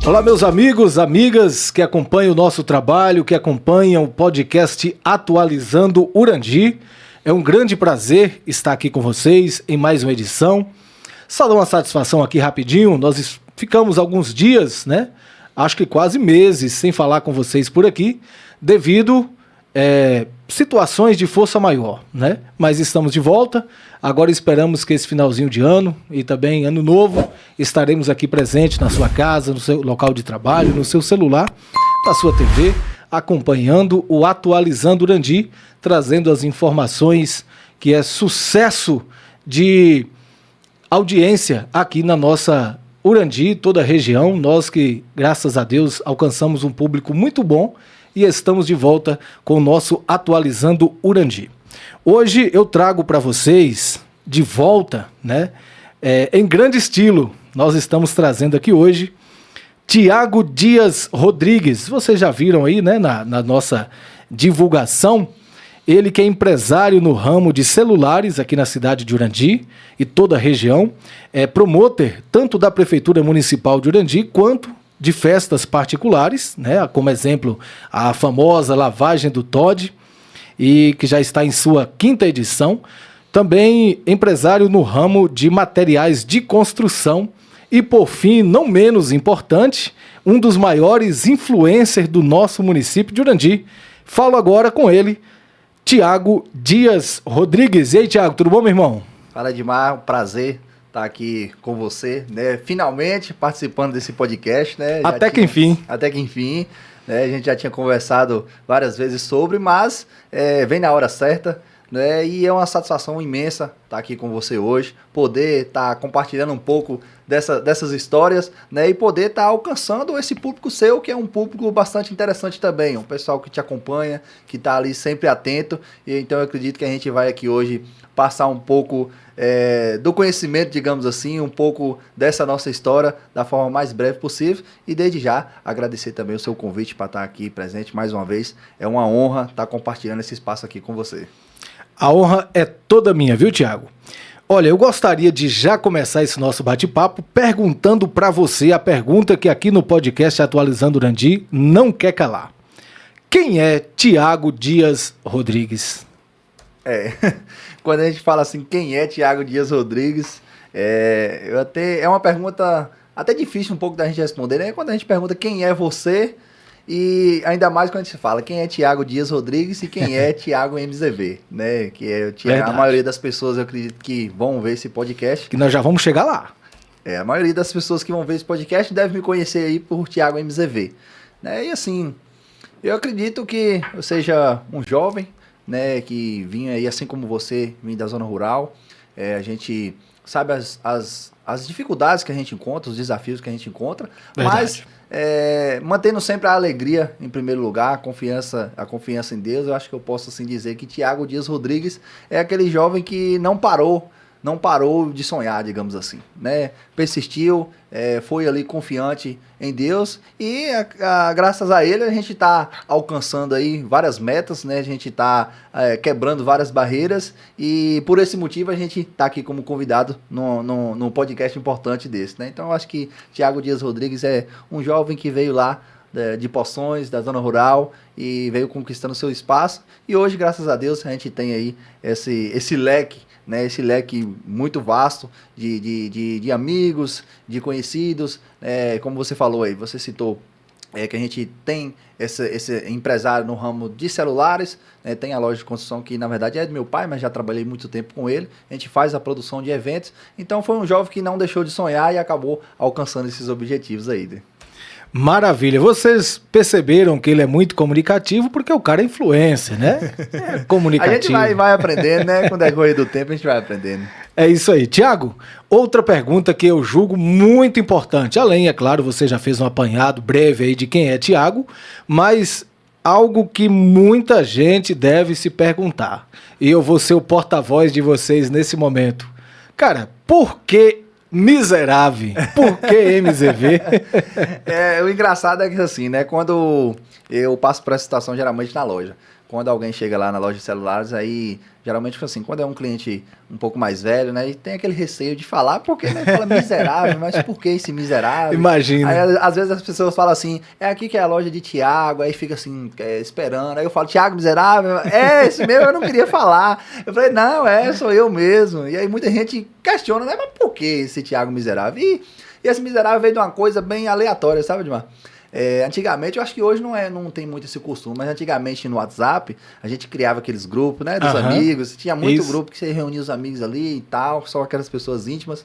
Olá, meus amigos, amigas que acompanham o nosso trabalho, que acompanham o podcast Atualizando Urandi. É um grande prazer estar aqui com vocês em mais uma edição. Só dar uma satisfação aqui rapidinho, nós ficamos alguns dias, né? Acho que quase meses sem falar com vocês por aqui, devido situações de força maior, né? Mas estamos de volta. Agora esperamos que esse finalzinho de ano e também ano novo estaremos aqui presentes na sua casa, no seu local de trabalho, no seu celular, na sua TV, acompanhando o Atualizando Urandi, trazendo as informações que é sucesso de audiência aqui na nossa Urandi, toda a região. Nós que, graças a Deus, alcançamos um público muito bom e estamos de volta com o nosso Atualizando Urandi. Hoje eu trago para vocês, de volta, né, em grande estilo, nós estamos trazendo aqui hoje Tiago Dias Rodrigues. Vocês já viram aí, né, na nossa divulgação, ele que é empresário no ramo de celulares aqui na cidade de Urandi e toda a região, é promotor tanto da Prefeitura Municipal de Urandi quanto de festas particulares, né, como exemplo a famosa Lavagem do Toddy, e que já está em sua 5ª edição. Também empresário no ramo de materiais de construção e, por fim, não menos importante, um dos maiores influencers do nosso município de Urandi. Falo agora com ele, Tiago Dias Rodrigues. E aí, Tiago, tudo bom, meu irmão? Fala, Edmar, um prazer estar aqui com você, né? Finalmente participando desse podcast, né? Até que enfim, né? A gente já tinha conversado várias vezes sobre, mas vem na hora certa, né? E é uma satisfação imensa estar aqui com você hoje, poder estar compartilhando um pouco dessas histórias, né? E poder estar alcançando esse público seu, que é um público bastante interessante também, um pessoal que te acompanha, que está ali sempre atento. E então eu acredito que a gente vai aqui hoje passar um pouco do conhecimento, digamos assim, um pouco dessa nossa história da forma mais breve possível. E desde já agradecer também o seu convite para estar aqui presente mais uma vez. É uma honra estar compartilhando esse espaço aqui com você. A honra é toda minha, viu, Tiago? Olha, eu gostaria de já começar esse nosso bate-papo perguntando para você a pergunta que aqui no podcast Atualizando Urandi não quer calar. Quem é Tiago Dias Rodrigues? Quando a gente fala assim, quem é Tiago Dias Rodrigues, é uma pergunta até difícil um pouco da gente responder, né? Quando a gente pergunta quem é você, e ainda mais quando a gente fala quem é Tiago Dias Rodrigues e quem é Tiago MZV, né? Que é a maioria das pessoas, eu acredito, que vão ver esse podcast. Que nós já vamos chegar lá. A maioria das pessoas que vão ver esse podcast deve me conhecer aí por Tiago MZV, né? E assim, eu acredito que eu seja um jovem, né, que vinha aí, assim como você, vim da zona rural. A gente sabe as dificuldades que a gente encontra, os desafios que a gente encontra, verdade. Mas mantendo sempre a alegria em primeiro lugar, a confiança em Deus. Eu acho que eu posso assim dizer que Tiago Dias Rodrigues é aquele jovem que não parou de sonhar, digamos assim, né? Persistiu, foi ali confiante em Deus e graças a ele a gente está alcançando aí várias metas, né? A gente está quebrando várias barreiras e por esse motivo a gente está aqui como convidado num podcast importante desse, né? Então eu acho que Tiago Dias Rodrigues é um jovem que veio lá de Poções, da zona rural, e veio conquistando seu espaço, e hoje, graças a Deus, a gente tem aí esse leque, né, esse leque muito vasto de amigos, de conhecidos, como você falou aí, você citou que a gente tem esse empresário no ramo de celulares, né, tem a loja de construção que na verdade é do meu pai, mas já trabalhei muito tempo com ele, a gente faz a produção de eventos, então foi um jovem que não deixou de sonhar e acabou alcançando esses objetivos aí, né? Maravilha, vocês perceberam que ele é muito comunicativo porque o cara é influencer, né? É comunicativo. A gente vai aprendendo, né? Com o decorrer do tempo a gente vai aprendendo. É isso aí. Tiago, outra pergunta que eu julgo muito importante, além, é claro, você já fez um apanhado breve aí de quem é Tiago, mas algo que muita gente deve se perguntar, e eu vou ser o porta-voz de vocês nesse momento. Cara, por que miserável? Por que MZV? O engraçado é que assim, né? Quando eu passo por essa situação geralmente na loja, quando alguém chega lá na loja de celulares, aí geralmente assim, quando é um cliente um pouco mais velho, né, e tem aquele receio de falar, porque, né, fala miserável, mas por que esse miserável? Imagina. Aí, às vezes as pessoas falam assim, é aqui que é a loja de Tiago, aí fica assim, esperando, aí eu falo, Tiago miserável? É, esse mesmo eu não queria falar. Eu falei, não, sou eu mesmo. E aí muita gente questiona, né, mas por que esse Tiago miserável? E esse miserável veio de uma coisa bem aleatória, sabe, Edmar? Antigamente, eu acho que hoje não tem muito esse costume, mas antigamente no WhatsApp, a gente criava aqueles grupos, né, dos amigos, tinha muito grupo que você reunia os amigos ali e tal, só aquelas pessoas íntimas,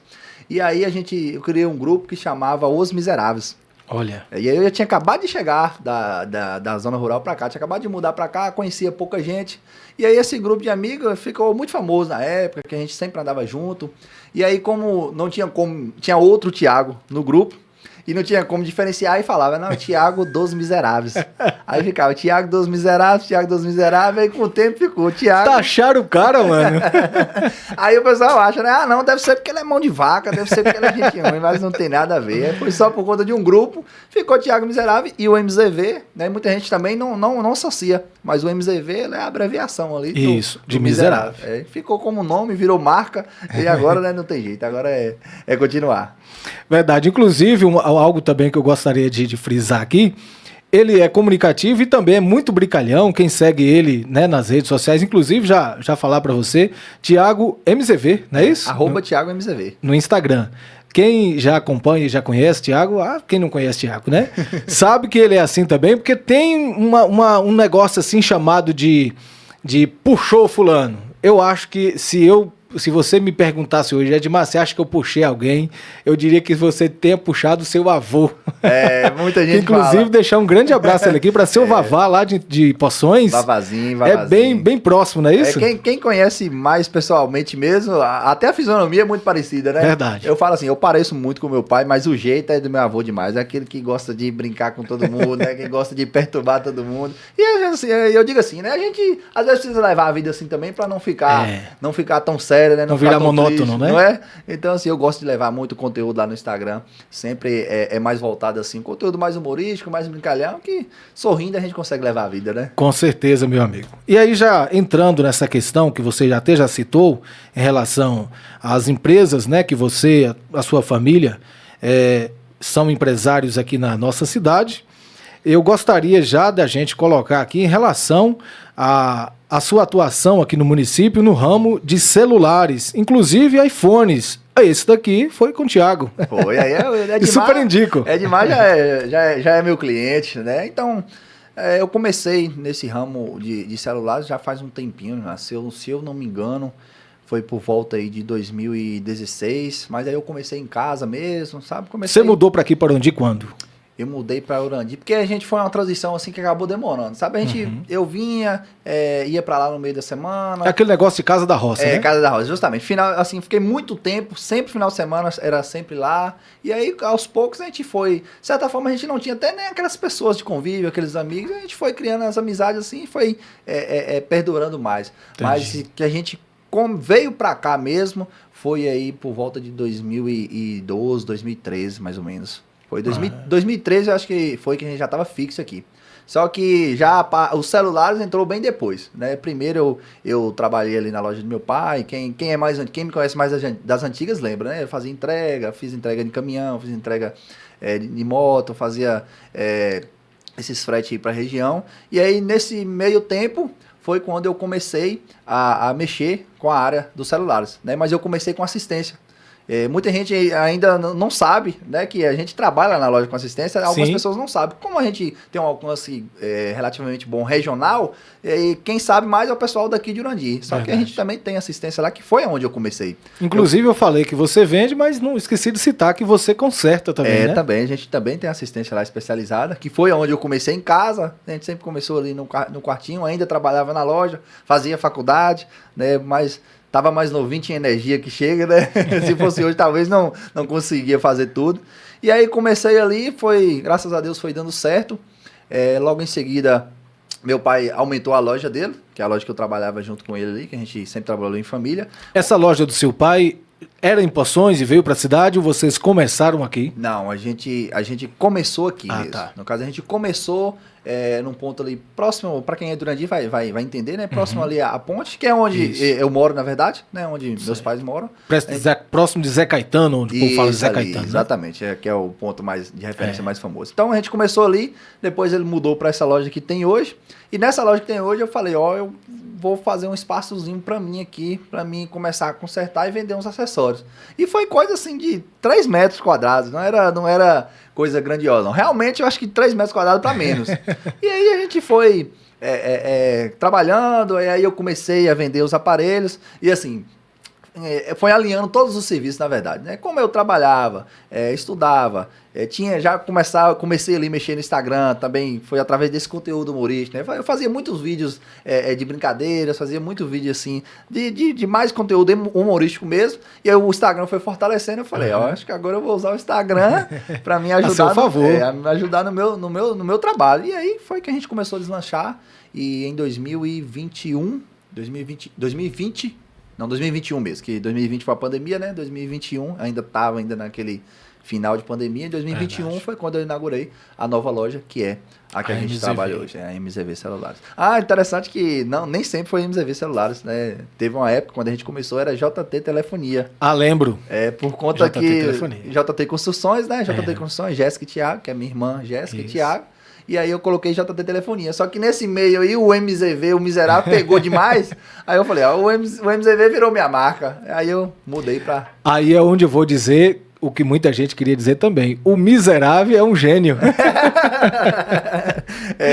e aí eu criei um grupo que chamava Os Miseráveis. Olha. E aí eu tinha acabado de chegar da zona rural pra cá, tinha acabado de mudar pra cá, conhecia pouca gente, e aí esse grupo de amigos ficou muito famoso na época, que a gente sempre andava junto, e aí tinha outro Tiago no grupo, e não tinha como diferenciar e falava, não, Tiago dos Miseráveis. Aí ficava, Tiago dos Miseráveis, Tiago dos Miseráveis, aí com o tempo ficou, Tiago... Taxaram o cara, mano. Aí o pessoal acha, né, não, deve ser porque ele é mão de vaca, deve ser porque ele é gente ruim, mas não tem nada a ver. Foi só por conta de um grupo, ficou Tiago Miserável e o MZV, né, muita gente também não associa, mas o MZV é a abreviação ali. Isso, de miserável. Ficou como nome, virou marca, e agora, né, não tem jeito, agora é continuar. Verdade. Inclusive, algo também que eu gostaria de frisar aqui, ele é comunicativo e também é muito brincalhão. Quem segue ele, né, nas redes sociais, inclusive, já falar para você, Tiago MZV, não é isso? Tiago MZV. No Instagram. Quem já acompanha e já conhece Tiago, quem não conhece Tiago, né? Sabe que ele é assim também, porque tem um negócio assim chamado de puxou fulano. Eu acho que se você me perguntasse hoje, Edmar, você acha que eu puxei alguém? Eu diria que você tenha puxado o seu avô. Muita gente inclusive, fala. Deixar um grande abraço ele aqui para seu Vavá lá de Poções. Vavazinho. É bem próximo, não é isso? Quem conhece mais pessoalmente mesmo, até a fisionomia é muito parecida, né? Verdade. Eu falo assim, eu pareço muito com meu pai, mas o jeito é do meu avô demais. É aquele que gosta de brincar com todo mundo, né? Que gosta de perturbar todo mundo. E assim, eu digo assim, né? A gente às vezes precisa levar a vida assim também para não ficar tão sério. Né? Não virar monótono, triste, né? Não é? Então, assim, eu gosto de levar muito conteúdo lá no Instagram. Sempre é mais voltado, assim, conteúdo mais humorístico, mais brincalhão, que sorrindo a gente consegue levar a vida, né? Com certeza, meu amigo. E aí, já entrando nessa questão que você até já citou, em relação às empresas, né, que você, a sua família, são empresários aqui na nossa cidade, eu gostaria já da gente colocar aqui em relação a sua atuação aqui no município no ramo de celulares, inclusive iPhones. Esse daqui foi com o Tiago. Foi, aí e super indico. Edmar já é meu cliente, né? Então, eu comecei nesse ramo de celulares já faz um tempinho, né? Se eu não me engano, foi por volta aí de 2016, mas aí eu comecei em casa mesmo, sabe? Você mudou para aqui para onde quando? Eu mudei para Urandi, porque a gente foi uma transição assim que acabou demorando, sabe? Eu vinha, ia para lá no meio da semana. Aquele negócio de casa da roça, né? Casa da roça, justamente. Fiquei muito tempo, sempre final de semana era sempre lá. E aí, aos poucos, a gente foi... De certa forma, a gente não tinha até nem aquelas pessoas de convívio, aqueles amigos. A gente foi criando as amizades assim e foi perdurando mais. Entendi. Mas que a gente veio para cá mesmo, foi aí por volta de 2012, 2013, mais ou menos. Foi 2013, eu acho que foi que a gente já estava fixo aqui. Só que já os celulares entrou bem depois, né? Primeiro eu trabalhei ali na loja do meu pai. Quem me conhece mais das antigas lembra, né? Eu fazia entrega, fiz entrega de caminhão, fiz entrega de moto, fazia esses fretes aí para a região. E aí nesse meio tempo foi quando eu comecei a mexer com a área dos celulares, né? Mas eu comecei com assistência. Muita gente ainda não sabe, né, que a gente trabalha na loja com assistência. Algumas pessoas não sabem. Como a gente tem um alcance relativamente bom regional, quem sabe mais é o pessoal daqui de Urandi. Só que a gente também tem assistência lá, que foi onde eu comecei. Inclusive eu falei que você vende, mas não esqueci de citar que você conserta também, né? Também. A gente também tem assistência lá especializada, que foi onde eu comecei em casa. A gente sempre começou ali no quartinho, ainda trabalhava na loja, fazia faculdade, né, mas... Tava mais novinho, tinha energia que chega, né? Se fosse hoje, talvez não conseguia fazer tudo. E aí comecei ali, graças a Deus foi dando certo. Logo em seguida, meu pai aumentou a loja dele, que é a loja que eu trabalhava junto com ele ali, que a gente sempre trabalhou em família. Essa loja do seu pai era em Poções e veio para a cidade ou vocês começaram aqui? Não, a gente começou aqui mesmo. Tá. No caso, a gente começou num ponto ali próximo, para quem é Durandi vai entender, né? Próximo ali à ponte, que é onde eu moro, na verdade, né? Onde meus pais moram. Próximo de Zé Caetano, onde o povo fala Zé Caetano. Exatamente, que é o ponto mais de referência mais famoso. Então a gente começou ali, depois ele mudou para essa loja que tem hoje. E nessa loja que tem hoje eu falei, eu vou fazer um espaçozinho para mim aqui, para mim começar a consertar e vender uns acessórios. E foi coisa assim de 3 metros quadrados, não era coisa grandiosa, não. Realmente eu acho que 3 metros quadrados para menos. E aí a gente foi trabalhando, e aí eu comecei a vender os aparelhos, e assim, foi alinhando todos os serviços, na verdade, né? Como eu trabalhava, estudava, comecei ali a mexer no Instagram, também foi através desse conteúdo humorístico, né? Eu fazia muitos vídeos de brincadeiras, fazia muito vídeo assim, de mais conteúdo humorístico mesmo, e aí o Instagram foi fortalecendo, eu falei, acho que agora eu vou usar o Instagram para me ajudar, a favor. Me ajudar no meu trabalho. E aí foi que a gente começou a deslanchar, e em 2021 mesmo, que 2020 foi a pandemia, né? 2021 ainda estava naquele final de pandemia. Em 2021 foi quando eu inaugurei a nova loja, que é a que a gente trabalha hoje, a MZV Celulares. Interessante que nem sempre foi MZV Celulares, né? Teve uma época, quando a gente começou, era JT Telefonia. Lembro. Por conta JT que Telefonia. JT Construções, né? JT Construções, Jéssica e Thiago, que é minha irmã Jéssica e Thiago. E aí eu coloquei JT Telefonia. Só que nesse meio aí o MZV, o miserável, pegou demais. Aí eu falei, o MZV virou minha marca. Aí eu mudei pra... Aí é onde eu vou dizer o que muita gente queria dizer também. O miserável é um gênio.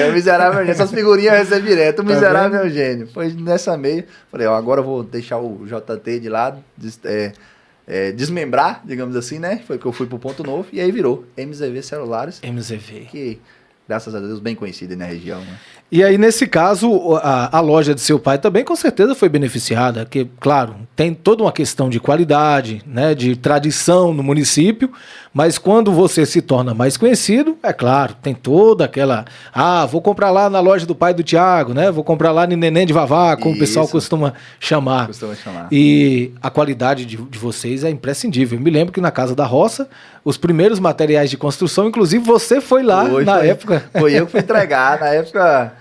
O miserável é um gênio. Essas figurinhas eu recebo direto. O miserável é um gênio. Foi nessa meio. Falei, agora eu vou deixar o JT de lado. Desmembrar, digamos assim, né? Foi que eu fui pro ponto novo. E aí virou MZV Celulares. MZV. Que... graças a Deus, bem conhecido na região, né? E aí, nesse caso, a loja de seu pai também, com certeza, foi beneficiada, que, claro, tem toda uma questão de qualidade, né, de tradição no município, mas quando você se torna mais conhecido, é claro, tem toda aquela... vou comprar lá na loja do pai do Thiago, né? Vou comprar lá no Neném de Vavá, como o pessoal costuma chamar. E a qualidade de vocês é imprescindível. Eu me lembro que na Casa da Roça, os primeiros materiais de construção, inclusive você foi lá época. Foi eu que fui entregar, na época...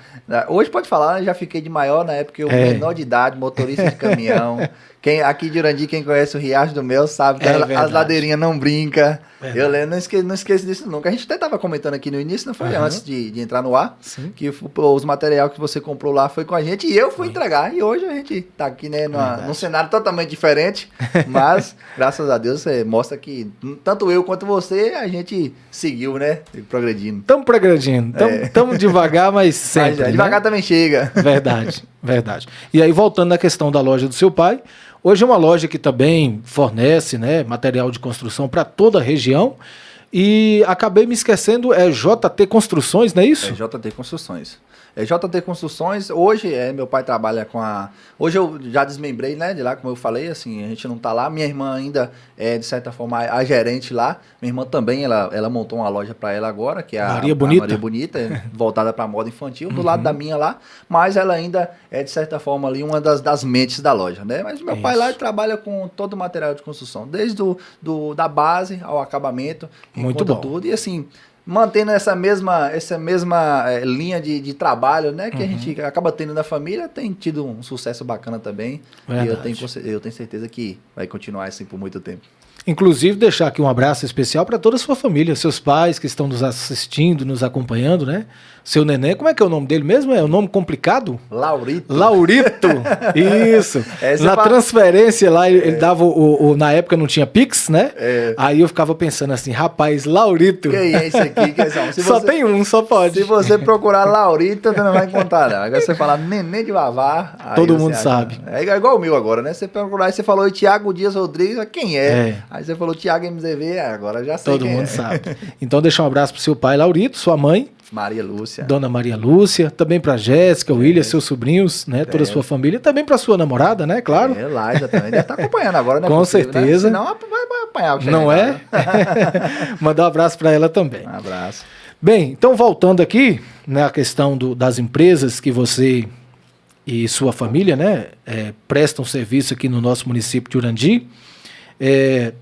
Hoje pode falar, já fiquei de maior, na época eu menor de idade, motorista de caminhão. Aqui de Urandi, quem conhece o Riacho do Mel sabe que as ladeirinhas não brincam. Eu lembro, não esqueço disso nunca. A gente até estava comentando aqui no início, não foi antes de entrar no ar, que os materiais que você comprou lá foi com a gente e eu fui entregar. E hoje a gente tá aqui, né, num cenário totalmente diferente, mas graças a Deus mostra que tanto eu quanto você, a gente seguiu, né, progredindo. Estamos progredindo, estamos devagar, mas sempre. Mas, devagar também chega. Verdade. E aí, voltando na questão da loja do seu pai, hoje é uma loja que também fornece, né, material de construção para toda a região. E acabei me esquecendo, é JT Construções, não é isso? É JT Construções. JT Construções, hoje meu pai trabalha com a... Hoje eu já desmembrei, né, de lá, como eu falei, assim, a gente não tá lá. Minha irmã ainda de certa forma, a gerente lá. Minha irmã também, ela montou uma loja para ela agora, que é a Maria Bonita, voltada para moda infantil, do lado da minha lá. Mas ela ainda de certa forma, ali uma das mentes da loja, né? Mas meu pai lá trabalha com todo o material de construção, desde da base ao acabamento. Muito bom. Tudo. E assim... mantendo essa mesma linha de trabalho, né, que a gente acaba tendo na família, tem tido um sucesso bacana também. Verdade. E eu tenho certeza que vai continuar assim por muito tempo. Inclusive, deixar aqui um abraço especial para toda a sua família, seus pais que estão nos assistindo, nos acompanhando, né? Seu neném, como é que é o nome dele mesmo? É um nome complicado? Laurito. Isso. Na transferência lá, ele dava na época não tinha Pix, né? Aí eu ficava pensando assim, rapaz, Laurito. Quem é esse aqui? Só tem um, só pode. Se você procurar Laurito, você não vai encontrar, não. Agora você falar Neném de Vavá. Todo mundo sabe. É igual o meu agora, né? Você procurar e você falou Thiago Dias Rodrigues, quem é? Aí você falou Thiago MZV, agora já sei. Todo mundo sabe. Então deixa um abraço pro seu pai, Laurito, sua mãe. Maria Lúcia. Dona Maria Lúcia, também para Jéssica, William, seus sobrinhos, né? Toda a sua família, também para sua namorada, né? Claro. Laísa também deve estar acompanhando agora, né? Com certeza. Né? Senão vai apanhar o que não é? Mandar um abraço para ela também. Um abraço. Bem, então voltando aqui, né, a questão das empresas que você e sua família, né, prestam serviço aqui no nosso município de Urandi.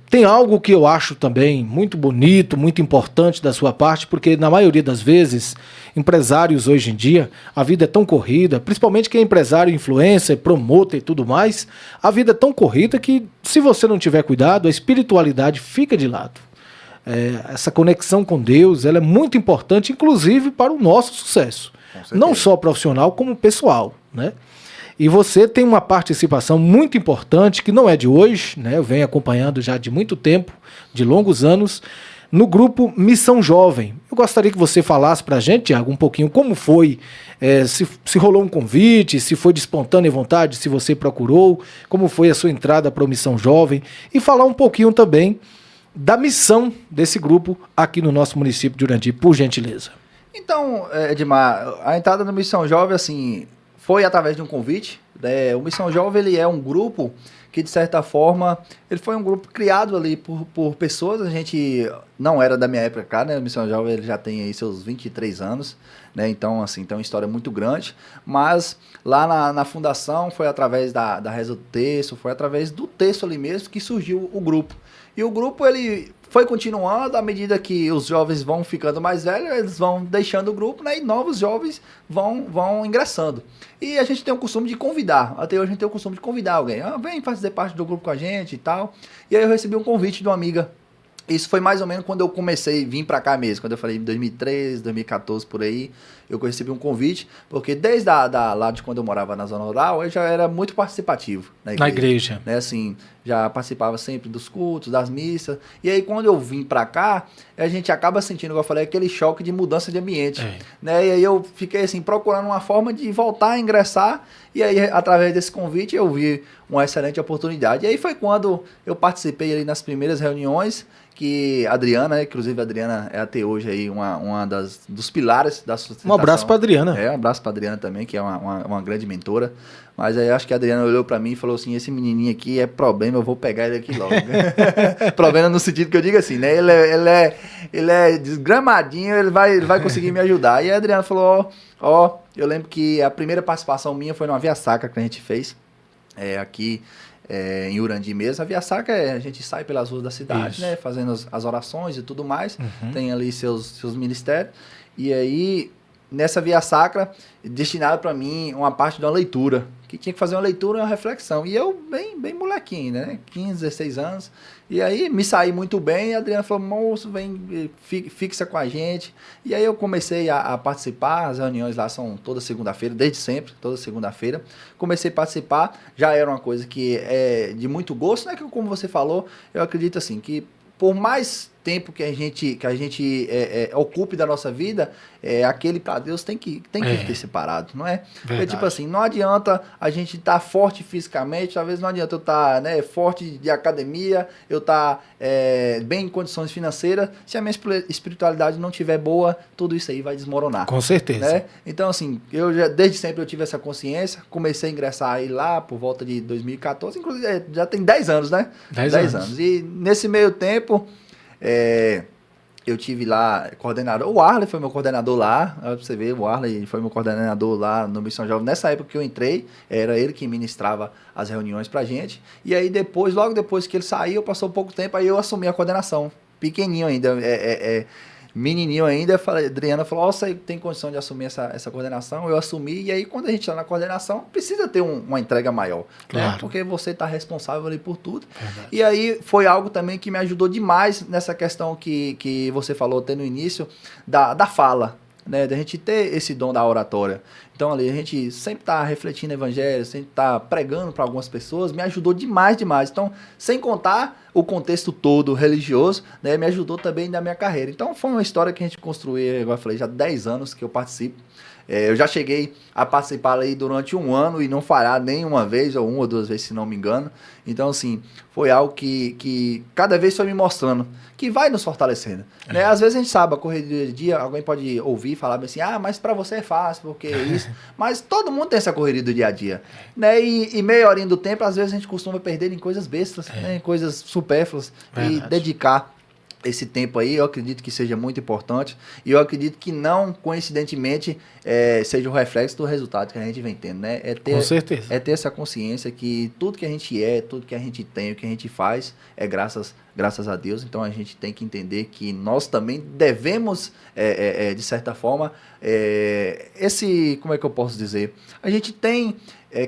Tem algo que eu acho também muito bonito, muito importante da sua parte, porque na maioria das vezes, empresários hoje em dia, a vida é tão corrida, principalmente quem é empresário, influencer, promotor e tudo mais, a vida é tão corrida que se você não tiver cuidado, a espiritualidade fica de lado. Essa conexão com Deus, ela é muito importante, inclusive para o nosso sucesso. Não só profissional, como pessoal, né? E você tem uma participação muito importante, que não é de hoje, né? Eu venho acompanhando já de muito tempo, de longos anos, no grupo Missão Jovem. Eu gostaria que você falasse para a gente, Thiago, um pouquinho como foi, se rolou um convite, se foi de espontânea vontade, se você procurou, como foi a sua entrada para o Missão Jovem, e falar um pouquinho também da missão desse grupo aqui no nosso município de Urandi, por gentileza. Então, Edmar, a entrada no Missão Jovem, assim, foi através de um convite. O Missão Jovem, ele é um grupo que, de certa forma, ele foi um grupo criado ali por pessoas. A gente não era da minha época, cara, né? O Missão Jovem, ele já tem aí seus 23 anos, né? Então, assim, tem uma história muito grande. Mas lá na fundação, foi através da reza do texto, foi através do texto ali mesmo que surgiu o grupo. E o grupo, ele foi continuando à medida que os jovens vão ficando mais velhos, eles vão deixando o grupo, né? E novos jovens vão ingressando. E a gente tem o costume de convidar, até hoje a gente tem o costume de convidar alguém. Vem fazer parte do grupo com a gente e tal. E aí eu recebi um convite de uma amiga. Isso foi mais ou menos quando eu comecei a vir pra cá mesmo, quando eu falei em 2013, 2014, por aí, eu recebi um convite, porque desde lá de quando eu morava na zona rural, eu já era muito participativo na igreja. Né? Assim, já participava sempre dos cultos, das missas, e aí quando eu vim pra cá, a gente acaba sentindo, como eu falei, aquele choque de mudança de ambiente, né? E aí eu fiquei assim, procurando uma forma de voltar a ingressar, e aí através desse convite eu vi uma excelente oportunidade. E aí foi quando eu participei ali nas primeiras reuniões, que a Adriana, inclusive a Adriana é até hoje aí uma dos pilares da sustentação. Um abraço para Adriana. Um abraço para Adriana também, que é uma grande mentora. Mas aí acho que a Adriana olhou para mim e falou assim, esse menininho aqui é problema, eu vou pegar ele aqui logo. Problema no sentido que eu digo assim, né? Ele é desgramadinho, ele vai conseguir me ajudar. E a Adriana falou, eu lembro que a primeira participação minha foi numa Via Sacra que a gente fez aqui em Urandi mesmo. A Via Sacra a gente sai pelas ruas da cidade, né? Fazendo as orações e tudo mais. Tem ali seus ministérios. E aí, nessa Via Sacra, destinado para mim uma parte de uma leitura, que tinha que fazer uma leitura e uma reflexão. E eu, bem molequinho, né? 15, 16 anos. E aí, me saí muito bem. E a Adriana falou, moço, vem, fixa com a gente. E aí, eu comecei a participar. As reuniões lá são toda segunda-feira, desde sempre, toda segunda-feira. Comecei a participar. Já era uma coisa que é de muito gosto, né? Que, como você falou, eu acredito assim, que por mais tempo que a gente ocupe da nossa vida, aquele para Deus tem que ter separado, não é? Porque, tipo assim, não adianta a gente estar forte fisicamente, talvez não adianta eu estar forte de academia, eu estar bem em condições financeiras, se a minha espiritualidade não estiver boa, tudo isso aí vai desmoronar. Com certeza. Né? Então, assim, desde sempre eu tive essa consciência, comecei a ingressar aí lá por volta de 2014, inclusive já tem 10 anos, né? 10 anos. E nesse meio tempo, eu tive lá coordenador, o Arley foi meu coordenador lá, pra você ver, o Arley foi meu coordenador lá no Missão Jovem. Nessa época que eu entrei, era ele que ministrava as reuniões pra gente, e aí logo depois que ele saiu, passou pouco tempo, aí eu assumi a coordenação, pequenininho ainda, menininho ainda, a Adriana falou, você tem condição de assumir essa coordenação? Eu assumi, e aí quando a gente está na coordenação, precisa ter uma entrega maior, claro, né? Porque você está responsável ali por tudo. Verdade. E aí foi algo também que me ajudou demais nessa questão que você falou até no início, da fala, né? Da gente ter esse dom da oratória. Então ali a gente sempre está refletindo o evangelho, sempre está pregando para algumas pessoas, me ajudou demais. Então, sem contar o contexto todo religioso, né, me ajudou também na minha carreira. Então foi uma história que a gente construiu, igual eu falei, já 10 anos que eu participo. Eu já cheguei a participar aí durante um ano e não falhar nenhuma vez, ou 1 ou 2 vezes, se não me engano. Então, assim, foi algo que cada vez foi me mostrando, que vai nos fortalecendo. Né? Às vezes a gente sabe, a corrida do dia a dia, alguém pode ouvir e falar assim, mas pra você é fácil, porque isso. Mas todo mundo tem essa correria do dia a dia. Né? E meia horinha do tempo, às vezes a gente costuma perder em coisas bestas, né? Em coisas supérfluas, e dedicar esse tempo aí, eu acredito que seja muito importante e eu acredito que não, coincidentemente, seja o reflexo do resultado que a gente vem tendo, né? Com certeza. É ter essa consciência que tudo que a gente tudo que a gente tem, o que a gente faz é graças a Deus. Então a gente tem que entender que nós também devemos, de certa forma, como é que eu posso dizer? A gente tem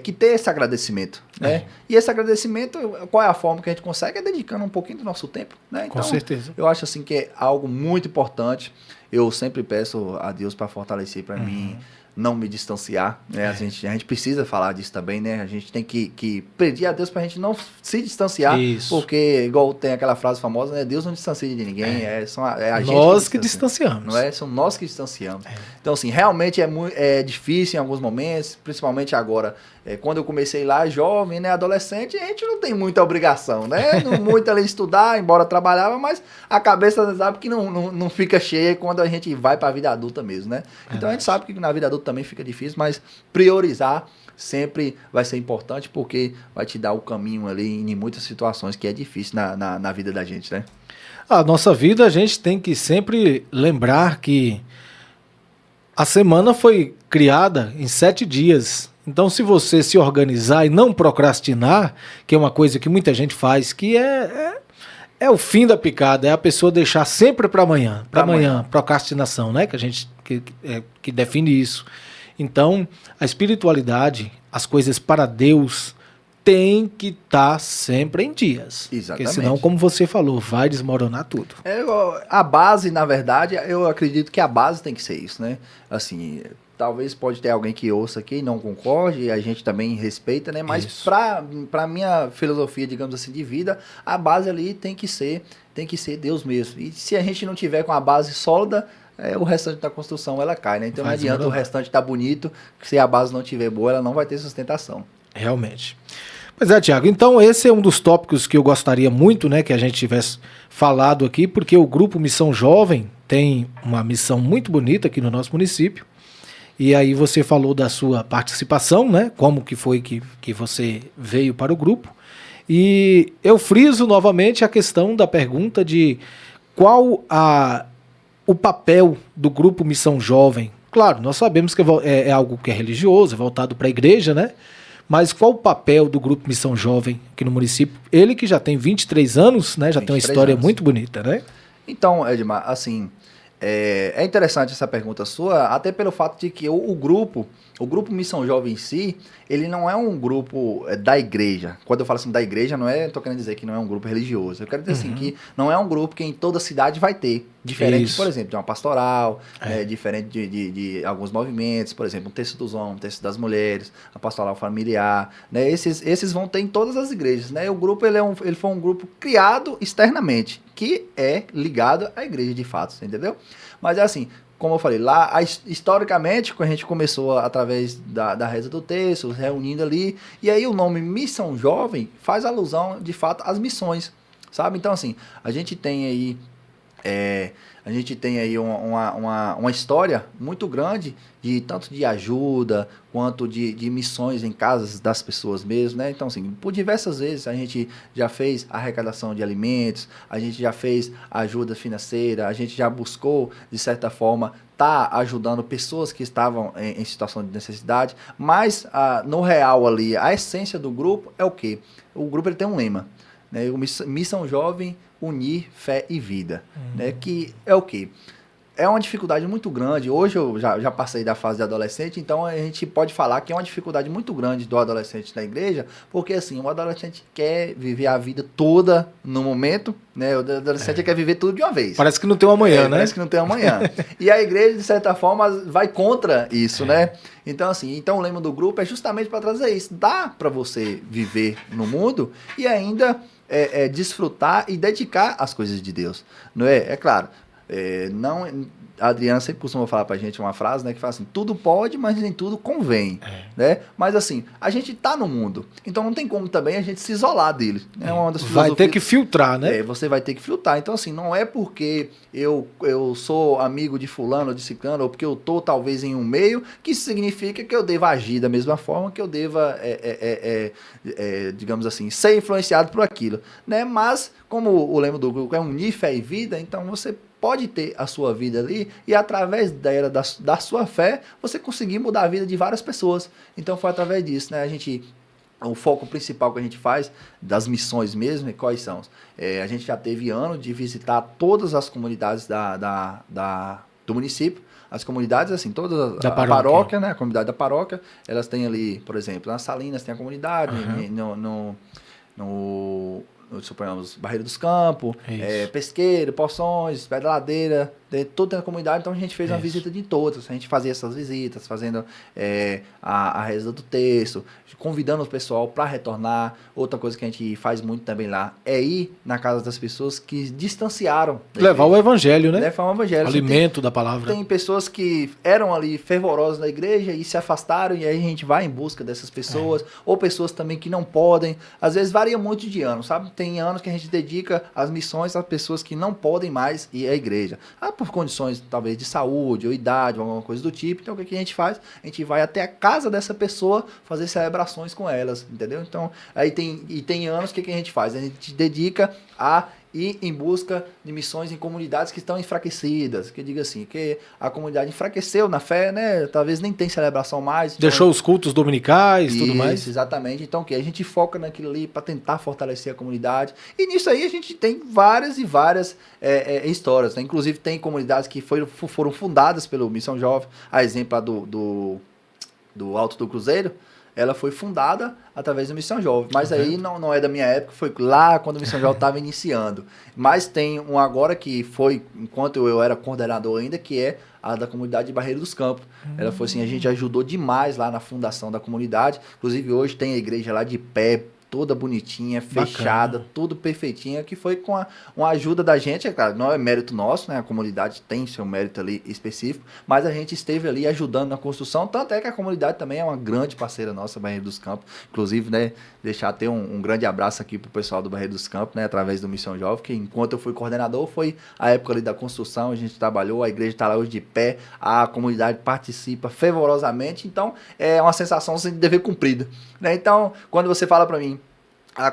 que ter esse agradecimento, né? E esse agradecimento, qual é a forma que a gente consegue? É dedicando um pouquinho do nosso tempo, né? Então, com certeza. Eu acho assim que é algo muito importante. Eu sempre peço a Deus para fortalecer para mim, não me distanciar, né? A gente precisa falar disso também, né? A gente tem que pedir a Deus para a gente não se distanciar, porque igual tem aquela frase famosa, né? Deus não distancia de ninguém, é a gente nós que distanciamos. Não é? São nós que distanciamos. Então, assim, realmente é difícil em alguns momentos, principalmente agora, quando eu comecei lá, jovem, né, adolescente, a gente não tem muita obrigação, né? Não muito ali estudar, embora trabalhava, mas a cabeça sabe que não fica cheia quando a gente vai para a vida adulta mesmo, né? Então a gente sabe que na vida adulta também fica difícil, mas priorizar sempre vai ser importante, porque vai te dar o caminho ali em muitas situações que é difícil na vida da gente, né? A nossa vida, a gente tem que sempre lembrar que a semana foi criada em 7 dias. Então, se você se organizar e não procrastinar, que é uma coisa que muita gente faz, que é o fim da picada, é a pessoa deixar sempre para amanhã. Para amanhã, procrastinação, né? Que a gente que define isso. Então, a espiritualidade, as coisas para Deus, tem que estar sempre em dias. Exatamente. Porque senão, como você falou, vai desmoronar tudo. A base, na verdade, eu acredito que a base tem que ser isso, né? Assim, talvez pode ter alguém que ouça aqui e não concorde, e a gente também respeita, né? Mas para minha filosofia, digamos assim, de vida, a base ali tem que ser Deus mesmo. E se a gente não tiver com a base sólida, o restante da construção ela cai, né? Então não adianta o restante estar bonito, que se a base não tiver boa, ela não vai ter sustentação. Realmente. Pois é, Tiago, então esse é um dos tópicos que eu gostaria muito, né, que a gente tivesse falado aqui, porque o Grupo Missão Jovem tem uma missão muito bonita aqui no nosso município. E aí você falou da sua participação, né? Como que foi que você veio para o grupo. E eu friso novamente a questão da pergunta de qual o papel do Grupo Missão Jovem. Claro, nós sabemos que é algo que é religioso, é voltado para a igreja, né? Mas qual o papel do Grupo Missão Jovem aqui no município? Ele que já tem 23 anos, né? Já tem uma história muito bonita, né? Então, Edmar, assim... É interessante essa pergunta sua, até pelo fato de que o grupo Missão Jovem em si, ele não é um grupo da igreja. Quando eu falo assim da igreja, não estou querendo dizer que não é um grupo religioso. Eu quero dizer assim, que não é um grupo que em toda cidade vai ter. Diferente, por exemplo, de uma pastoral, diferente de alguns movimentos, por exemplo, um terço dos homens, um terço das mulheres, a pastoral familiar, né? Esses vão ter em todas as igrejas, né? O grupo, ele foi um grupo criado externamente, que é ligado à igreja de fato, entendeu? Mas é assim, como eu falei, lá, historicamente, quando a gente começou através da reza do texto, reunindo ali, e aí o nome Missão Jovem faz alusão, de fato, às missões, sabe? Então, assim, a gente tem aí uma história muito grande tanto de ajuda quanto de missões em casas das pessoas mesmo, né? Então, assim, por diversas vezes a gente já fez arrecadação de alimentos, a gente já fez ajuda financeira, a gente já buscou, de certa forma, ajudando pessoas que estavam em situação de necessidade, mas no real ali, a essência do grupo é o quê? O grupo ele tem um lema, né? O Missão Jovem, unir fé e vida, né? Que é o quê? É uma dificuldade muito grande. Hoje eu já passei da fase de adolescente, então a gente pode falar que é uma dificuldade muito grande do adolescente na igreja, porque assim, o adolescente quer viver a vida toda no momento, né? O adolescente quer viver tudo de uma vez. Parece que não tem um amanhã, né? Parece que não tem um amanhã. E a igreja, de certa forma, vai contra isso, né? Então, assim, o lema do grupo é justamente para trazer isso. Dá para você viver no mundo e ainda desfrutar e dedicar as coisas de Deus, não é? É claro. A Adriana sempre costuma falar pra gente uma frase, né, que fala assim, tudo pode, mas nem tudo convém, né? Mas assim, a gente tá no mundo, então não tem como também a gente se isolar dele. É uma das Vai ter que filtrar, né? Você vai ter que filtrar. Então assim, não é porque eu sou amigo de fulano ou de ciclano, ou porque eu tô talvez em um meio, que isso significa que eu deva agir da mesma forma, que eu deva, digamos assim, ser influenciado por aquilo, né? Mas, como o lema do grupo é unir fé e vida, então você pode ter a sua vida ali e através da sua fé você conseguir mudar a vida de várias pessoas. Então foi através disso, né? O foco principal que a gente faz das missões mesmo, quais são? A gente já teve ano de visitar todas as comunidades do município. As comunidades, assim, toda a paróquia, né? A comunidade da paróquia, elas têm ali, por exemplo, nas Salinas tem a comunidade, suponhamos, Barreiro dos Campos, Pesqueiro, Poções, Pedra Ladeira, tudo na comunidade, então a gente fez uma visita de todas, a gente fazia essas visitas, fazendo a reza do texto, convidando o pessoal para retornar. Outra coisa que a gente faz muito também lá é ir na casa das pessoas que distanciaram. Levar o evangelho, né? Levar o evangelho. O alimento da palavra. Tem pessoas que eram ali fervorosas na igreja e se afastaram, e aí a gente vai em busca dessas pessoas, ou pessoas também que não podem, às vezes varia muito de ano, sabe? Tem anos que a gente dedica as missões a pessoas que não podem mais ir à igreja. Por condições, talvez, de saúde ou idade, ou alguma coisa do tipo. Então, o que a gente faz? A gente vai até a casa dessa pessoa fazer celebrações com elas, entendeu? Então, aí tem anos que a gente faz? A gente dedica a ir em busca de missões em comunidades que estão enfraquecidas, que diga assim, que a comunidade enfraqueceu na fé, né? Talvez nem tem celebração mais. Então, deixou os cultos dominicais, tudo mais. Exatamente. Então, a gente foca naquilo ali para tentar fortalecer a comunidade. E nisso aí a gente tem várias e várias histórias, né? Inclusive tem comunidades que foram fundadas pelo Missão Jovem, a exemplo do Alto do Cruzeiro. Ela foi fundada através do Missão Jovem. Mas aí não é da minha época, foi lá quando o Missão Jovem estava iniciando. Mas tem um agora que foi, enquanto eu era coordenador ainda, que é a da comunidade de Barreiro dos Campos. Ela foi assim, a gente ajudou demais lá na fundação da comunidade. Inclusive hoje tem a igreja lá de pé, toda bonitinha, fechada, tudo perfeitinha, que foi com uma ajuda da gente, cara, não é mérito nosso, né? A comunidade tem seu mérito ali específico, mas a gente esteve ali ajudando na construção, tanto é que a comunidade também é uma grande parceira nossa, Barreiro dos Campos, inclusive, né, deixar ter um grande abraço aqui pro pessoal do Barreiro dos Campos, né, através do Missão Jovem, que enquanto eu fui coordenador, foi a época ali da construção, a gente trabalhou, a igreja está lá hoje de pé, a comunidade participa fervorosamente, então é uma sensação assim, de dever cumprido, né? Então, quando você fala para mim,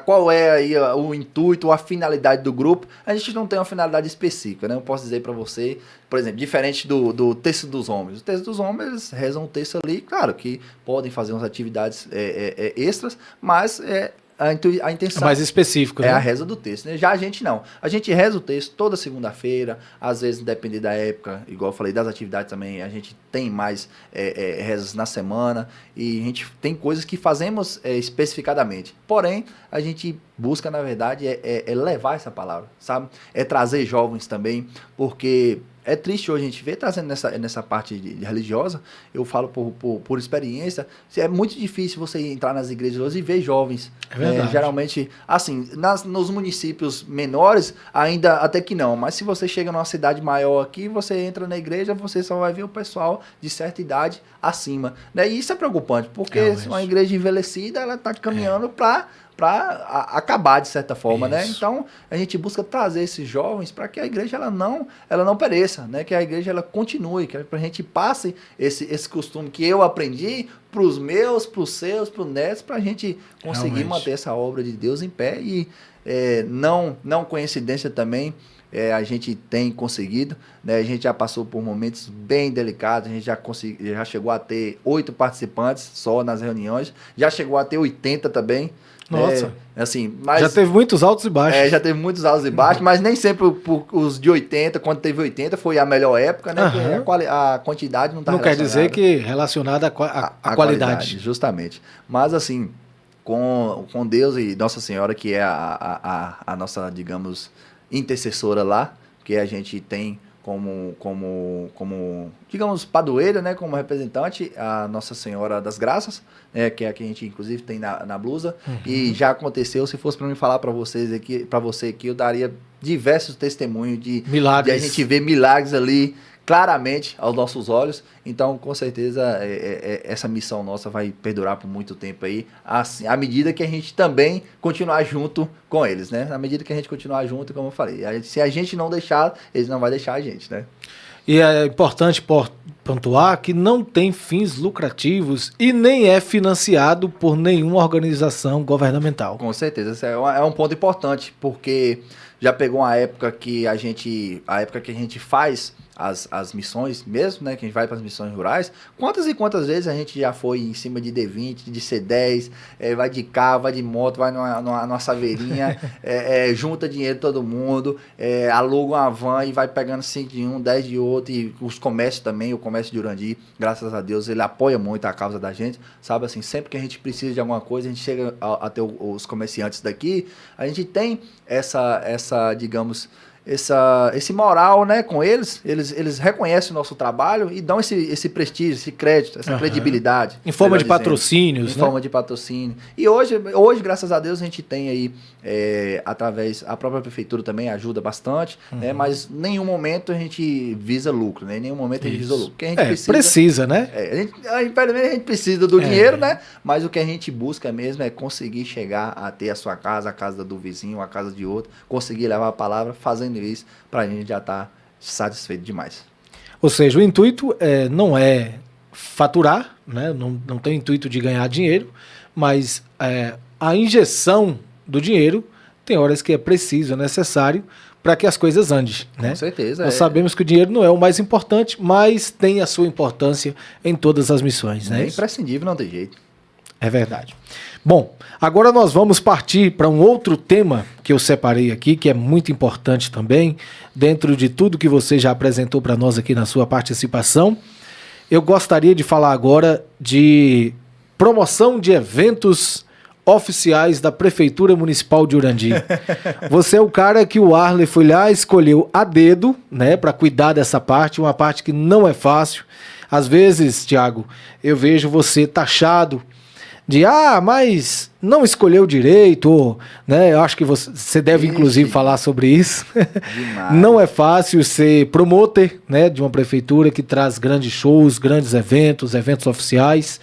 qual é aí o intuito, a finalidade do grupo? A gente não tem uma finalidade específica, né? Eu posso dizer para você, por exemplo, diferente do texto dos homens. O texto dos homens, eles rezam um texto ali, claro que podem fazer umas atividades extras, mas a intenção é mais específico, né? É a reza do texto, né? Já a gente não. A gente reza o texto toda segunda-feira, às vezes, depende da época, igual eu falei, das atividades também, a gente tem mais rezas na semana, e a gente tem coisas que fazemos especificadamente. Porém, a gente busca, na verdade, levar essa palavra, sabe? É trazer jovens também, porque é triste hoje a gente ver trazendo nessa parte de religiosa, eu falo por experiência, é muito difícil você entrar nas igrejas hoje e ver jovens. É verdade. Geralmente, assim, nos municípios menores, ainda até que não, mas se você chega numa cidade maior aqui, você entra na igreja, você só vai ver o pessoal de certa idade acima. Né? E isso é preocupante, porque uma igreja envelhecida, ela está caminhando para acabar de certa forma, né? Então a gente busca trazer esses jovens para que a igreja ela não pereça, né? Que a igreja ela continue, que a gente passe esse costume que eu aprendi para os meus, para os seus, para os netos, para a gente conseguir manter essa obra de Deus em pé e não coincidência também. A gente tem conseguido, né? A gente já passou por momentos bem delicados, a gente já chegou a ter 8 participantes só nas reuniões, já chegou a ter 80 também. Nossa, assim, mas já teve muitos altos e baixos. Já teve muitos altos e baixos, mas nem sempre os de 80, quando teve 80, foi a melhor época, né? A quantidade não está relacionada. Não quer dizer que relacionada à qualidade. Justamente. Mas assim, com Deus e Nossa Senhora, que é a nossa, digamos, intercessora lá, porque a gente tem digamos, padroeira, né, como representante, a Nossa Senhora das Graças, né, que é a que a gente, inclusive, tem na blusa. E já aconteceu, se fosse para mim falar para você aqui, eu daria diversos testemunhos de a gente ver milagres ali, claramente, aos nossos olhos. Então, com certeza, essa missão nossa vai perdurar por muito tempo aí, assim, à medida que a gente também continuar junto com eles, né? À medida que a gente continuar junto, como eu falei. Se a gente não deixar, eles não vão deixar a gente, né? E é importante pontuar que não tem fins lucrativos e nem é financiado por nenhuma organização governamental. Com certeza, esse é um ponto importante, porque já pegou uma época que a gente faz as missões mesmo, né, que a gente vai para as missões rurais, quantas e quantas vezes a gente já foi em cima de D20, de C10, vai de carro, vai de moto, vai numa saveirinha, junta dinheiro todo mundo, aluga uma van e vai pegando 5 de um, 10 de outro, e os comércios também, o comércio de Urandi, graças a Deus, ele apoia muito a causa da gente, sabe assim, sempre que a gente precisa de alguma coisa, a gente chega até os comerciantes daqui, a gente tem digamos, esse moral, né, com eles reconhecem o nosso trabalho e dão esse prestígio, esse crédito, essa credibilidade. Em forma de patrocínios, né? Em forma de patrocínio. E hoje, graças a Deus, a gente tem aí, através, a própria prefeitura também ajuda bastante, né, mas em nenhum momento a gente visa lucro, né, em nenhum momento a gente visa lucro. Porque a gente precisa, né? A gente precisa do dinheiro, né, mas o que a gente busca mesmo é conseguir chegar a ter a sua casa, a casa do vizinho, a casa de outro, conseguir levar a palavra, fazendo isso, pra gente já estar satisfeito demais. Ou seja, o intuito não é faturar, né? Não tem o intuito de ganhar dinheiro, mas a injeção do dinheiro tem horas que é preciso, é necessário para que as coisas andem. Né? Com certeza. Nós sabemos que o dinheiro não é o mais importante, mas tem a sua importância em todas as missões. É imprescindível, não tem jeito. É verdade. Bom, agora nós vamos partir para um outro tema que eu separei aqui, que é muito importante também, dentro de tudo que você já apresentou para nós aqui na sua participação. Eu gostaria de falar agora de promoção de eventos oficiais da Prefeitura Municipal de Urandi. Você é o cara que o Arley foi lá, escolheu a dedo, né, para cuidar dessa parte, uma parte que não é fácil. Às vezes, Thiago, eu vejo você taxado de, mas não escolheu direito, ou, né, eu acho que você deve inclusive falar sobre isso. Não é fácil ser promotor, né, de uma prefeitura que traz grandes shows, grandes eventos oficiais,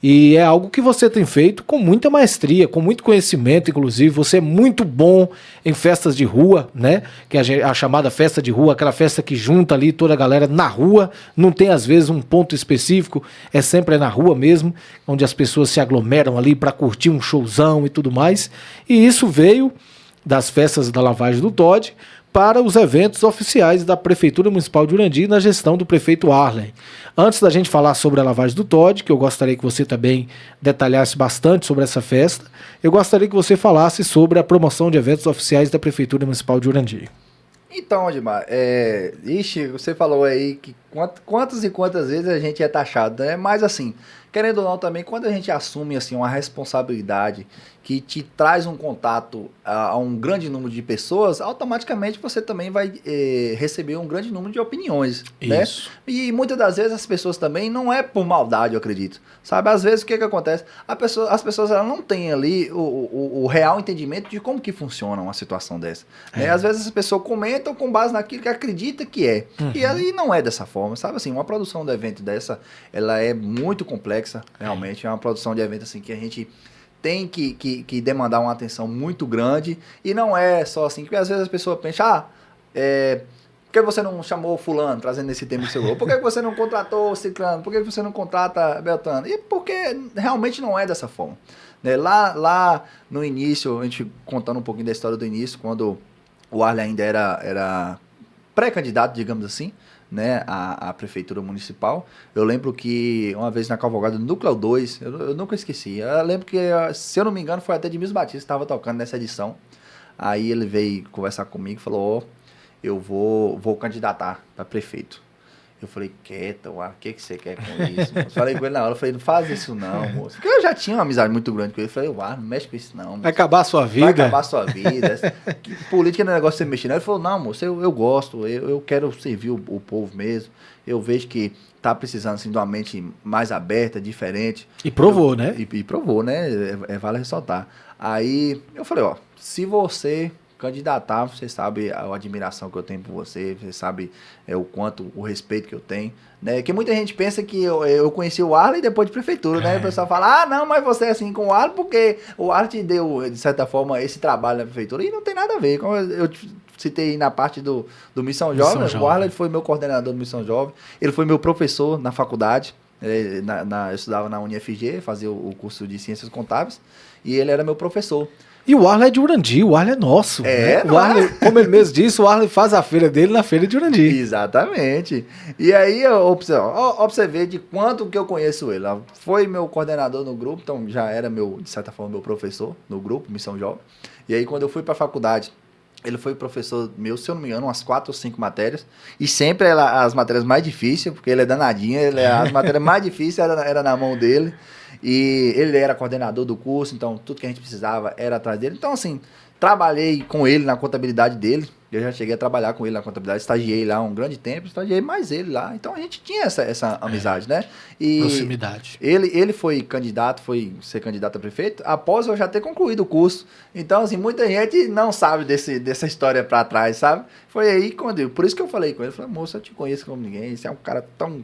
e é algo que você tem feito com muita maestria, com muito conhecimento, inclusive. Você é muito bom em festas de rua, né? Que é a chamada festa de rua, aquela festa que junta ali toda a galera na rua. Não tem, às vezes, um ponto específico, sempre na rua mesmo, onde as pessoas se aglomeram ali para curtir um showzão e tudo mais. E isso veio das festas da lavagem do Toddy para os eventos oficiais da Prefeitura Municipal de Urandi na gestão do prefeito Arley. Antes da gente falar sobre a lavagem do Toddy, que eu gostaria que você também detalhasse bastante sobre essa festa, eu gostaria que você falasse sobre a promoção de eventos oficiais da Prefeitura Municipal de Urandi. Então, Odmar, você falou aí que quantas e quantas vezes a gente é taxado, né? Mas assim, querendo ou não também, quando a gente assume assim, uma responsabilidade que te traz um contato a um grande número de pessoas, automaticamente você também vai receber um grande número de opiniões, né? E muitas das vezes as pessoas também, não é por maldade, eu acredito, sabe? Às vezes o que acontece? As pessoas elas não têm ali o real entendimento de como que funciona uma situação dessa. Né? Às vezes as pessoas comentam com base naquilo que acredita que é. E aí não é dessa forma, sabe? Assim, uma produção de evento dessa, ela é muito complexa, realmente. É uma produção de evento assim que a gente tem que demandar uma atenção muito grande, e não é só assim, porque às vezes as pessoas pensam, por que você não chamou fulano, trazendo esse tema do seu grupo? Por que você não contratou ciclano? Por que você não contrata beltrano? E porque realmente não é dessa forma. Né? Lá no início, a gente contando um pouquinho da história do início, quando o Arley ainda era pré-candidato, digamos assim, né, a prefeitura municipal. Eu lembro que uma vez na cavalgada do Núcleo 2, eu nunca esqueci. Eu lembro que, se eu não me engano, foi até Edmilson Batista que estava tocando nessa edição. Aí ele veio conversar comigo e falou: eu vou candidatar para prefeito. Eu falei, quieta, o que você quer com isso? Moço? Falei com ele na hora, eu falei, não faz isso não, moço. Porque eu já tinha uma amizade muito grande com ele. Eu falei, não mexe com isso não, moço. Vai acabar a sua vida. Vai acabar a sua vida. Política não é negócio de você mexer, não. Ele falou, não, moço, eu gosto, eu quero servir o povo mesmo. Eu vejo que tá precisando, assim, de uma mente mais aberta, diferente. E provou, né? E provou, né? Vale ressaltar. Aí, eu falei, se você candidatar, você sabe a admiração que eu tenho por você, você sabe o quanto, o respeito que eu tenho, né? Que muita gente pensa que eu conheci o Arley depois de prefeitura, né? O pessoal fala, não, mas você é assim com o Arley porque o Arley te deu, de certa forma, esse trabalho na prefeitura. E não tem nada a ver. Como eu citei na parte do Missão Jovem, o Arley foi meu coordenador do Missão Jovem, ele foi meu professor na faculdade, eu estudava na UniFG, fazia o curso de Ciências Contábeis, e ele era meu professor. E o Arley é de Urandi, o Arley é nosso. Né? O Arley, como ele mesmo disse, o Arley faz a feira dele na feira de Urandi. Exatamente. E aí, ó, pra você ver de quanto que eu conheço ele. Foi meu coordenador no grupo, então já era, de certa forma, meu professor no grupo, Missão Jovem. E aí, quando eu fui pra faculdade, ele foi professor meu, se eu não me engano, umas 4 ou 5 matérias. E sempre as matérias mais difíceis, porque ele é danadinho, as matérias mais difíceis era na mão dele. E ele era coordenador do curso, então tudo que a gente precisava era atrás dele. Então, assim, trabalhei com ele na contabilidade dele. Eu já cheguei a trabalhar com ele na contabilidade, estagiei lá um grande tempo, estagiei mais ele lá. Então, a gente tinha essa amizade, né? E proximidade. Ele foi ser candidato a prefeito após eu já ter concluído o curso. Então, assim, muita gente não sabe dessa história pra trás, sabe? Foi aí por isso que eu falei com ele. Eu falei, moço, eu te conheço como ninguém, você é um cara tão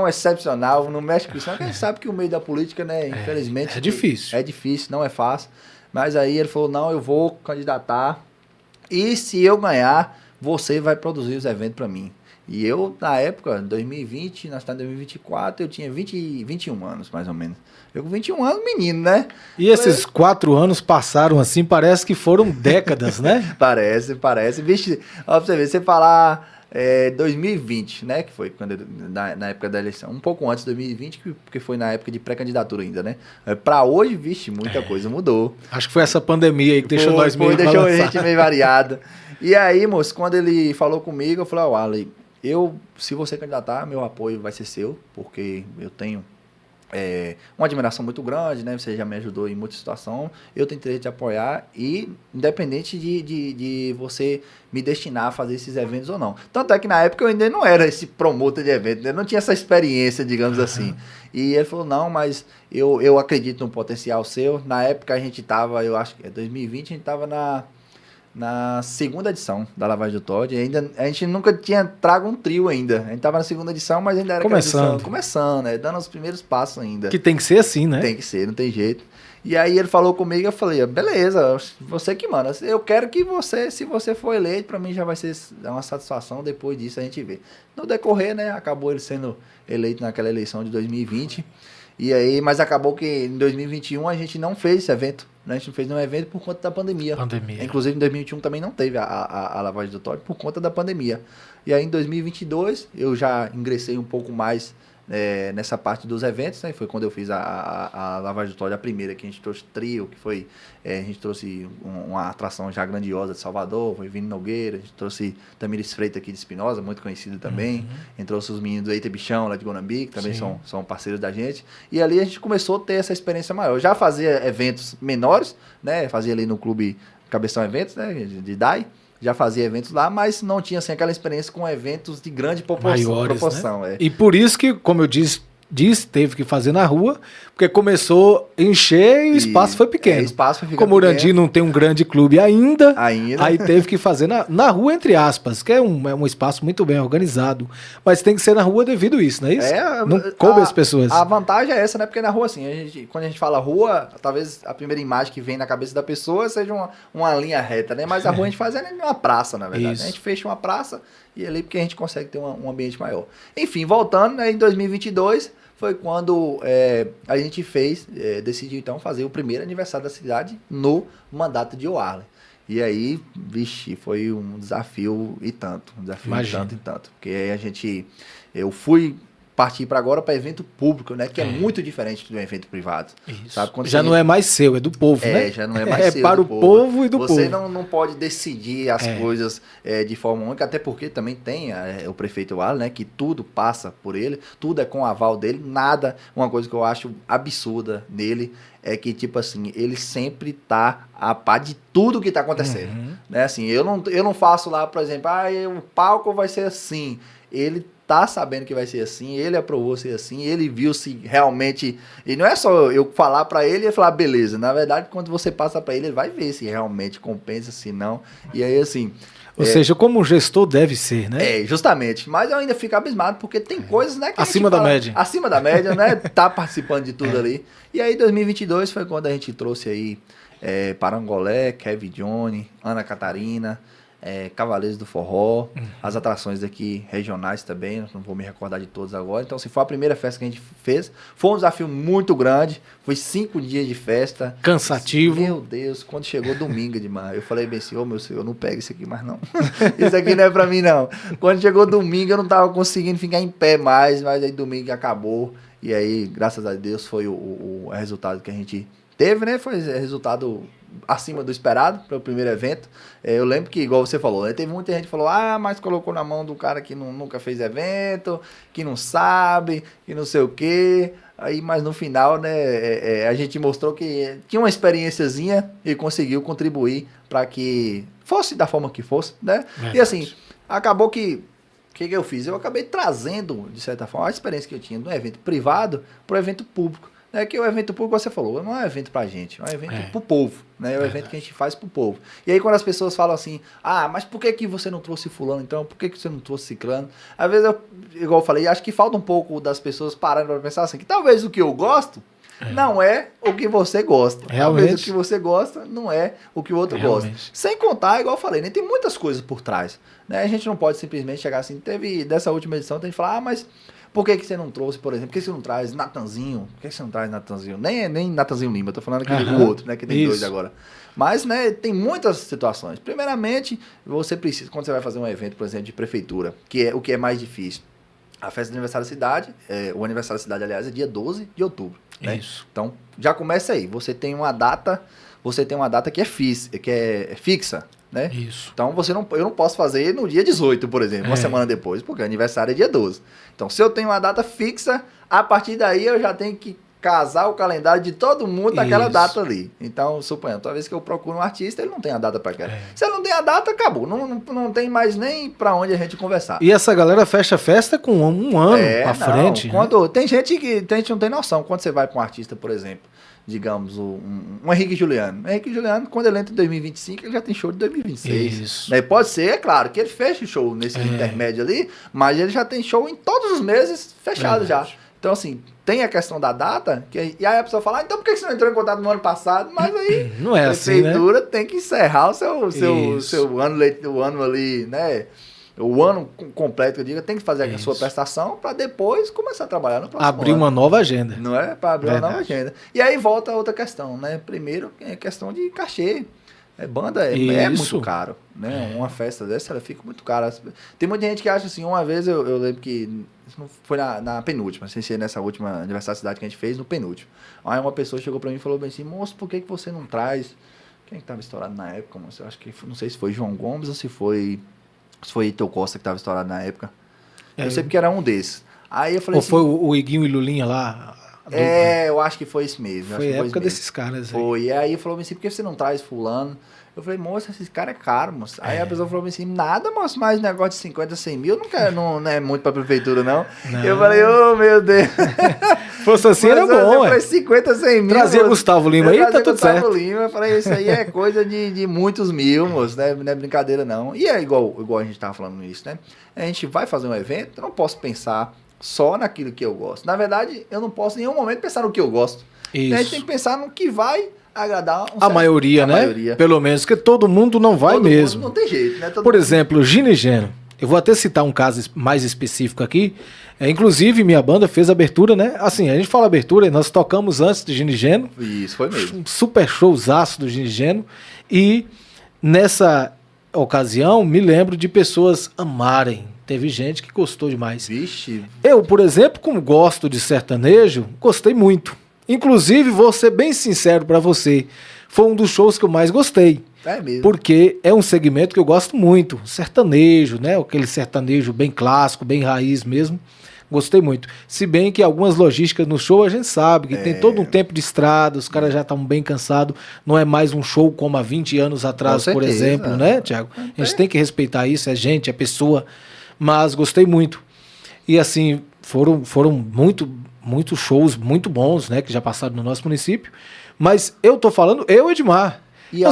excepcional, não mexe com isso. Mas a gente sabe que o meio da política, né, infelizmente... É difícil. É difícil, não é fácil. Mas aí ele falou, não, eu vou candidatar e se eu ganhar, você vai produzir os eventos para mim. E eu, na época, em 2020, nós estamos em 2024, eu tinha 21 anos, mais ou menos. Eu com 21 anos, menino, né? E esses 4 anos passaram assim, parece que foram décadas, né? Parece. Vixe, ó, pra você ver, você falar... 2020, né, que foi quando na época da eleição, um pouco antes de 2020, porque foi na época de pré-candidatura ainda, né? Para hoje, vixe, muita coisa mudou. Acho que foi essa pandemia aí que deixou nós meio deixou a gente meio variada. E aí, moço, quando ele falou comigo, eu falei, Arley, se você candidatar, meu apoio vai ser seu, porque eu tenho uma admiração muito grande, né? Você já me ajudou em muita situação. Eu tenho interesse de apoiar e independente de você me destinar a fazer esses eventos ou não. Tanto é que na época eu ainda não era esse promotor de evento, né? Eu não tinha essa experiência, digamos assim. E ele falou, não, mas eu acredito no potencial seu. Na época a gente estava, eu acho que 2020, a gente estava na segunda edição da Lavagem do Todd. A gente nunca tinha trago um trio ainda. A gente tava na segunda edição, mas ainda era começando, né? Dando os primeiros passos ainda. Que tem que ser assim, né? Tem que ser, não tem jeito. E aí ele falou comigo, eu falei, beleza, você que manda. Eu quero que se você for eleito, pra mim já vai ser uma satisfação, depois disso a gente vê. No decorrer, né, acabou ele sendo eleito naquela eleição de 2020. E aí, mas acabou que em 2021 a gente não fez esse evento. Né? A gente não fez nenhum evento por conta da pandemia. Inclusive em 2021 também não teve a lavagem do Todd por conta da pandemia. E aí em 2022 eu já ingressei um pouco mais nessa parte dos eventos, né? Foi quando eu fiz a lavagem do Todd, a primeira, que a gente trouxe trio, que foi, a gente trouxe uma atração já grandiosa de Salvador, foi Vini Nogueira, a gente trouxe Tamires Freitas aqui de Espinosa, muito conhecido também, a gente trouxe os meninos do Eita Bichão, lá de Guanambi, que também são parceiros da gente, e ali a gente começou a ter essa experiência maior. Eu já fazia eventos menores, né? Fazia ali no Clube Cabeção Eventos, né? De DAI, já fazia eventos lá, mas não tinha assim, aquela experiência com eventos de grande proporção. Né? E por isso que, como eu disse, teve que fazer na rua, porque começou a encher e o espaço foi pequeno. Como o Urandi não tem um grande clube ainda, aí teve que fazer na rua, entre aspas, que é um espaço muito bem organizado, mas tem que ser na rua devido a isso, não é isso? Não coube as pessoas. A vantagem é essa, né? Porque na rua, assim, quando a gente fala rua, talvez a primeira imagem que vem na cabeça da pessoa seja uma linha reta, né? Mas a rua a gente faz uma praça, na verdade. Isso. A gente fecha uma praça e ali porque a gente consegue ter um ambiente maior. Enfim, voltando, né, em 2022... foi quando a gente decidiu então fazer o primeiro aniversário da cidade no mandato de Arley. E aí, vixe, foi um desafio e tanto. Um desafio e tanto. Porque aí eu fui partir para agora para evento público, né? Que é muito diferente do evento privado. Isso. Sabe? Quando Já não é mais seu, é do povo, né? Já não é mais seu. É para o povo e do povo. Você não pode decidir as coisas de forma única, até porque também tem o prefeito Wally, né? Que tudo passa por ele, tudo é com o aval dele, nada. Uma coisa que eu acho absurda nele é que, tipo assim, ele sempre tá a par de tudo que tá acontecendo. Né? Assim, eu não faço lá, por exemplo, o palco vai ser assim. Ele tá sabendo que vai ser assim, ele aprovou ser assim, ele viu se realmente... E não é só eu falar pra ele e falar, beleza. Na verdade, quando você passa pra ele, ele vai ver se realmente compensa, se não. E aí, assim... Ou seja, como um gestor deve ser, né? Justamente. Mas eu ainda fico abismado, porque tem coisas, né? Que acima da média. Acima da média, né? Tá participando de tudo ali. E aí, 2022 foi quando a gente trouxe aí Parangolé, Kevin Johnny, Ana Catarina, Cavaleiros do Forró, as atrações daqui regionais também, não vou me recordar de todas agora. Então, se foi a primeira festa que a gente fez, foi um desafio muito grande, foi 5 dias de festa. Cansativo. Meu Deus, quando chegou domingo de manhã, eu falei bem assim, meu senhor, não pega isso aqui mais não. Isso aqui não é pra mim não. Quando chegou domingo, eu não tava conseguindo ficar em pé mais, mas aí domingo acabou, e aí, graças a Deus, foi o resultado que a gente teve, né? Foi resultado acima do esperado para o primeiro evento. Eu lembro que, igual você falou, né, teve muita gente que falou, mas colocou na mão do cara que nunca fez evento, que não sabe, que não sei o quê. Aí, mas no final, né, a gente mostrou que tinha uma experiênciazinha e conseguiu contribuir para que fosse da forma que fosse, né? E assim, acabou que... O que eu fiz? Eu acabei trazendo, de certa forma, a experiência que eu tinha no evento privado para o evento público. Que o evento público, você falou, não é um evento pra gente, é um evento pro povo, né? É um evento que a gente faz pro povo. E aí quando as pessoas falam assim, mas por que você não trouxe fulano então? Por que você não trouxe ciclano? Às vezes, igual eu falei, acho que falta um pouco das pessoas pararem pra pensar assim, que talvez o que eu gosto não é o que você gosta. Realmente. Talvez o que você gosta não é o que o outro gosta. Sem contar, igual eu falei, né? Tem muitas coisas por trás, né? A gente não pode simplesmente chegar assim, dessa última edição, tem que falar, mas... Por que você não trouxe, por exemplo? Por que você não traz Natanzinho? Por que você não traz Natanzinho? Nem Natanzinho Lima, eu tô falando aqui do outro, né? Que tem dois agora. Mas, né, tem muitas situações. Primeiramente, você precisa, quando você vai fazer um evento, por exemplo, de prefeitura, que é o que é mais difícil. A festa do aniversário da cidade, o aniversário da cidade, aliás, é dia 12 de outubro. Né? Isso. Então, já começa aí. Você tem uma data que é fixa. Né? Isso. Então eu não posso fazer no dia 18, por exemplo, uma semana depois, porque o aniversário é dia 12. Então, se eu tenho uma data fixa, a partir daí eu já tenho que casar o calendário de todo mundo naquela data ali. Então, suponha, toda vez que eu procuro um artista, ele não tem a data para aquela. Se ele não tem a data, acabou. Não tem mais nem para onde a gente conversar. E essa galera fecha festa com um ano à frente. Quando, tem gente que não tem noção. Quando você vai para um artista, por exemplo, digamos, um Henrique Juliano. Henrique Juliano, quando ele entra em 2025, ele já tem show de 2026. Isso. Né? Pode ser, é claro, que ele feche show nesse intermédio ali, mas ele já tem show em todos os meses fechado já. Então, assim, tem a questão da data, e aí a pessoa fala, então por que você não entrou em contato no ano passado? Mas aí não é a prefeitura assim, né? tem que encerrar o seu ano ali, né? O ano completo, eu digo, tem que fazer a sua prestação para depois começar a trabalhar no próximo abrir ano. uma nova agenda. Não é? Para abrir uma nova agenda. E aí volta a outra questão, né? Primeiro, é questão de cachê. Banda é muito caro, né? Uma festa dessa, ela fica muito cara. Tem muita gente que acha assim, uma vez eu lembro que foi na penúltima, sem ser nessa última aniversário da cidade que a gente fez, no penúltimo. Aí uma pessoa chegou para mim e falou bem assim, moço, por que você não traz... Quem que estava estourado na época, moço? Eu acho que, não sei se foi João Gomes ou se foi Heitor Costa que estava estourado na época. Eu sei porque era um desses. Aí eu falei ou foi o Iguinho e Lulinha lá? Eu acho que foi isso mesmo. Foi a época desses caras aí. Foi, e aí falou assim, por que você não traz fulano? Eu falei, moça, esse cara é caro, moço. Aí a pessoa falou assim, nada, moço, mais negócio de 50, 100 mil, não é muito pra prefeitura, não. Eu falei, meu Deus. Fosse assim, era bom, eu falei, 50, 100 mil. Trazia Gustavo Lima aí, tá tudo certo. Gustavo Lima, eu falei, isso aí é coisa de muitos mil, moço, né? Não é brincadeira, não. E é igual a gente tava falando isso, né? A gente vai fazer um evento, eu não posso pensar só naquilo que eu gosto. Na verdade, eu não posso em nenhum momento pensar no que eu gosto. Isso. A gente tem que pensar no que vai agradar a maioria, né? Maioria. Pelo menos, porque todo mundo não vai todo mesmo. Mundo não tem jeito, né? Por exemplo, Gino e Geno. Eu vou até citar um caso mais específico aqui. Inclusive, minha banda fez abertura, né? Assim, a gente fala abertura, nós tocamos antes de Gino e Geno. Isso, foi mesmo. Um super showzaço do Gino e Geno. E nessa ocasião, me lembro de pessoas amarem Teve gente que gostou demais. Vixe. Eu, por exemplo, como gosto de sertanejo, gostei muito. Inclusive, vou ser bem sincero pra você, foi um dos shows que eu mais gostei. É mesmo. Porque é um segmento que eu gosto muito. Sertanejo, né? Aquele sertanejo bem clássico, bem raiz mesmo. Gostei muito. Se bem que algumas logísticas no show a gente sabe que tem todo um tempo de estrada, os caras já estão bem cansados. Não é mais um show como há 20 anos atrás, por exemplo, né, Thiago? A gente tem que respeitar isso, é gente, é pessoa. Mas gostei muito. E assim, foram muitos shows muito bons, né, que já passaram no nosso município. Mas eu tô falando, Edmar. E eu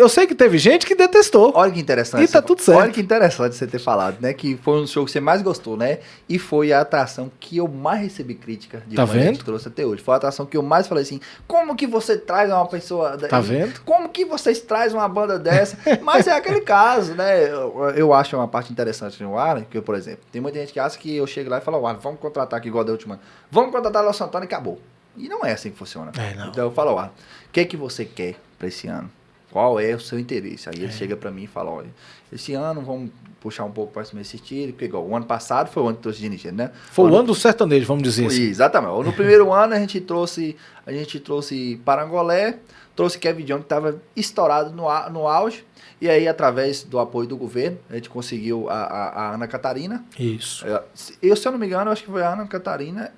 sei que teve gente que detestou. Olha que interessante. E tá tudo certo. Olha que interessante você ter falado, né? Que foi um show que você mais gostou, né? E foi a atração que eu mais recebi crítica de Tá quando a gente vendo? trouxe até hoje. Foi a atração que eu mais falei assim, como que você traz uma pessoa... Tá vendo? Como que vocês trazem uma banda dessa? Mas é aquele caso, né? Eu acho uma parte interessante no Arlen, que eu, por exemplo, tem muita gente que acha que eu chego lá e falo, Arlen, vamos contratar aqui igual da última. Vamos contratar Léo Santana e acabou. E não é assim que funciona. Não. Então eu falo, Arlen, o que é que você quer pra esse ano? Qual é o seu interesse? Aí ele chega pra mim e fala, olha, esse ano vamos puxar um pouco para esse estilo, porque igual, o ano passado foi o ano que trouxe Ginigênio, né? Foi o ano do sertanejo, vamos dizer assim. Exatamente. No primeiro ano a gente trouxe Parangolé, trouxe Kevin John, que estava estourado no auge, e aí através do apoio do governo, a gente conseguiu a Ana Catarina. Isso. Se eu não me engano, acho que foi a Ana Catarina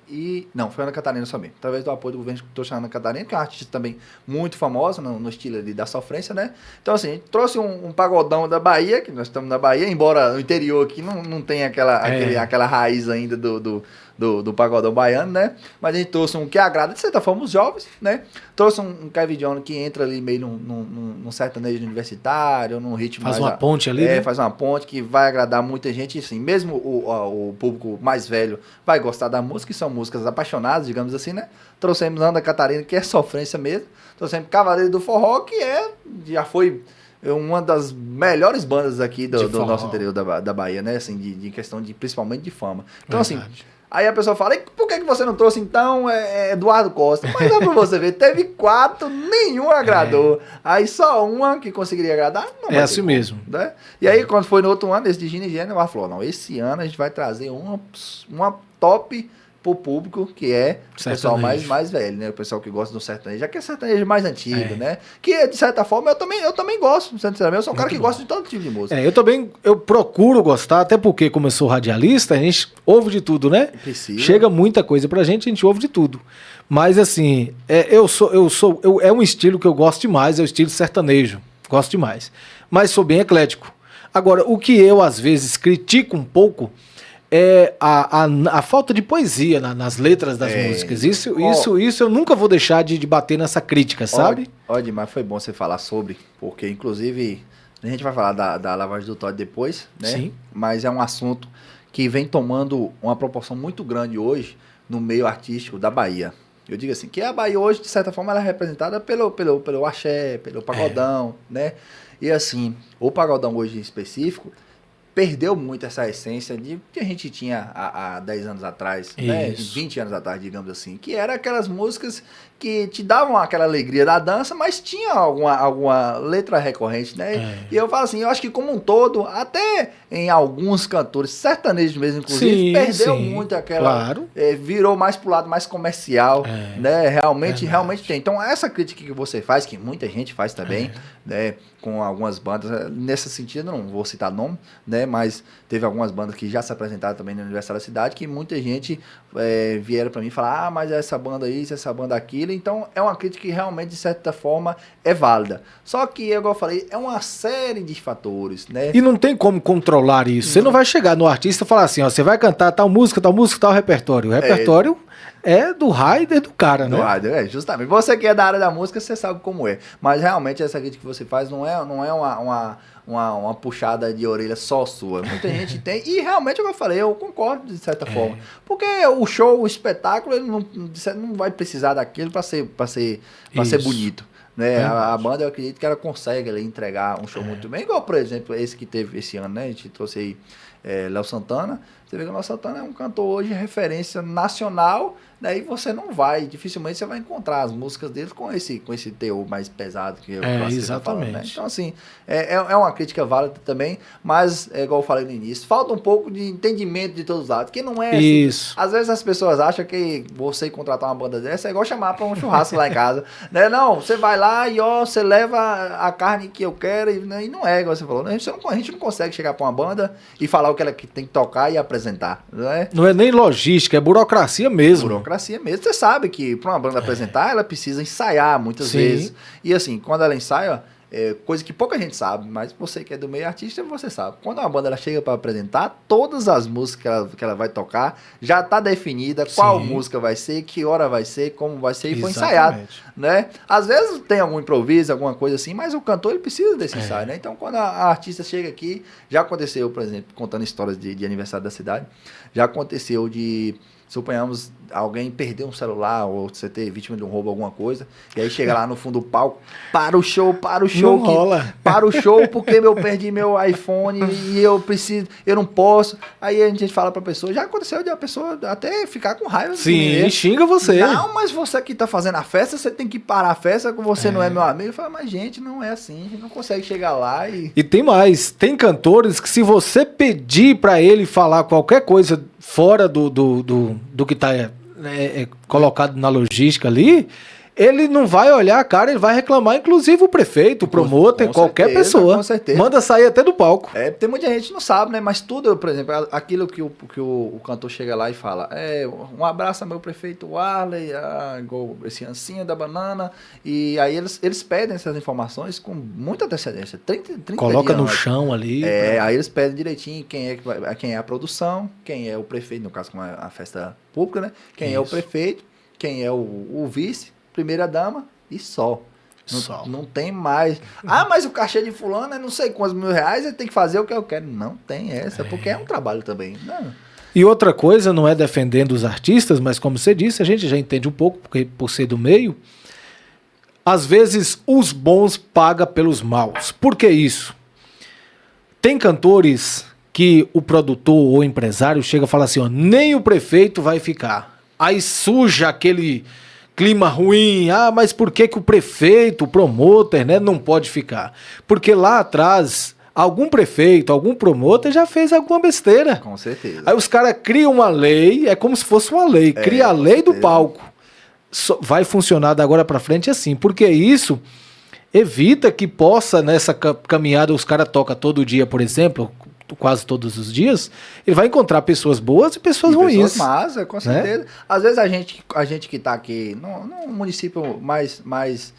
Não, foi a Ana Catarina somente. Através do apoio do governo, a gente trouxe a Ana Catarina, que é uma artista também muito famosa no estilo ali da sofrência, né? Então, assim, a gente trouxe um pagodão da Bahia, que nós estamos na Bahia, embora no interior aqui não tenha aquela raiz ainda do pagodão baiano, né? Mas a gente trouxe um que agrada, de certa forma, os jovens, né? Trouxe um Kevin John que entra ali meio num sertanejo universitário, num ritmo faz uma ponte ali, né? Faz uma ponte que vai agradar muita gente, assim, mesmo o público mais velho vai gostar da música, que são músicas apaixonadas, digamos assim, né? Trouxemos Ana Catarina, que é sofrência mesmo. Trouxemos Cavaleiro do Forró, que já foi uma das melhores bandas aqui do nosso interior da Bahia, né? Assim, de questão principalmente de fama. Então, assim, aí a pessoa fala, e por que você não trouxe, então, Eduardo Costa? Mas dá pra você ver, teve 4, nenhum agradou. Aí só uma que conseguiria agradar, não vai assim mesmo. Né? E aí, quando foi no outro ano, esse de Ginigênio, ela falou, não, esse ano a gente vai trazer uma top pro público, que é o pessoal mais velho, né? O pessoal que gosta do sertanejo, já que é sertanejo mais antigo, né? Que, de certa forma, eu também gosto, sinceramente. Eu sou um cara que gosta de todo tipo de música. Eu procuro gostar, até porque, como eu sou radialista, a gente ouve de tudo, né? Precisa. Chega muita coisa pra gente, a gente ouve de tudo. Mas, assim, é um estilo que eu gosto demais, é o estilo sertanejo. Gosto demais. Mas sou bem eclético. Agora, o que eu, às vezes, critico um pouco é a falta de poesia nas letras das músicas. Isso eu nunca vou deixar de bater nessa crítica, sabe? Olha, mas foi bom você falar sobre, porque inclusive a gente vai falar da lavagem do Todd depois, né? Sim. Mas é um assunto que vem tomando uma proporção muito grande hoje no meio artístico da Bahia. Eu digo assim, que a Bahia hoje, de certa forma, ela é representada pelo axé, pelo pagodão, né? E assim, o pagodão hoje em específico perdeu muito essa essência de que a gente tinha há 10 anos atrás, né? 20 anos atrás, digamos assim, que eram aquelas músicas que te davam aquela alegria da dança, mas tinha alguma letra recorrente, né? E eu falo assim, eu acho que como um todo, até em alguns cantores, sertanejos mesmo, inclusive, perdeu muito aquela... virou mais pro lado mais comercial, né? Realmente tem. Então, essa crítica que você faz, que muita gente faz também, né? Com algumas bandas, nesse sentido, não vou citar nome, né? Mas teve algumas bandas que já se apresentaram também no Aniversário da Cidade, que muita gente vieram pra mim falar, mas essa banda isso, essa banda aquilo. Então, é uma crítica que realmente, de certa forma, é válida. Só que, igual eu falei, é uma série de fatores, né? E não tem como controlar isso. Você não vai chegar no artista e falar assim, ó, você vai cantar tal música, tal repertório. O repertório é do Raider do cara, né? Do Raider, justamente. Você que é da área da música, você sabe como é. Mas, realmente, essa crítica que você faz não é uma puxada de orelha só sua. Muita gente tem, e realmente, como eu falei, eu concordo de certa forma. Porque o show, o espetáculo, ele não vai precisar daquilo para ser bonito. Né? A banda, eu acredito que ela consegue entregar um show muito bem, igual, por exemplo, esse que teve esse ano, né? A gente trouxe aí Léo Santana, Você vê que o Nosso Santana é um cantor hoje referência nacional, daí você não vai, dificilmente você vai encontrar as músicas dele com esse teor mais pesado que eu exatamente. Tá falando, né? Então, assim, é uma crítica válida também, mas, igual eu falei no início, falta um pouco de entendimento de todos os lados, que não é isso. Assim, às vezes as pessoas acham que você contratar uma banda dessa é igual chamar para um churrasco lá em casa, né? Não, você vai lá e você leva a carne que eu quero, e não é igual você falou, né? A gente não consegue chegar para uma banda e falar o que ela tem que tocar e apresentar, né? Não é nem logística, é burocracia mesmo. Burocracia mesmo. Você sabe que para uma banda apresentar, ela precisa ensaiar muitas vezes. E assim, quando ela ensaia, coisa que pouca gente sabe, mas você que é do meio artista, você sabe. Quando uma banda ela chega para apresentar, todas as músicas que ela vai tocar já está definida, qual música vai ser, que hora vai ser, como vai ser, e foi ensaiado, né? Às vezes tem algum improviso, alguma coisa assim, mas o cantor ele precisa desse ensaio, né? Então quando a artista chega aqui, já aconteceu, por exemplo, contando histórias de aniversário da cidade, já aconteceu de, suponhamos, alguém perdeu um celular ou você ter vítima de um roubo, alguma coisa, e aí chega lá no fundo do palco, para o show, não rola. Para o show porque eu perdi meu iPhone e eu não posso. Aí a gente fala pra pessoa, já aconteceu de a pessoa até ficar com raiva. Sim, xinga você. Não, mas você que tá fazendo a festa, você tem que parar a festa, que você não é meu amigo. Eu falo, mas gente, não é assim, a gente não consegue chegar lá e... E tem mais, tem cantores que se você pedir pra ele falar qualquer coisa fora do que tá colocado na logística ali, ele não vai olhar a cara, ele vai reclamar, inclusive o prefeito, o promotor, qualquer pessoa. Com certeza. Manda sair até do palco. Tem muita gente que não sabe, né? Mas tudo, por exemplo, aquilo que o cantor chega lá e fala, um abraço ao meu prefeito Warley, igual esse Ancinha da Banana, e aí eles pedem essas informações com muita antecedência, 30 Coloca dias, no chão ali. Aí eles pedem direitinho quem é a produção, quem é o prefeito, no caso como é a festa pública, né? Quem é o prefeito, quem é o vice, primeira dama e só. Não tem mais. Mas o cachê de fulano é não sei quantos R$1.000, ele tem que fazer o que eu quero. Não tem essa, porque é um trabalho também. Não. E outra coisa, não é defendendo os artistas, mas como você disse, a gente já entende um pouco, porque por ser do meio, às vezes os bons pagam pelos maus. Por que isso? Tem cantores que o produtor ou o empresário chega e fala assim, ó, nem o prefeito vai ficar. Aí suja aquele clima ruim, mas por que o prefeito, o promotor, né, não pode ficar? Porque lá atrás, algum prefeito, algum promotor já fez alguma besteira. Com certeza. Aí os caras criam uma lei, é como se fosse uma lei, cria a lei do palco. Vai funcionar da agora para frente assim, porque isso evita que possa, nessa caminhada, os caras tocam todo dia, por exemplo, quase todos os dias, ele vai encontrar pessoas boas e pessoas ruins. Pessoas más, com certeza. Né? Às vezes a gente que está aqui num município mais,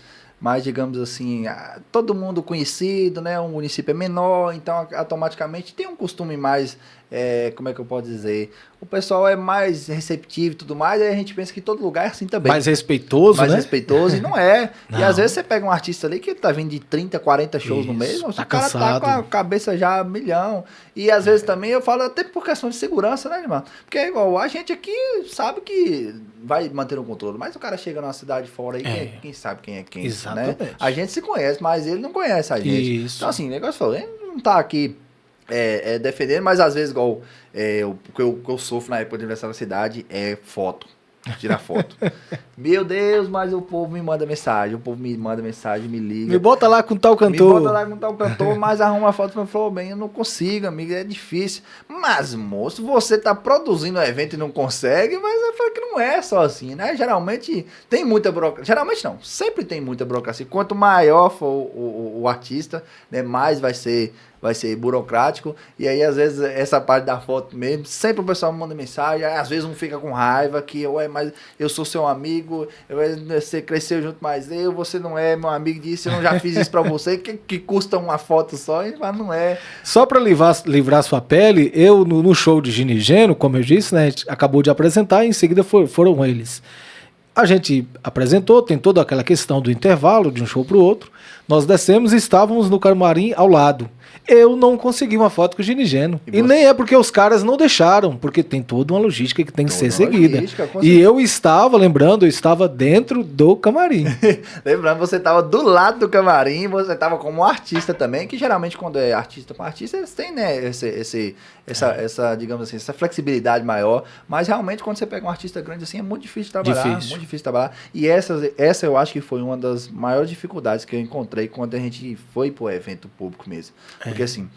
digamos assim, todo mundo conhecido, né? Um município é menor, então automaticamente tem um costume mais, como é que eu posso dizer? O pessoal é mais receptivo e tudo mais, aí a gente pensa que todo lugar é assim também. Mais respeitoso, mais né? respeitoso, e não é. Não. E às vezes você pega um artista ali que tá vindo de 30, 40 shows no mês, o cara cansado. tá com a cabeça já a milhão. E às vezes também eu falo até por questão de segurança, né, irmão? Porque é igual, a gente aqui sabe que vai manter o controle, mas o cara chega numa cidade fora aí, quem sabe quem é quem, exatamente, né? A gente se conhece, mas ele não conhece a gente. Isso. Então assim, o negócio falou, ele não tá aqui defendendo, mas às vezes igual o que eu sofro na época de aniversário da cidade é foto. Tirar foto. Meu Deus, mas o povo me manda mensagem. O povo me manda mensagem, me liga. Me bota lá com tal cantor. Mas arruma a foto pra falar, bem, eu não consigo, amigo, é difícil. Mas, moço, você tá produzindo um evento e não consegue, mas eu falo que não é só assim, né? Geralmente tem muita burocracia. Geralmente não, sempre tem muita burocracia. Quanto maior for o artista, né, mais vai ser burocrático, e aí às vezes essa parte da foto mesmo, sempre o pessoal me manda mensagem, aí, às vezes um fica com raiva, que mas eu sou seu amigo, você cresceu junto mais você não é meu amigo disso, eu não já fiz isso pra você, que custa uma foto só, mas não é. Só pra livrar sua pele, eu no show de Ginigeno, como eu disse, né, a gente acabou de apresentar, e em seguida foram eles. A gente apresentou, tem toda aquela questão do intervalo de um show pro outro, Nós descemos e estávamos no camarim ao lado. Eu não consegui uma foto com o Ginigeno. E nem é porque os caras não deixaram, porque tem toda uma logística que tem que ser seguida. E eu estava, lembrando, eu estava dentro do camarim. Lembrando, você estava do lado do camarim, você estava como artista também, que geralmente quando é artista com artista, eles têm, né, essa, digamos assim, essa flexibilidade maior. Mas realmente quando você pega um artista grande assim, é muito difícil trabalhar. Muito difícil trabalhar. E essa eu acho que foi uma das maiores dificuldades que eu encontrei quando a gente foi pro evento público mesmo. Porque assim,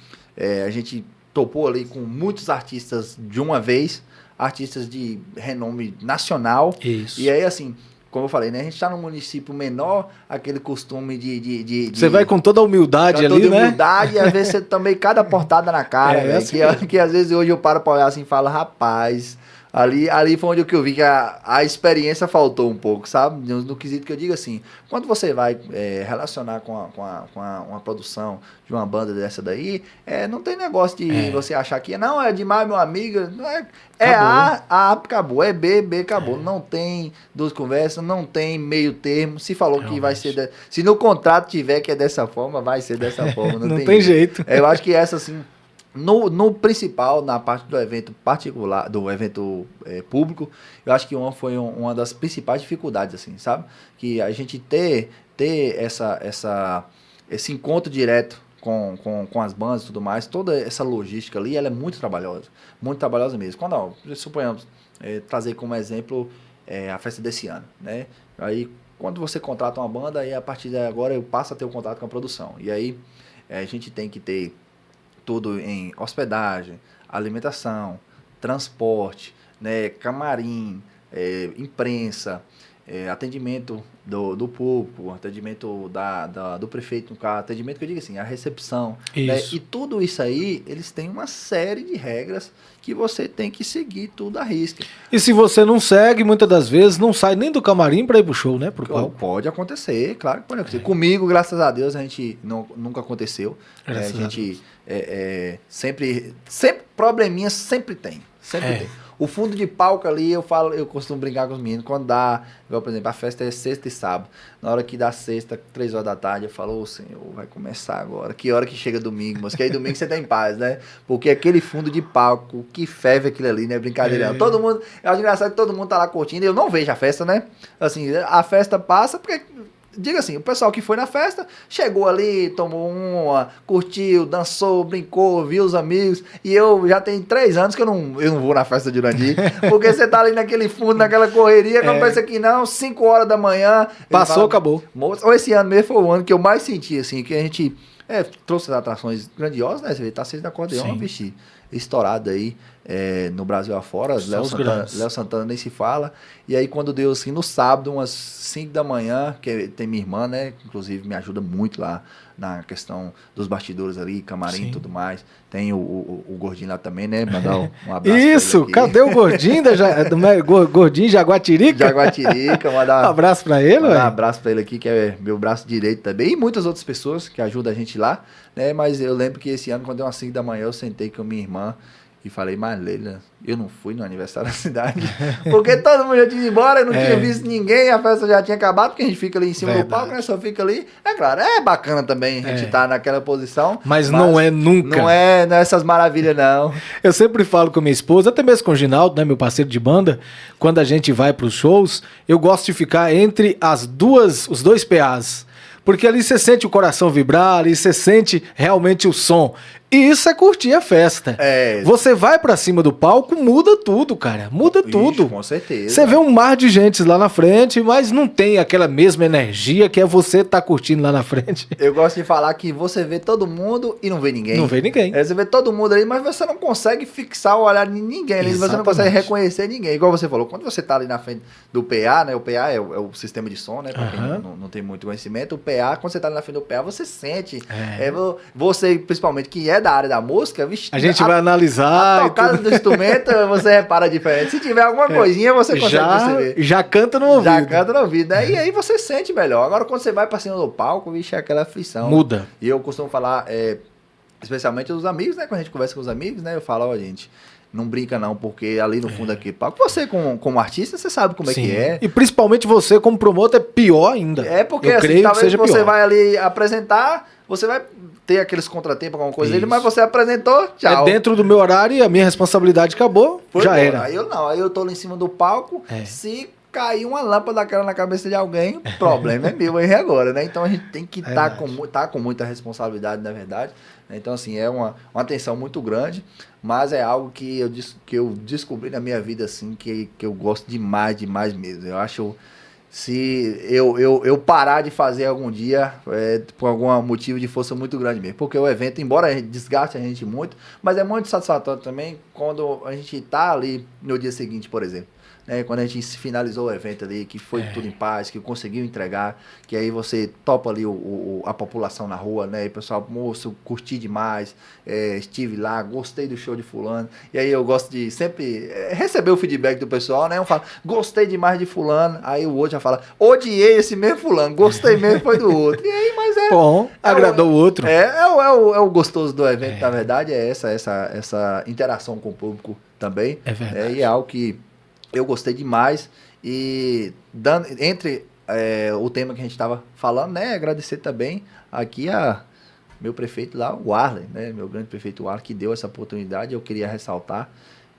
a gente topou ali com muitos artistas de uma vez, artistas de renome nacional. Isso. E aí, assim, como eu falei, né? A gente tá num município menor, aquele costume de você vai com toda a humildade ali, né? Humildade, e às vezes você também cada portada na cara, assim que às vezes hoje eu paro pra olhar assim e falo, rapaz... Ali foi onde eu vi que a experiência faltou um pouco, sabe? No quesito que eu digo assim, quando você vai relacionar com uma produção de uma banda dessa daí, não tem negócio de você achar que não, é demais, meu amigo, não é A, acabou, é B, acabou. Não tem duas conversas, não tem meio termo. Se falou que vai ser... Se no contrato tiver que é dessa forma, vai ser dessa forma. Não tem jeito. Eu acho que essa, assim... No principal, na parte do evento particular, do evento público, eu acho que foi uma das principais dificuldades, assim, sabe? Que a gente ter esse encontro direto com as bandas e tudo mais, toda essa logística ali, ela é muito trabalhosa mesmo. Quando, suponhamos, trazer como exemplo a festa desse ano, né? Aí, quando você contrata uma banda, aí a partir de agora eu passo a ter o contato com a produção. E aí, a gente tem que ter tudo em hospedagem, alimentação, transporte, né, camarim, imprensa, atendimento do público, atendimento do prefeito no carro, atendimento que eu digo assim, a recepção. Né, e tudo isso aí, eles têm uma série de regras que você tem que seguir tudo à risca. E se você não segue, muitas das vezes não sai nem do camarim para ir pro show, né? Pro palco. Pode acontecer, claro que pode acontecer. Comigo, graças a Deus, a gente nunca aconteceu. A gente sempre probleminha sempre tem. Sempre tem. O fundo de palco ali, eu costumo brincar com os meninos, quando dá, igual, por exemplo, a festa é sexta e sábado, na hora que dá sexta, 3 horas da tarde, eu falo, ô Senhor, vai começar agora, que hora que chega domingo, mas que aí domingo você tá em paz, né? Porque aquele fundo de palco, que ferve aquilo ali, né? Brincadeira. Todo mundo, eu acho engraçado que todo mundo tá lá curtindo, eu não vejo a festa, né? Assim, a festa passa, porque... Diga assim, o pessoal que foi na festa, chegou ali, tomou uma, curtiu, dançou, brincou, viu os amigos. E eu já tenho 3 anos que eu não vou na festa de Urandir. Porque você tá ali naquele fundo, naquela correria, quando pensa que não, 5 horas da manhã. Passou, acabou. Ou esse ano mesmo foi o ano que eu mais senti, assim, que a gente trouxe as atrações grandiosas, né? Você vê, tá sendo acordeão, bicho, estourado aí. No Brasil afora, Léo Santana nem se fala. E aí quando deu assim, no sábado, umas 5 da manhã, que tem minha irmã, né, inclusive me ajuda muito lá na questão dos bastidores ali, camarim e tudo mais. Tem o Gordinho lá também, né, mandar um abraço. Isso, cadê o Gordinho Gordinho Jaguatirica? Jaguatirica, mandar um abraço pra ele, um abraço pra ele aqui, que é meu braço direito também, e muitas outras pessoas que ajudam a gente lá, né, mas eu lembro que esse ano, quando deu umas 5 da manhã, eu sentei com a minha irmã e falei, mas Leila, eu não fui no aniversário da cidade, porque todo mundo já tinha ido embora, eu não tinha visto ninguém, a festa já tinha acabado, porque a gente fica ali em cima do palco, né, só fica ali. É claro, é bacana também a gente estar naquela posição. Mas não é nunca. Não é essas maravilhas, não. Eu sempre falo com minha esposa, até mesmo com o Ginaldo, né, meu parceiro de banda, quando a gente vai pros shows, eu gosto de ficar entre os dois PAs. Porque ali você sente o coração vibrar, ali você sente realmente o som. E isso é curtir a festa. Você vai pra cima do palco, muda tudo, cara. Muda tudo. Com certeza. Você vê um mar de gente lá na frente, mas não tem aquela mesma energia que é você tá curtindo lá na frente. Eu gosto de falar que você vê todo mundo e não vê ninguém. Não vê ninguém. Você vê todo mundo ali, mas você não consegue fixar o olhar de ninguém ali. Você não consegue reconhecer ninguém. Igual você falou, quando você tá ali na frente do PA, né? O PA é o sistema de som, né? Pra quem não tem muito conhecimento. O PA, quando você tá ali na frente do PA, você sente. Você, principalmente, que é da área da música, vixe, a gente vai analisar. A tocada do instrumento, você repara a diferença. Se tiver alguma coisinha, você consegue perceber. Já canta no ouvido. Já canta no ouvido, né? E aí você sente melhor. Agora, quando você vai pra cima do palco, vixe, é aquela aflição. Muda. E eu costumo falar, especialmente os amigos, né? Quando a gente conversa com os amigos, né? Eu falo, ó, gente, não brinca não, porque ali no fundo aqui, palco, você como artista, você sabe como é que é. E principalmente você como promotor é pior ainda. É porque eu assim, creio talvez que seja você pior. vai ali apresentar, você vai ter aqueles contratempos, alguma coisa dele, Isso. mas você apresentou, tchau. É dentro do meu horário e a minha responsabilidade acabou, Foi já embora. era. Aí eu tô lá em cima do palco, se cair uma lâmpada daquela na cabeça de alguém, o problema é meu aí agora, né? Então a gente tem que estar com muita responsabilidade, na verdade. Então, assim, é uma tensão muito grande, mas é algo que eu descobri na minha vida, assim, que eu gosto demais, demais mesmo. Eu acho, se eu parar de fazer algum dia, por algum motivo de força muito grande mesmo. Porque o evento, embora desgaste a gente muito, mas é muito satisfatório também quando a gente tá ali no dia seguinte, por exemplo. Né, quando a gente finalizou o evento ali, que foi tudo em paz, que conseguiu entregar, que aí você topa ali a população na rua, né? E o pessoal, moço, curti demais, estive lá, gostei do show de fulano. E aí eu gosto de sempre receber o feedback do pessoal, né? Um fala, gostei demais de fulano, aí o outro já fala, odiei esse mesmo fulano, gostei mesmo foi do outro. E aí, mas bom, agradou o outro. É o gostoso do evento, na verdade, é essa interação com o público também. É verdade. E é algo que eu gostei demais e entre o tema que a gente estava falando, né, agradecer também aqui a meu prefeito lá, o Arlen, né, meu grande prefeito Arlen, que deu essa oportunidade. Eu queria ressaltar,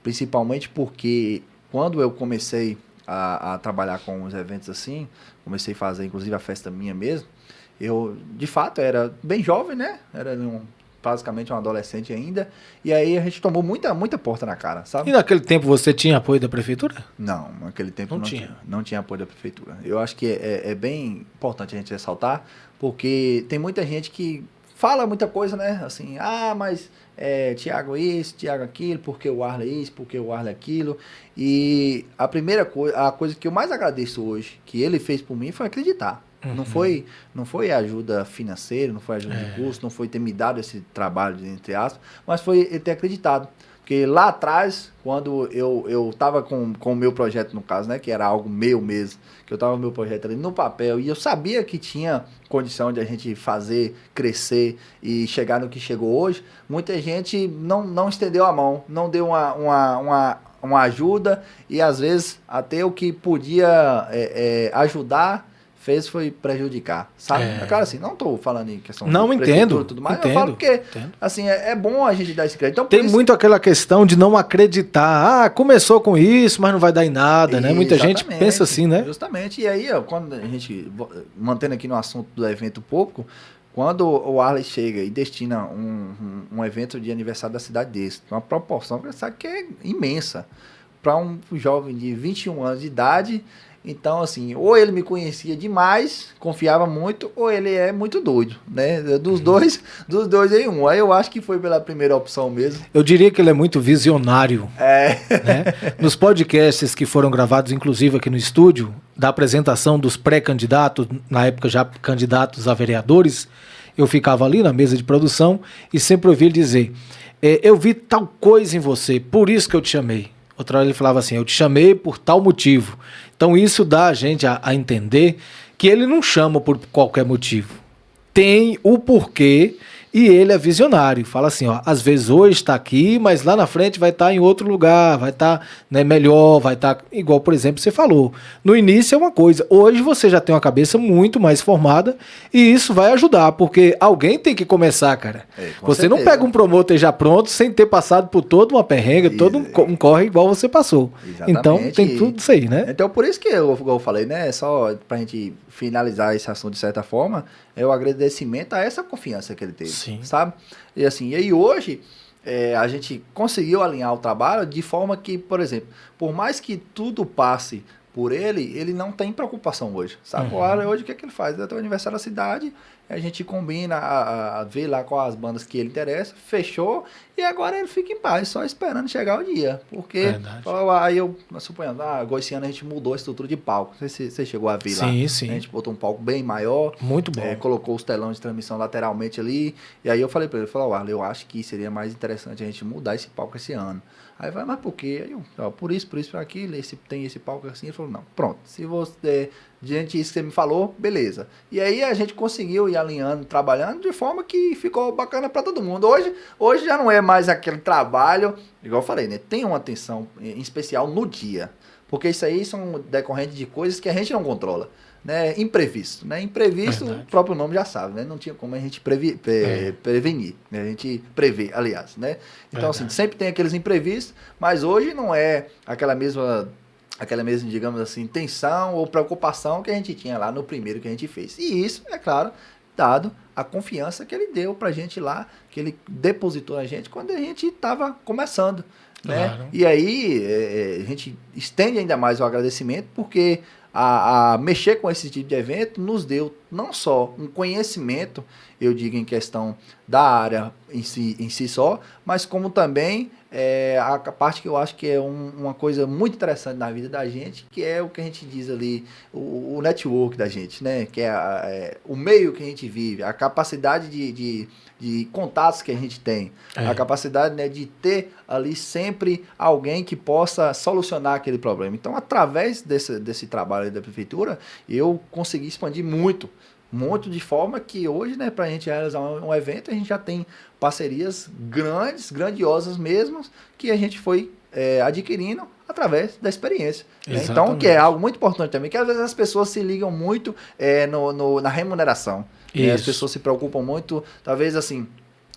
principalmente porque quando eu comecei a trabalhar com os eventos assim, comecei a fazer inclusive a festa minha mesmo, eu de fato era bem jovem, né, era basicamente um adolescente ainda, e aí a gente tomou muita porta na cara, sabe? E naquele tempo você tinha apoio da prefeitura? Não, naquele tempo não tinha apoio da prefeitura. Eu acho que é bem importante a gente ressaltar, porque tem muita gente que fala muita coisa, né? Assim, mas Thiago isso, Thiago aquilo, porque o Arley isso, porque o Arley aquilo. E a primeira coisa, a coisa que eu mais agradeço hoje, que ele fez por mim, foi acreditar. Não foi ajuda financeira, não foi ajuda de custo, não foi ter me dado esse trabalho, entre aspas, mas foi ele ter acreditado. Porque lá atrás, quando eu estava com o meu projeto, no caso, né, que era algo meu mesmo, que eu estava com o meu projeto ali no papel, e eu sabia que tinha condição de a gente fazer, crescer e chegar no que chegou hoje, muita gente não estendeu a mão, não deu uma ajuda, e às vezes até o que podia ajudar, foi prejudicar, sabe? Cara, assim, não tô falando em questão de entendo e tudo mais, eu falo porque, assim, é bom a gente dar esse crédito. Então, tem muito aquela questão de não acreditar, começou com isso, mas não vai dar em nada, né? Muita gente pensa assim, né? Justamente, e aí, quando a gente, mantendo aqui no assunto do evento público, quando o Arley chega e destina um evento de aniversário da cidade desse, uma proporção, você sabe que é imensa, para um jovem de 21 anos de idade. Então, assim, ou ele me conhecia demais, confiava muito, ou ele é muito doido, né? Dos dois em um. Aí eu acho que foi pela primeira opção mesmo. Eu diria que ele é muito visionário. Né? Nos podcasts que foram gravados, inclusive aqui no estúdio, da apresentação dos pré-candidatos, na época já candidatos a vereadores, eu ficava ali na mesa de produção e sempre ouvi ele dizer, eu vi tal coisa em você, por isso que eu te chamei. Outra hora ele falava assim, eu te chamei por tal motivo. Então isso dá a gente a entender que ele não chama por qualquer motivo. Tem o porquê e ele é visionário. Fala assim, às vezes hoje está aqui, mas lá na frente vai estar em outro lugar, vai estar melhor, vai estar igual, por exemplo, você falou. No início é uma coisa, hoje você já tem uma cabeça muito mais formada e isso vai ajudar, porque alguém tem que começar, cara. Você certeza. Não pega um promotor já pronto sem ter passado por toda uma perrenga, todo um corre igual você passou. Exatamente. Então tem tudo isso aí, né? Então por isso que eu falei, né? Só pra gente finalizar esse assunto de certa forma, é o agradecimento a essa confiança que ele teve. Sim. Sabe? E assim, e aí hoje a gente conseguiu alinhar o trabalho de forma que, por exemplo, por mais que tudo passe por ele não tem preocupação hoje, sabe? Hoje o que ele faz? É o aniversário da cidade, a gente combina a ver lá quais as bandas que ele interessa, fechou, e agora ele fica em paz, só esperando chegar o dia. Porque aí eu, suponhando, esse ano a gente mudou a estrutura de palco. Não sei se você chegou a ver lá. Sim. A gente botou um palco bem maior. Muito bom. Colocou os telões de transmissão lateralmente ali. E aí eu falei pra ele, Arley, eu acho que seria mais interessante a gente mudar esse palco esse ano. Aí vai, mas por quê? Aí eu, por isso, por aquilo, tem esse palco assim. Ele falou, não, pronto, se você diante disso que você me falou, beleza. E aí a gente conseguiu ir alinhando, trabalhando de forma que ficou bacana para todo mundo. Hoje já não é mais aquele trabalho, igual eu falei, né? Tem uma atenção em especial no dia. Porque isso aí são decorrentes de coisas que a gente não controla. Né? Imprevisto. Né? Imprevisto, o próprio nome já sabe, né? Não tinha como a gente prevenir. Né? A gente prever, aliás. Né? Então, assim, sempre tem aqueles imprevistos, mas hoje não é aquela mesma, digamos assim, tensão ou preocupação que a gente tinha lá no primeiro que a gente fez. E isso, é claro, dado a confiança que ele deu pra gente lá, que ele depositou na gente quando a gente estava começando. Né? Claro. E aí a gente estende ainda mais o agradecimento, porque a mexer com esse tipo de evento nos deu não só um conhecimento, eu digo em questão da área em si só, mas como também a parte que eu acho que é uma coisa muito interessante na vida da gente, que é o que a gente diz ali, o network da gente, né? Que é o meio que a gente vive, a capacidade de contatos que a gente tem, a capacidade, né, de ter ali sempre alguém que possa solucionar aquele problema. Então, através desse trabalho da prefeitura, eu consegui expandir muito de forma que hoje, né, para a gente realizar um evento, a gente já tem parcerias grandiosas mesmo, que a gente foi adquirindo através da experiência. Né? Então, que é algo muito importante também, que às vezes as pessoas se ligam muito na remuneração. Né? As pessoas se preocupam muito, talvez assim,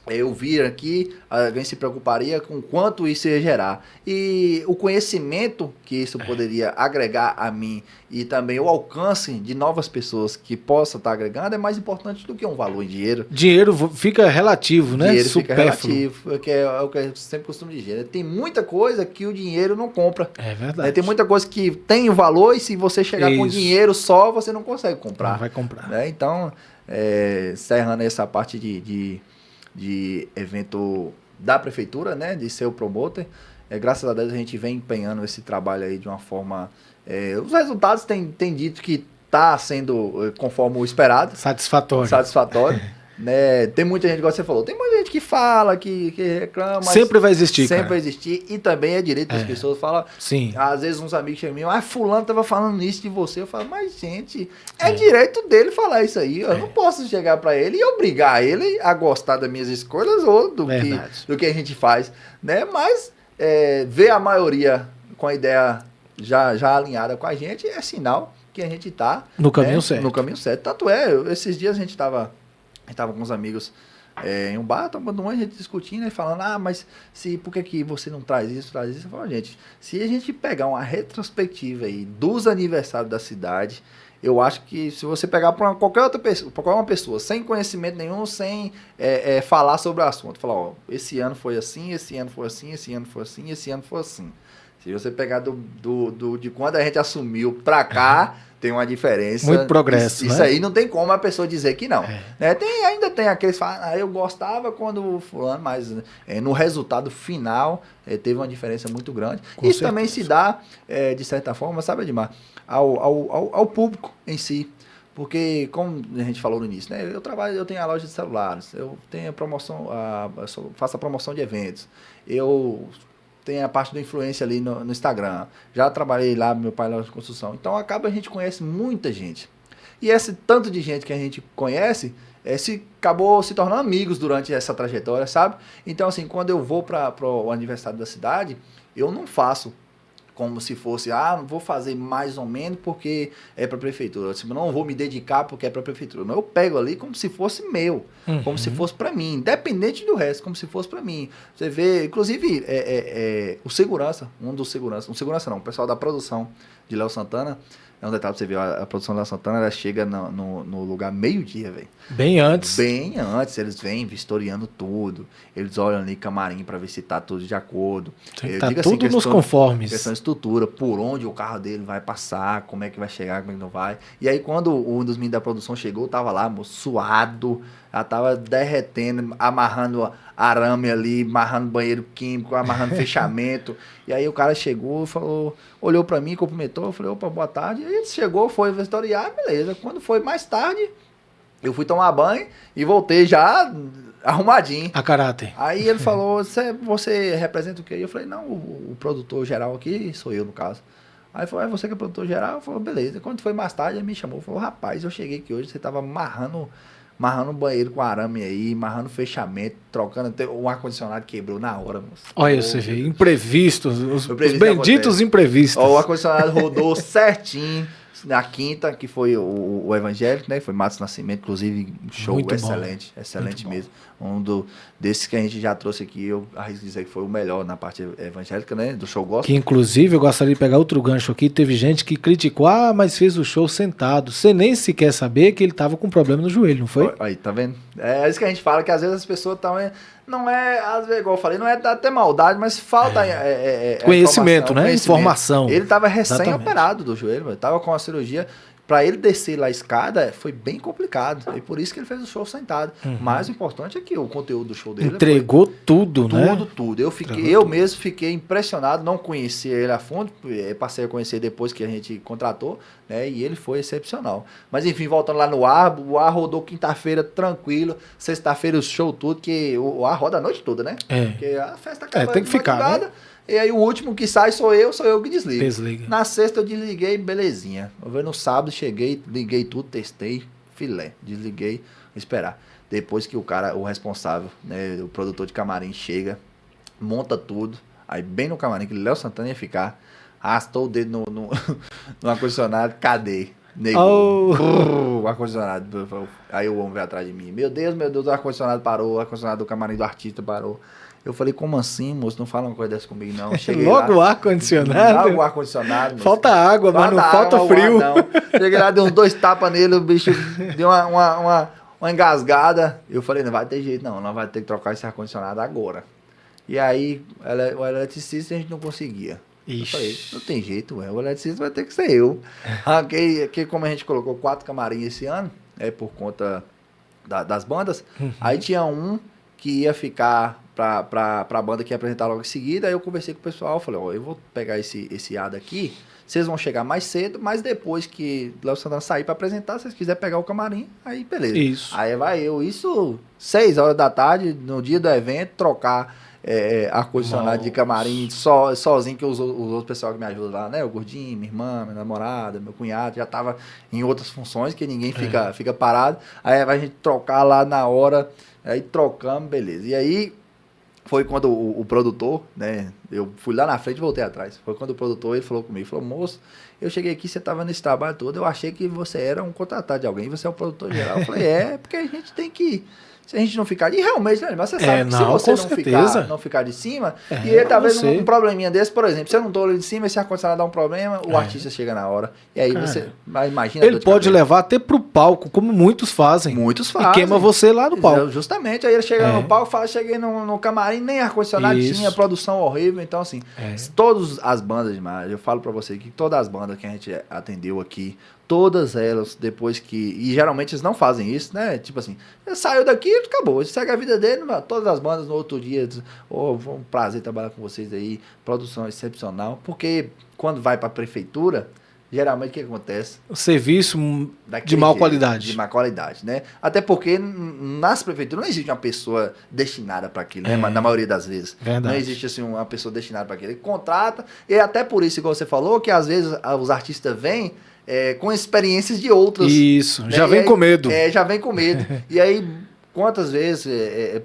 eu vir aqui, alguém se preocuparia com quanto isso ia gerar. E o conhecimento que isso poderia agregar a mim e também o alcance de novas pessoas que possa estar agregando é mais importante do que um valor em dinheiro. Dinheiro fica relativo, né? Dinheiro fica relativo, que é o que eu sempre costumo dizer. Tem muita coisa que o dinheiro não compra. É verdade. Tem muita coisa que tem o valor e se você chegar com dinheiro só, você não consegue comprar. Não vai comprar. Né? Então, encerrando essa parte de evento da prefeitura, né, de ser o promoter. Graças a Deus a gente vem empenhando esse trabalho aí de uma forma... os resultados têm dito que está sendo conforme o esperado. Satisfatório. Né? Tem muita gente, igual você falou, tem muita gente que fala, que reclama. Sempre vai existir, Sempre vai existir. E também é direito das pessoas falar. Sim. Às vezes uns amigos chegam a mim, fulano tava falando isso de você. Eu falo, mas gente, é direito dele falar isso aí. Eu não posso chegar para ele e obrigar ele a gostar das minhas escolhas ou do que a gente faz. Né? Mas ver a maioria com a ideia já alinhada com a gente é sinal que a gente tá no caminho certo. No caminho certo. Tanto esses dias a gente tava com uns amigos em um bar, tomando uma, a gente discutindo e falando, mas por que você não traz isso? Eu falo, gente, se a gente pegar uma retrospectiva aí dos aniversários da cidade, eu acho que se você pegar para qualquer outra pessoa, para qualquer uma pessoa, sem conhecimento nenhum, sem falar sobre o assunto, falar, esse ano foi assim, esse ano foi assim, esse ano foi assim, esse ano foi assim. Se você pegar de quando a gente assumiu para cá, tem uma diferença. Muito progresso, Isso aí não tem como a pessoa dizer que não. Né? Ainda tem aqueles que falam, eu gostava quando o fulano, mas no resultado final teve uma diferença muito grande. Com isso certeza. também se dá, de certa forma, sabe, Edmar, ao público em si. Porque, como a gente falou no início, né? Eu tenho a loja de celulares, eu tenho faço a promoção de eventos, eu tem a parte da influência ali no Instagram. Já trabalhei lá, meu pai lá na construção. Então, a gente conhece muita gente. E esse tanto de gente que a gente conhece, acabou se tornando amigos durante essa trajetória, sabe? Então, assim, quando eu vou para o aniversário da cidade, eu não faço como se fosse, vou fazer mais ou menos porque é para a prefeitura. Eu não vou me dedicar porque é para a prefeitura. Não, eu pego ali como se fosse meu, como se fosse para mim, independente do resto, como se fosse para mim. Você vê, inclusive, o segurança, o pessoal da produção de Léo Santana, é um detalhe pra você ver, a produção da Santana, ela chega no lugar meio-dia, velho. Bem antes, eles vêm vistoriando tudo, eles olham ali camarim pra ver se tá tudo de acordo. Tá tudo nos conformes. Questão de estrutura, por onde o carro dele vai passar, como é que vai chegar, como é que não vai. E aí quando um dos meninos da produção chegou, tava lá, moço, suado, ela tava derretendo, amarrando arame ali, amarrando banheiro químico, amarrando fechamento. E aí o cara chegou, olhou pra mim, cumprimentou, eu falei, opa, boa tarde. E aí ele chegou, foi vistoriar, beleza. Quando foi mais tarde, eu fui tomar banho e voltei já arrumadinho. A caráter. Aí ele falou, você representa o quê? Eu falei, não, o produtor geral aqui sou eu, no caso. Aí falou, é você que é produtor geral? Eu falei, beleza. Quando foi mais tarde, ele me chamou, falou, rapaz, eu cheguei aqui hoje, você tava amarrando o banheiro com arame aí, amarrando fechamento, trocando, o ar-condicionado quebrou na hora, moço. Olha, você vê, imprevistos, os Imprevisto benditos acontece. imprevistos. O ar-condicionado rodou certinho. Na quinta, que foi o evangélico, né? Foi Matos Nascimento, inclusive, um show Muito excelente, bom. excelente Muito mesmo. Desses que a gente já trouxe aqui, eu arrisco dizer que foi o melhor na parte evangélica, né? Do show gospel. Que inclusive eu gostaria de pegar outro gancho aqui. Teve gente que criticou, mas fez o show sentado. Você nem sequer saber que ele tava com problema no joelho, não foi? Aí, tá vendo? É isso que a gente fala, que às vezes as pessoas estão. Não é, às vezes, igual eu falei, não é até maldade, mas falta conhecimento, né? Informação. Ele tava recém-operado do joelho, ele tava com a cirurgia. Pra ele descer lá a escada foi bem complicado. E por isso que ele fez o show sentado. Mas o importante é que o conteúdo do show dele entregou tudo, né? Tudo. Eu mesmo fiquei impressionado, não conhecia ele a fundo, passei a conhecer depois que a gente contratou, né? E ele foi excepcional. Mas enfim, voltando lá no ar, o ar rodou quinta-feira tranquilo, sexta-feira o show tudo, que o ar roda a noite toda, né? Porque a festa acaba tem que ficar, né? E aí o último que sai sou eu que desligo. Desliga. Na sexta eu desliguei, belezinha. No sábado cheguei, liguei tudo, testei, filé. Desliguei, esperar. Depois que o responsável, né, o produtor de camarim chega, monta tudo, aí bem no camarim, que o Léo Santana ia ficar, arrastou o dedo no ar-condicionado, cadê? Negou. O ar-condicionado. Aí o homem veio atrás de mim. Meu Deus, o ar-condicionado parou, o ar-condicionado do camarim do artista parou. Eu falei, como assim, moço? Não fala uma coisa dessa comigo, não. Cheguei logo lá, o ar-condicionado? Logo o ar-condicionado. Falta água, mas não falta frio. Não. Cheguei lá, dei uns 2 tapas nele, o bicho deu uma engasgada. Eu falei, não vai ter jeito, não vai ter que trocar esse ar-condicionado agora. E aí, o eletricista a gente não conseguia. Ixi. Eu falei, não tem jeito, o eletricista vai ter que ser eu. Aqui, como a gente colocou 4 camarins esse ano, por conta das bandas, aí tinha um que ia ficar pra banda que ia apresentar logo em seguida. Aí eu conversei com o pessoal, falei, eu vou pegar esse A daqui, vocês vão chegar mais cedo, mas depois que Léo Santana sair pra apresentar, se vocês quiserem pegar o camarim, aí beleza. Isso. Aí vai eu, 6 horas da tarde, no dia do evento, trocar ar-condicionado de camarim sozinho, que os outros pessoal que me ajudam lá, né? O Gordinho, minha irmã, minha namorada, meu cunhado, já tava em outras funções, que ninguém fica parado. Aí vai a gente trocar lá na hora, aí trocamos, beleza. E aí foi quando o produtor, né? Eu fui lá na frente e voltei atrás. Foi quando o produtor ele falou comigo, falou, moço, eu cheguei aqui, você tava nesse trabalho todo, eu achei que você era um contratado de alguém, você é o produtor geral. Eu falei, porque a gente tem que... Se a gente não ficar... E realmente, né? Mas você sabe que se você não ficar de cima... e talvez um probleminha desse, por exemplo, se eu não tô ali de cima, esse ar-condicionado dá um problema, o artista chega na hora. E aí você... Imagina... Ele pode levar até pro palco, como muitos fazem. Muitos fazem. E queima você lá no palco. Justamente. Aí ele chega no palco, fala, cheguei no camarim, nem ar-condicionado tinha, produção horrível. Então, assim, todas as bandas de margem, eu falo pra você que todas as bandas que a gente atendeu aqui, todas elas, depois que... E geralmente eles não fazem isso, né? Tipo assim, saiu daqui e acabou. Ele segue a vida dele, todas as bandas no outro dia, foi um prazer trabalhar com vocês aí, produção excepcional, porque quando vai pra prefeitura, geralmente o que acontece? O serviço de má qualidade. De má qualidade, né? Até porque nas prefeituras não existe uma pessoa destinada para aquilo, né? Na maioria das vezes. Verdade. Não existe assim uma pessoa destinada para aquilo. Ele contrata, e até por isso, igual você falou, que às vezes os artistas vêm com experiências de outros. Isso, né? já vem com medo. Já vem com medo. E aí, quantas vezes,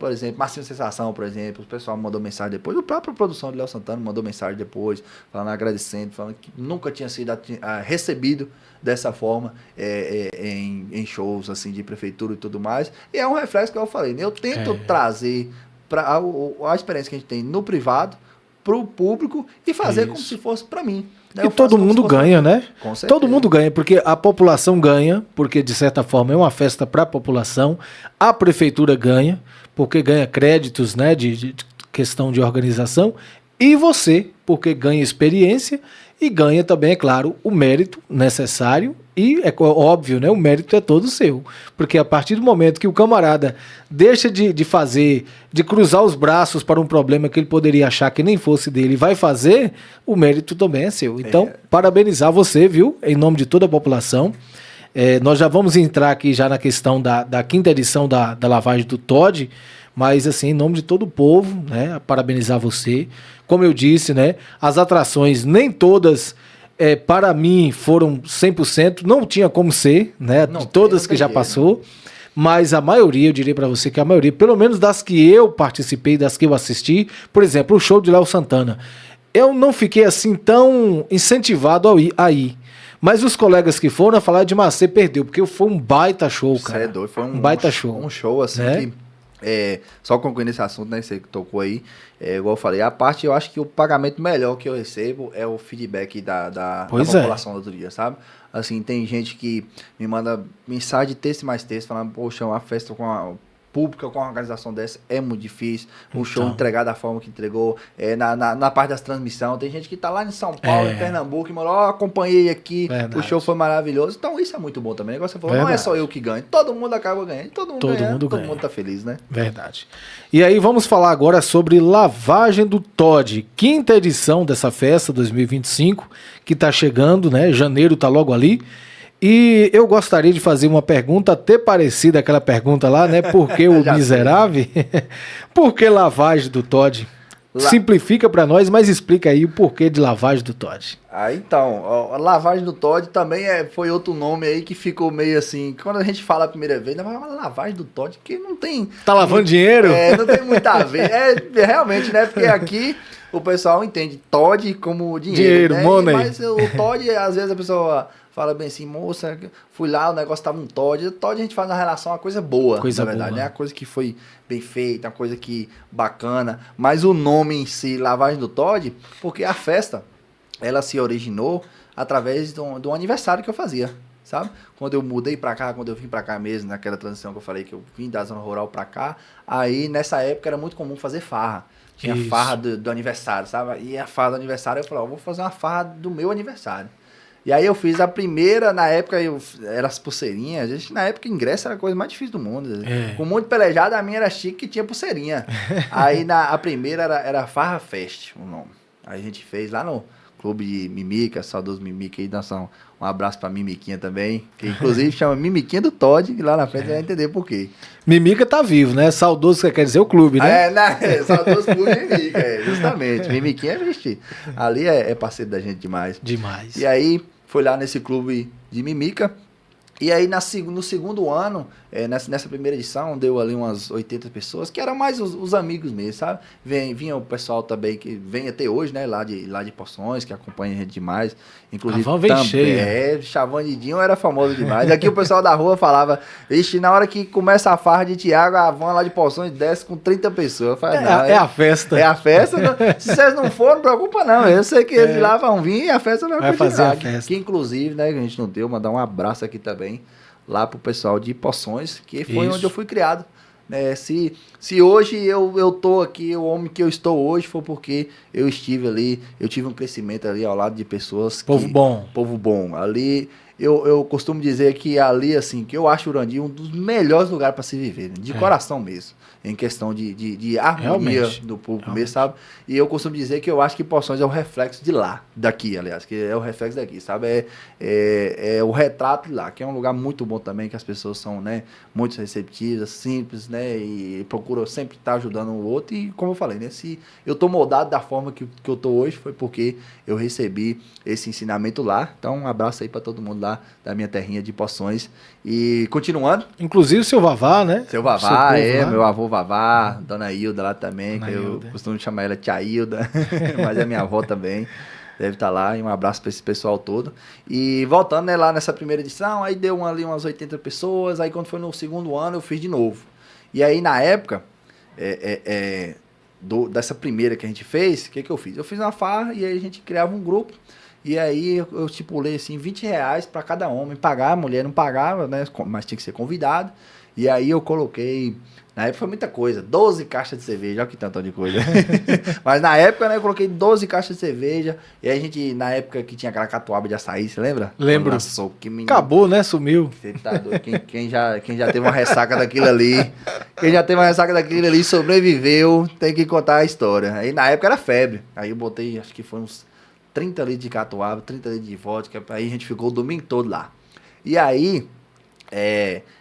por exemplo, Marcinho Sensação, por exemplo, o pessoal mandou mensagem depois, o próprio produção de Léo Santana mandou mensagem depois, falando, agradecendo, falando que nunca tinha sido recebido dessa forma em shows assim de prefeitura e tudo mais. E é um reflexo que eu falei, né? Eu tento trazer a experiência que a gente tem no privado para o público e fazer como se fosse para mim. E todo mundo ganha, né? Com certeza. Todo mundo ganha, porque a população ganha, porque de certa forma é uma festa para a população, a prefeitura ganha, porque ganha créditos, né, de questão de organização, e você, porque ganha experiência e ganha também, é claro, o mérito necessário e, é óbvio, né, o mérito é todo seu. Porque a partir do momento que o camarada deixa de fazer, de cruzar os braços para um problema que ele poderia achar que nem fosse dele e vai fazer, o mérito também é seu. Então, parabenizar você, viu, em nome de toda a população. Nós já vamos entrar aqui já na questão da 5ª edição da lavagem do Todd, mas assim, em nome de todo o povo, né, parabenizar você. Como eu disse, né, as atrações nem todas para mim foram 100%, não tinha como ser, né? Não De todas tem, que já jeito. passou, mas a maioria, eu diria para você que a maioria, pelo menos das que eu participei, das que eu assisti, por exemplo, o show de Léo Santana, eu não fiquei assim tão incentivado a ir. Mas os colegas que foram falaram de Macê perdeu, porque foi um baita show, Você cara. é doido, foi um baita show. Um show assim né? que. Só concluindo esse assunto, né? Você que tocou aí, igual eu falei, a parte eu acho que o pagamento melhor que eu recebo é o feedback da Pois população do outro dia, sabe? Assim, tem gente que me manda mensagem de texto e mais texto, falando, poxa, uma festa com a pública com uma organização dessa é muito difícil, o show entregar da forma que entregou, na parte das transmissões, tem gente que tá lá em São Paulo, em Pernambuco, e falou, acompanhei aqui, o show foi maravilhoso, então isso é muito bom também, negócio você falou, não é só eu que ganho, todo mundo acaba ganhando, todo mundo tá feliz, né? Verdade. E aí vamos falar agora sobre Lavagem do Todd, quinta edição dessa festa 2025, que tá chegando, né, janeiro tá logo ali. E eu gostaria de fazer uma pergunta até parecida àquela pergunta lá, né? Por que o miserável? Por que lavagem do Todd? Simplifica para nós, mas explica aí o porquê de lavagem do Todd. Então, a lavagem do Todd também foi outro nome aí que ficou meio assim, quando a gente fala a primeira vez, uma lavagem do Todd que não tem... Tá lavando dinheiro? Não tem muito a ver, realmente, né? Porque aqui o pessoal entende Todd como dinheiro, né? Money. Mas o Todd, às vezes a pessoa... fala bem assim, moça, fui lá, o negócio tava um Todd. Todd a gente faz na relação uma coisa boa, na verdade, né? A coisa que foi bem feita, uma coisa que bacana. Mas o nome em si, Lavagem do Todd, porque a festa, ela se originou através de um aniversário que eu fazia, sabe? Quando eu mudei pra cá, quando eu vim pra cá mesmo, naquela transição que eu falei que eu vim da zona rural pra cá, aí nessa época era muito comum fazer farra. Tinha farra do aniversário, sabe? E a farra do aniversário, eu falei, vou fazer uma farra do meu aniversário. E aí eu fiz a primeira, na época era as pulseirinhas, a gente, na época o ingresso era a coisa mais difícil do mundo. Com um monte de pelejada, a minha era chique que tinha pulseirinha. Aí a primeira era Farra Fest, o nome. Aí a gente fez lá no Clube de Mimica, saudoso Mimica aí, dançar um abraço pra Mimiquinha também, que inclusive chama Mimiquinha do Todd, que lá na frente você vai entender por quê. Mimica tá vivo, né? Saudoso quer dizer o clube, né? Saudoso Clube de Mimica, justamente. Mimiquinha, vixe, ali é parceiro da gente demais. Demais. E aí, foi lá nesse clube de Mimica. E aí, no segundo ano, nessa primeira edição, deu ali umas 80 pessoas, que eram mais os amigos mesmo, sabe? Vinha o pessoal também, que vem até hoje, né? Lá de Poções, que acompanha a gente demais. Inclusive, a van vem cheia. Chavandidinho era famoso demais. Aqui o pessoal da rua falava, ixi, na hora que começa a farra de Tiago, a van lá de Poções desce com 30 pessoas. Eu falei, é a festa. É a festa. Não, se vocês não forem, não preocupa não. Eu sei que eles lá vão vir e a festa vai continuar. Fazer a festa. Que inclusive, né, que a gente não deu, mandar um abraço aqui também, lá pro pessoal de Poções, que foi onde eu fui criado. Se hoje eu tô aqui, o homem que eu estou hoje, foi porque eu estive ali, eu tive um crescimento ali ao lado de pessoas... Povo bom. Ali, eu costumo dizer que ali, assim, que eu acho o Urandi um dos melhores lugares para se viver, né? De coração mesmo, em questão de harmonia do público mesmo, sabe? E eu costumo dizer que eu acho que Poções é o reflexo de lá, daqui, aliás, que é o reflexo daqui, sabe? É o retrato de lá, que é um lugar muito bom também, que as pessoas são, né, muito receptivas, simples, né, e procuram sempre estar ajudando o outro, e como eu falei, né, se eu tô moldado da forma que eu tô hoje, foi porque eu recebi esse ensinamento lá. Então, um abraço aí para todo mundo lá da minha terrinha de Poções. E continuando. Inclusive o seu Vavá, né? Seu Vavá, meu avô Vavá, Dona Hilda lá também, que eu costumo chamar ela Tia Hilda, mas é minha avó também. Deve estar lá, e um abraço para esse pessoal todo. E voltando, né, lá nessa primeira edição, aí deu ali umas 80 pessoas, aí quando foi no segundo ano eu fiz de novo. E aí na época, dessa primeira que a gente fez, o que eu fiz? Eu fiz uma farra e aí a gente criava um grupo. E aí eu estipulei assim, R$20 para cada homem pagar, a mulher não pagava, né? Mas tinha que ser convidado. E aí eu coloquei, na época foi muita coisa, 12 caixas de cerveja, olha que tanto de coisa. Mas na época, né, eu coloquei 12 caixas de cerveja. E aí a gente, na época que tinha aquela catuaba de açaí, você lembra? Lembro. Lançou, que menino... Acabou, né? Sumiu. Você tá doido. Quem já teve uma ressaca daquilo ali, e sobreviveu, tem que contar a história. Aí na época era febre. Aí eu botei, acho que foi uns 30 litros de catuaba, 30 litros de vodka, aí a gente ficou o domingo todo lá. E aí,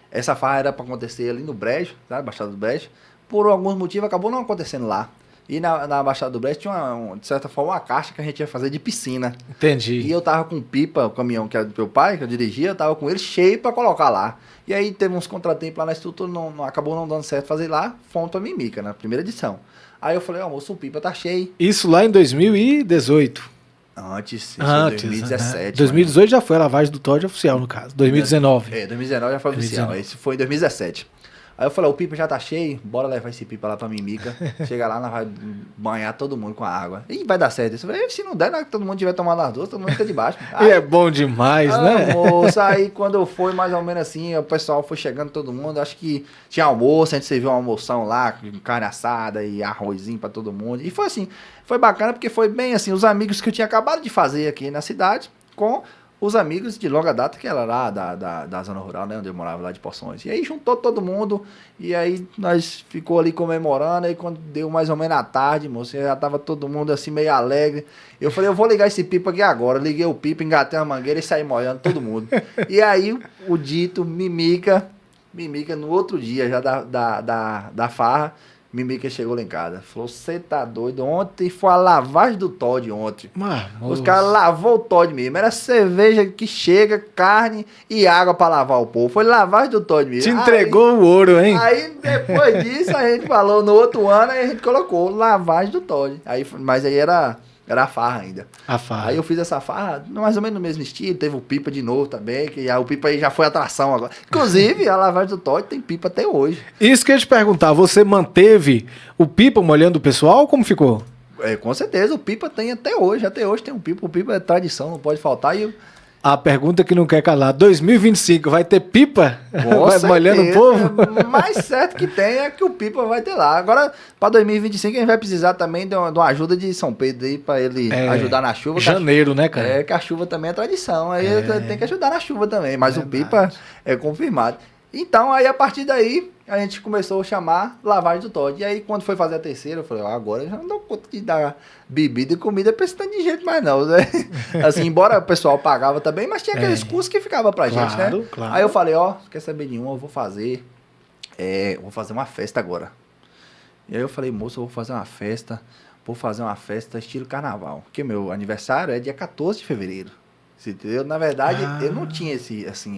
essa farra era para acontecer ali no Brejo, sabe, Baixada do Brejo. Por alguns motivos acabou não acontecendo lá. E na Baixada do Brest tinha, de certa forma, uma caixa que a gente ia fazer de piscina. Entendi. E eu tava com pipa, o caminhão que era do meu pai, que eu dirigia, eu tava com ele cheio pra colocar lá. E aí teve uns contratempos lá na estrutura, acabou não dando certo fazer lá, fomos pra Mimica, na primeira edição. Aí eu falei, ó, moço, o pipa tá cheio. Isso lá em 2018. Antes, isso é 2017. 2018 já foi a lavagem do Todd oficial, no caso. 2019. 2019 já foi oficial. Esse foi em 2017. Aí eu falei, o pipa já tá cheio, bora levar esse pipa lá pra Mimica. Chega lá, nós vai banhar todo mundo com a água. E vai dar certo. Eu falei, se não der, na hora que todo mundo tiver tomado as duas, todo mundo fica de baixo. Aí, e é bom demais, né? Moça, aí quando foi mais ou menos assim, o pessoal foi chegando todo mundo, acho que tinha almoço, a gente serviu uma almoção lá, com carne assada e arrozinho pra todo mundo. E foi assim, foi bacana porque foi bem assim, os amigos que eu tinha acabado de fazer aqui na cidade, com os amigos de longa data, que era lá da zona rural, né, onde eu morava, lá de Poções. E aí juntou todo mundo, e aí nós ficou ali comemorando, aí quando deu mais ou menos à tarde, moço, já tava todo mundo assim meio alegre. Eu falei, eu vou ligar esse pipa aqui agora. Liguei o pipa, engatei a mangueira e saí molhando todo mundo. E aí o dito Mimica, no outro dia já da farra, Mimica chegou lá em casa. Falou, você tá doido? Ontem foi a lavagem do Todd ontem. Os caras lavou o Todd mesmo. Era cerveja que chega, carne e água pra lavar o povo. Foi lavagem do Todd mesmo. Te entregou o ouro, hein? Aí depois disso a gente falou no outro ano, aí a gente colocou lavagem do Todd. Mas aí era a farra ainda. A farra. Aí eu fiz essa farra mais ou menos no mesmo estilo. Teve o pipa de novo também, que o pipa aí já foi atração agora. Inclusive, a lavagem do Todd tem pipa até hoje. Isso que eu ia te perguntar, você manteve o pipa molhando o pessoal ou como ficou? Com certeza, o pipa tem até hoje tem um pipa. O pipa é tradição, não pode faltar. E a pergunta que não quer calar, 2025 vai ter pipa? Vai molhando o povo? Mais certo que tem é que o pipa vai ter lá. Agora, para 2025, a gente vai precisar também de uma ajuda de São Pedro aí, para ele ajudar na chuva. Janeiro, né, cara? Que a chuva também é tradição, aí tem que ajudar na chuva também, mas o pipa é confirmado. Então, aí a partir daí, a gente começou a chamar lavagem do Todd. E aí, quando foi fazer a terceira, eu falei, agora eu já não dou conta de dar bebida e comida pra esse tanto de gente mais não, né? Assim, embora o pessoal pagava também, mas tinha aqueles custos que ficava pra gente, né? Claro. Aí eu falei, quer saber de uma, eu vou fazer uma festa agora. E aí eu falei, moço, eu vou fazer uma festa estilo carnaval. Porque meu aniversário é dia 14 de fevereiro. Entendeu? Na verdade, eu não tinha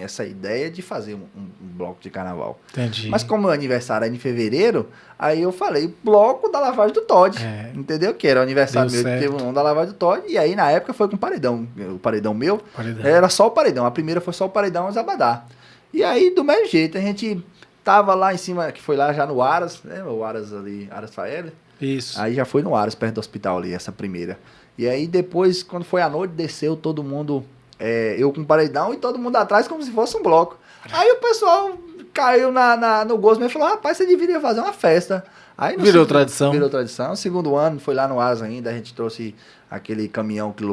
essa ideia de fazer um bloco de carnaval. Entendi. Mas como meu aniversário é em fevereiro, aí eu falei bloco da lavagem do Todd. Entendeu? Que era o aniversário meu, que teve o nome da lavagem do Todd. E aí, na época, foi com paredão. O paredão meu era só o paredão. A primeira foi só o paredão e os abadá. E aí, do mesmo jeito, a gente tava lá em cima, que foi lá já no Aras, né? O Aras ali, Aras Fael. Isso. Aí já foi no Aras, perto do hospital ali, essa primeira. E aí depois, quando foi à noite, desceu todo mundo, eu com o paredão e todo mundo atrás como se fosse um bloco. Aí o pessoal caiu no gosto e falou, rapaz, você deveria fazer uma festa. Aí virou tradição. Virou tradição. Segundo ano, foi lá no Aras ainda, a gente trouxe aquele caminhão que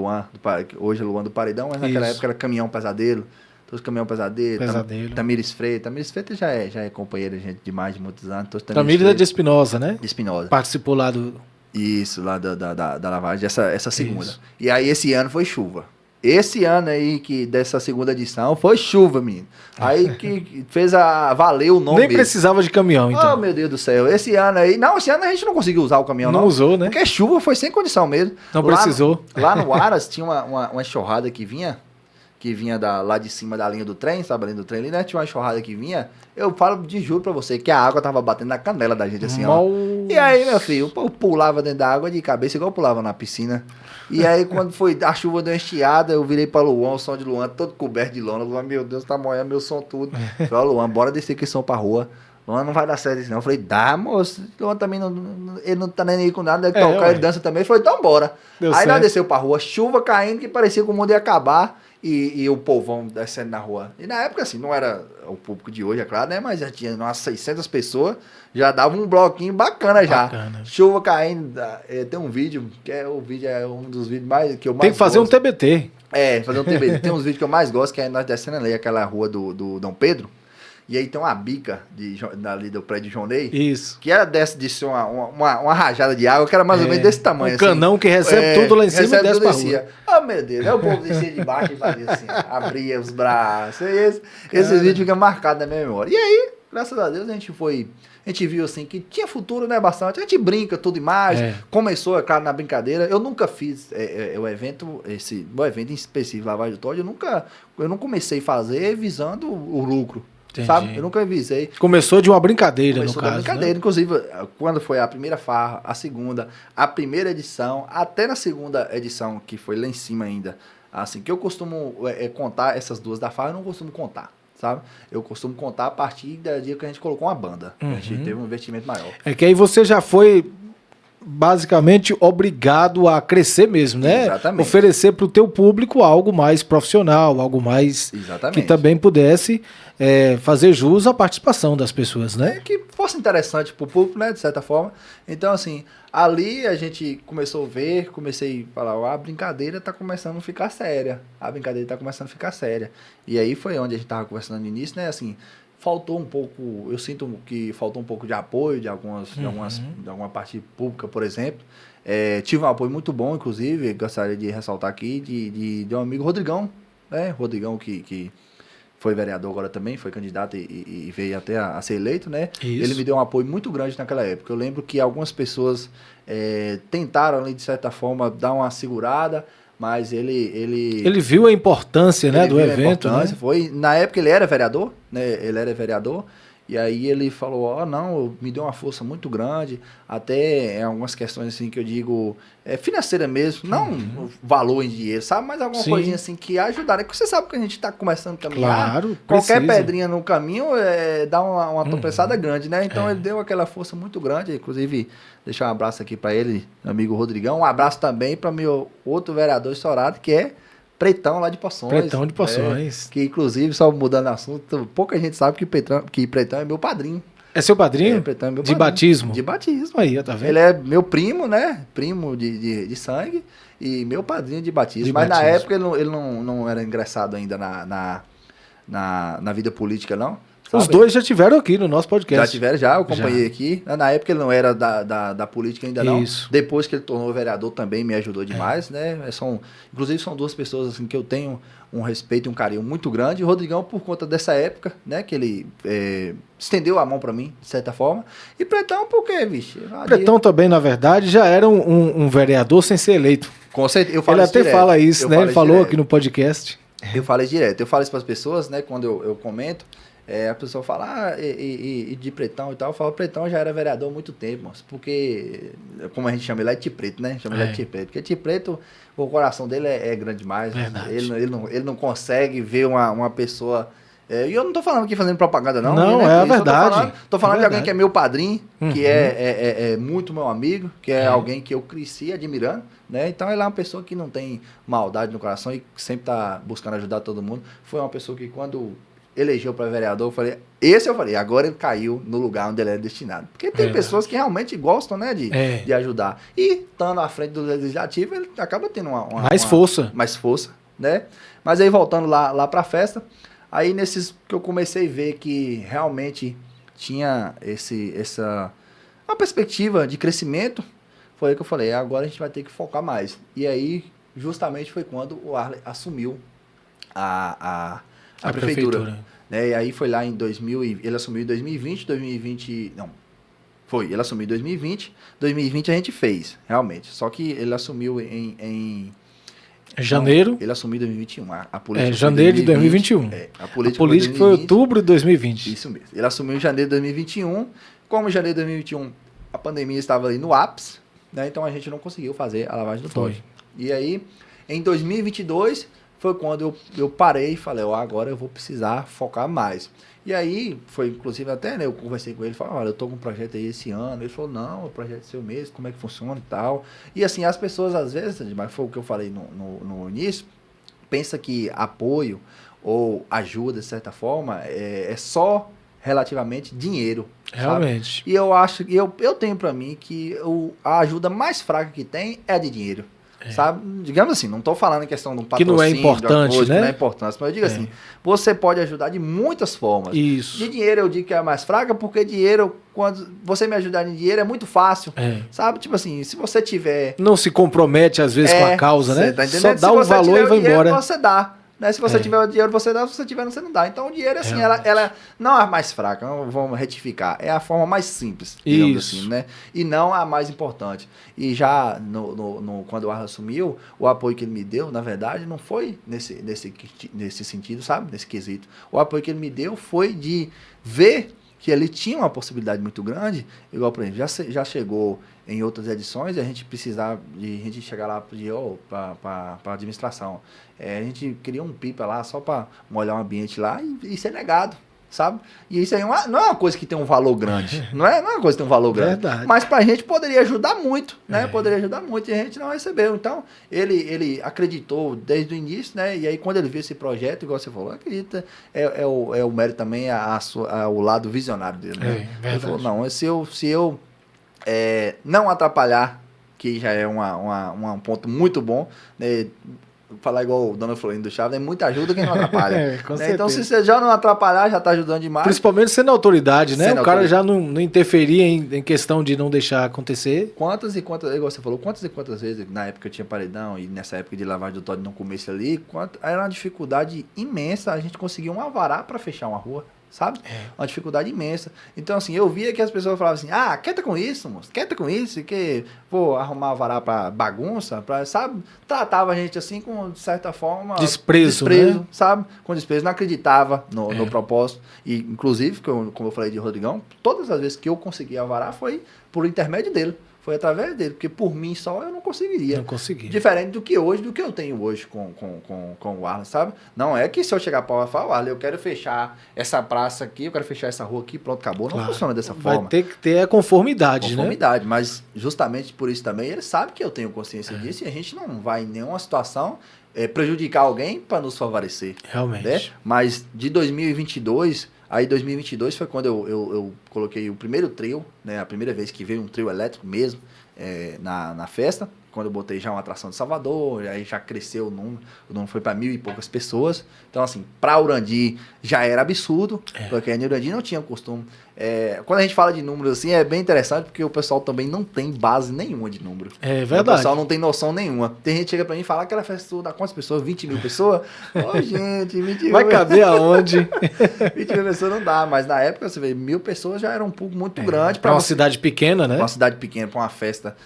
hoje é Luan do Paredão, mas naquela época era caminhão pesadelo. Trouxe caminhão pesadelo. Tamires Freitas. Tamires Freitas já é companheira, gente, de mais de muitos anos. Tamires é de Espinosa, né? De Espinosa. Participou lá do... Isso, lá da lavagem, essa segunda. Isso. E aí esse ano foi chuva. Esse ano aí, dessa segunda edição, foi chuva, menino. Aí que fez valeu o nome. Nem precisava de caminhão, então. Oh, meu Deus do céu. Esse ano aí... Não, esse ano a gente não conseguiu usar o caminhão, não. Não usou, né? Porque chuva foi sem condição mesmo. Não precisou. Lá no Aras tinha uma enxurrada que vinha lá de cima da linha do trem, sabe a linha do trem ali, né? Tinha uma enxurrada que vinha. Eu falo de juro pra você que a água tava batendo na canela da gente, assim, ó. E aí, meu filho, eu pulava dentro da água de cabeça, igual eu pulava na piscina. E aí, quando foi a chuva deu uma estiada, eu virei pra Luan, o som de Luan, todo coberto de lona. Luan, meu Deus, tá molhando meu som tudo. Falei, ó, Luan, bora descer aqui som pra rua. Luan, não vai dar certo isso não. Eu falei, dá, moço. Luan também ele não tá nem aí com nada, deve tocar, ele dança também. Eu falei, então bora. Aí nós desceu pra rua, chuva caindo, que parecia que o mundo ia acabar. E o povão descendo na rua. E na época, assim, não era o público de hoje, é claro, né? Mas já tinha umas 600 pessoas, já dava um bloquinho bacana já. Chuva caindo. Tem um vídeo, é um dos vídeos que eu mais Tem que fazer gosto. um TBT. Fazer um TBT. Tem uns vídeos que eu mais gosto, que é nós descendo ali, aquela rua do Dom Pedro. E aí tem uma bica ali do prédio João Ney. Isso. Que era de ser uma rajada de água, que era mais ou menos desse tamanho. Um canão que recebe tudo lá em cima e desce pra rua. Oh, meu Deus. Aí o povo descia de baixo e fazia assim, abria os braços. Esse vídeo fica marcado na minha memória. E aí, graças a Deus, a gente viu assim que tinha futuro, né, bastante. A gente brinca tudo e mais. Começou, é claro, na brincadeira. Eu nunca fiz o evento em específico, lavagem do Todd, eu não comecei a fazer visando o lucro. Entendi. Sabe? Eu nunca avisei. Começou de uma brincadeira, no caso. Brincadeira, né? Inclusive, quando foi a primeira farra, a segunda, a primeira edição, até na segunda edição, que foi lá em cima ainda, assim, que eu costumo contar essas duas da farra, eu não costumo contar, sabe? Eu costumo contar a partir do dia que a gente colocou uma banda. A gente teve um investimento maior. É que aí você já foi basicamente obrigado a crescer mesmo, né? Exatamente. Oferecer para o teu público algo mais profissional, algo mais que também pudesse fazer jus à participação das pessoas, né? Que fosse interessante para o público, né? De certa forma. Então, assim, ali a gente começou a ver, comecei a falar, a brincadeira tá começando a ficar séria. A brincadeira tá começando a ficar séria. E aí foi onde a gente tava conversando no início, né? Assim, faltou um pouco, eu sinto que faltou um pouco de apoio de alguma parte pública, por exemplo. Tive um apoio muito bom, inclusive, gostaria de ressaltar aqui, de um amigo Rodrigão, né? Rodrigão que foi vereador agora também, foi candidato e veio até a ser eleito, né? Isso. Ele me deu um apoio muito grande naquela época. Eu lembro que algumas pessoas tentaram, ali, de certa forma, dar uma segurada, mas ele viu a importância, né, do evento. Né? Na época ele era vereador, né? Ele era vereador. E aí ele falou, não, me deu uma força muito grande, até algumas questões assim que eu digo, financeira mesmo, não valor em dinheiro, sabe? Mas alguma coisinha assim que ajudaria, porque você sabe que a gente está começando a caminhar, claro, qualquer pedrinha no caminho dá uma tropeçada grande, né? Então ele deu aquela força muito grande, inclusive deixar um abraço aqui para ele, amigo Rodrigão, um abraço também para meu outro vereador estourado, que é Pretão lá de Poções. Pretão de Poções. Que inclusive, só mudando de assunto, pouca gente sabe que Pretão é meu padrinho. É seu padrinho? Pretão é meu padrinho. De batismo? De batismo. Aí, tá vendo? Ele é meu primo, né? Primo de sangue e meu padrinho de batismo. Mas na época ele não era ingressado ainda na vida política, não. Os dois já tiveram aqui no nosso podcast. Já tiveram, eu acompanhei aqui. Na época ele não era da política ainda não. Isso. Depois que ele tornou vereador também me ajudou demais, né? Inclusive são duas pessoas assim, que eu tenho um respeito e um carinho muito grande. O Rodrigão, por conta dessa época, né? Que ele estendeu a mão pra mim, de certa forma. E Pretão, por quê, bicho? Pretão também, na verdade, já era um vereador sem ser eleito. Com certeza. Ele até fala isso, né? Ele falou aqui no podcast. Eu falei direto. Eu falo isso pras pessoas, né? Quando eu comento. A pessoa fala, e de Pretão e tal, eu falo, Pretão já era vereador há muito tempo, mas porque, como a gente chama ele, é Tio Preto, né? Chama ele de Tio Preto, porque Tio Preto, o coração dele é grande demais, ele não consegue ver uma pessoa, e eu não tô falando aqui fazendo propaganda não, não, né? É a verdade. Tô falando de alguém que é meu padrinho, que é muito meu amigo, que é alguém que eu cresci admirando, né? Então ele é uma pessoa que não tem maldade no coração e sempre tá buscando ajudar todo mundo. Foi uma pessoa que quando elegeu para vereador, eu falei, agora ele caiu no lugar onde ele é destinado. Porque tem pessoas que realmente gostam, né, de ajudar. E, estando à frente do legislativo, ele acaba tendo mais força. Mais força, né? Mas aí, voltando lá para a festa, aí nesses que eu comecei a ver que realmente tinha uma perspectiva de crescimento, foi aí que eu falei, agora a gente vai ter que focar mais. E aí, justamente foi quando o Arley assumiu a prefeitura. Né? E aí foi lá em 2000, ele assumiu em 2020, ele assumiu em 2020 a gente fez, realmente, só que ele assumiu em janeiro. Ele assumiu em 2021, a política janeiro de 2021. A política foi outubro de 2020. Isso mesmo, ele assumiu em janeiro de 2021, como em janeiro de 2021 a pandemia estava ali no ápice, né? Então a gente não conseguiu fazer a lavagem do Todd. E aí, em 2022... foi quando eu parei e falei, agora eu vou precisar focar mais. E aí, foi inclusive até, né, eu conversei com ele, falei, olha, eu tô com um projeto aí esse ano. Ele falou, não, o projeto é seu mesmo, como é que funciona e tal. E assim, as pessoas às vezes, mas foi o que eu falei no início, pensa que apoio ou ajuda, de certa forma, é só relativamente dinheiro. Realmente. Sabe? E eu acho, eu tenho pra mim que a ajuda mais fraca que tem é de dinheiro. Sabe? Digamos assim, não estou falando em questão de um patrocínio, que não é importante, coisa, né? Que não é importante, mas eu digo assim, você pode ajudar de muitas formas. Isso. De dinheiro eu digo que é a mais fraca, porque dinheiro, quando você me ajudar em dinheiro, é muito fácil. Sabe? Tipo assim, se você tiver... Não se compromete, às vezes, com a causa, né? Tá só dá o valor e vai embora. Você dá. Né? Se você tiver o dinheiro, você dá. Se você tiver, você não dá. Então, o dinheiro, assim, ela não é a mais fraca. Vamos retificar. É a forma mais simples, digamos assim, né? E não a mais importante. E já quando o Arla assumiu, o apoio que ele me deu, na verdade, não foi nesse sentido, sabe? Nesse quesito. O apoio que ele me deu foi de ver que ele tinha uma possibilidade muito grande, igual, por exemplo, já chegou em outras edições e a gente precisava de a gente chegar lá para a administração. A gente queria um pipa lá só para molhar o ambiente lá e ser negado, sabe? E isso aí não é uma coisa que tem um valor grande, não é uma coisa que tem um valor grande. Verdade. Mas para a gente poderia ajudar muito, né? Poderia ajudar muito e a gente não recebeu. Então, ele acreditou desde o início, né? E aí quando ele viu esse projeto, igual você falou, acredita, é o mérito também, o lado visionário dele, né? Ele falou, não, se eu não atrapalhar, que já é um ponto muito bom, né? Falar igual o Dona Florinda do Chaves, é muita ajuda quem não atrapalha. Né? Então, se você já não atrapalhar, já está ajudando demais. Principalmente sendo autoridade, né? Sendo o cara autoridade. já não interferia em questão de não deixar acontecer. Quantas, igual você falou, quantas vezes, na época eu tinha paredão e nessa época de lavagem do Todd no começo ali, era uma dificuldade imensa a gente conseguir um alvará para fechar uma rua. Sabe? Uma dificuldade imensa. Então, assim, eu via que as pessoas falavam assim, quieta com isso, moço, quieta com isso, que vou arrumar vará pra bagunça, sabe? Tratava a gente assim com, de certa forma... Desprezo, né? Sabe? Com desprezo, não acreditava no propósito. E, inclusive, como eu falei de Rodrigão, todas as vezes que eu consegui alvará foi por intermédio dele. Foi através dele, porque por mim só eu não conseguiria. Não consegui. Diferente do que eu tenho hoje com o Arla, sabe? Não é que se eu chegar para o Arla e falar, Arla, eu quero fechar essa praça aqui, eu quero fechar essa rua aqui, pronto, acabou. Não funciona dessa forma. Vai ter que ter a conformidade, né? Mas justamente por isso também ele sabe que eu tenho consciência disso e a gente não vai em nenhuma situação prejudicar alguém para nos favorecer. Realmente. Né? Mas de 2022... Aí 2022 foi quando eu coloquei o primeiro trio, né? A primeira vez que veio um trio elétrico mesmo na festa. Quando eu botei já uma atração de Salvador, aí já cresceu o número foi para 1.000 e poucas pessoas. Então, assim, para Urandi já era absurdo, porque em Urandi não tinha costume. Quando a gente fala de números assim, é bem interessante, porque o pessoal também não tem base nenhuma de número. É verdade. O pessoal não tem noção nenhuma. Tem gente que chega para mim e fala que aquela festa dá quantas pessoas? 20.000 pessoas? Ô, gente, 20.000. Vai caber aonde? 20.000 pessoas não dá, mas na época, você vê, 1.000 pessoas já era um público muito grande. Para uma cidade pequena, né? Para uma cidade pequena, para uma festa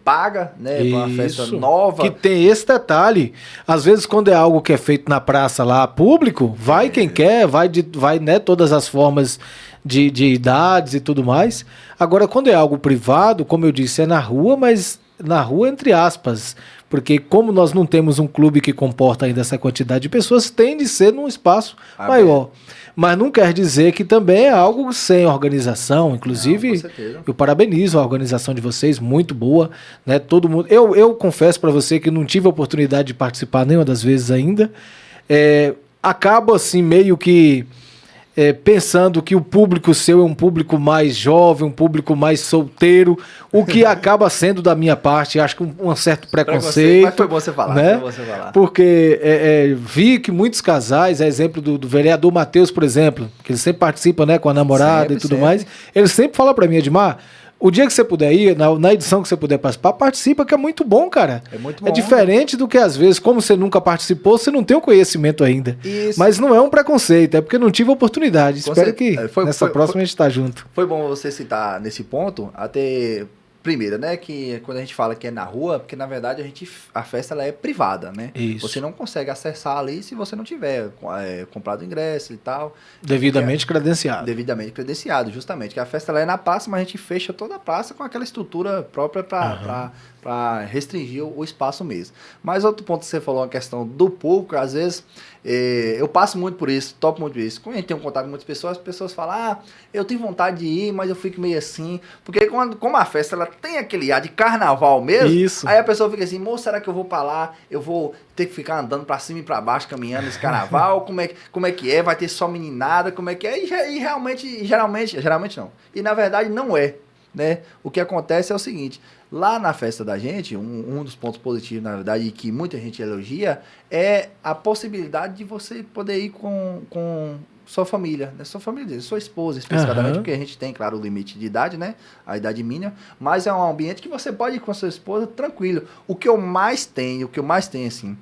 paga, né? Para uma festa nova. Que tem esse detalhe. Às vezes, quando é algo que é feito na praça lá, público, vai quem quer, vai né, todas as formas de idades e tudo mais. Agora, quando é algo privado, como eu disse, é na rua, mas na rua entre aspas, porque como nós não temos um clube que comporta ainda essa quantidade de pessoas, tem de ser num espaço maior. Mas não quer dizer que também é algo sem organização. Inclusive, eu parabenizo a organização de vocês, muito boa, né? Todo mundo. Eu confesso para você que não tive a oportunidade de participar nenhuma das vezes ainda. Acabo assim meio que pensando que o público seu é um público mais jovem, um público mais solteiro, o que acaba sendo da minha parte, acho que um certo preconceito. Mas foi bom você falar, né? Foi bom você falar. Porque vi que muitos casais, exemplo do vereador Matheus, por exemplo, que ele sempre participa, né, com a namorada e tudo mais, ele sempre fala para mim, Edmar, o dia que você puder ir, na edição que você puder participar, participa, que é muito bom, cara. É muito bom. É diferente do que, às vezes, como você nunca participou, você não tem o conhecimento ainda. Isso. Mas não é um preconceito, é porque não tive oportunidade. Espero que nessa próxima a gente tá junto. Foi bom você citar nesse ponto, até... Primeiro, né, que quando a gente fala que é na rua, porque na verdade a festa ela é privada, né? Isso. Você não consegue acessar ali se você não tiver comprado ingresso e tal. Devidamente credenciado. Devidamente credenciado, justamente. Que a festa ela é na praça, mas a gente fecha toda a praça com aquela estrutura própria para restringir o espaço mesmo. Mas outro ponto que você falou, a questão do público, às vezes... eu passo muito por isso, topo muito por isso. Quando a gente tem um contato com muitas pessoas, as pessoas falam, eu tenho vontade de ir, mas eu fico meio assim. Porque como a festa ela tem aquele ar de carnaval mesmo, isso. Aí a pessoa fica assim, moço, será que eu vou pra lá? Eu vou ter que ficar andando pra cima e pra baixo, caminhando nesse carnaval? Como é que é? Vai ter só meninada? Como é que é? E realmente, geralmente não. E na verdade não é, né? O que acontece é o seguinte... Lá na festa da gente, um dos pontos positivos, na verdade, e que muita gente elogia, é a possibilidade de você poder ir com sua família, né? Sua família, sua esposa, especificamente, porque a gente tem, claro, o limite de idade, né? A idade mínima, mas é um ambiente que você pode ir com a sua esposa tranquilo. O que eu mais tenho, assim,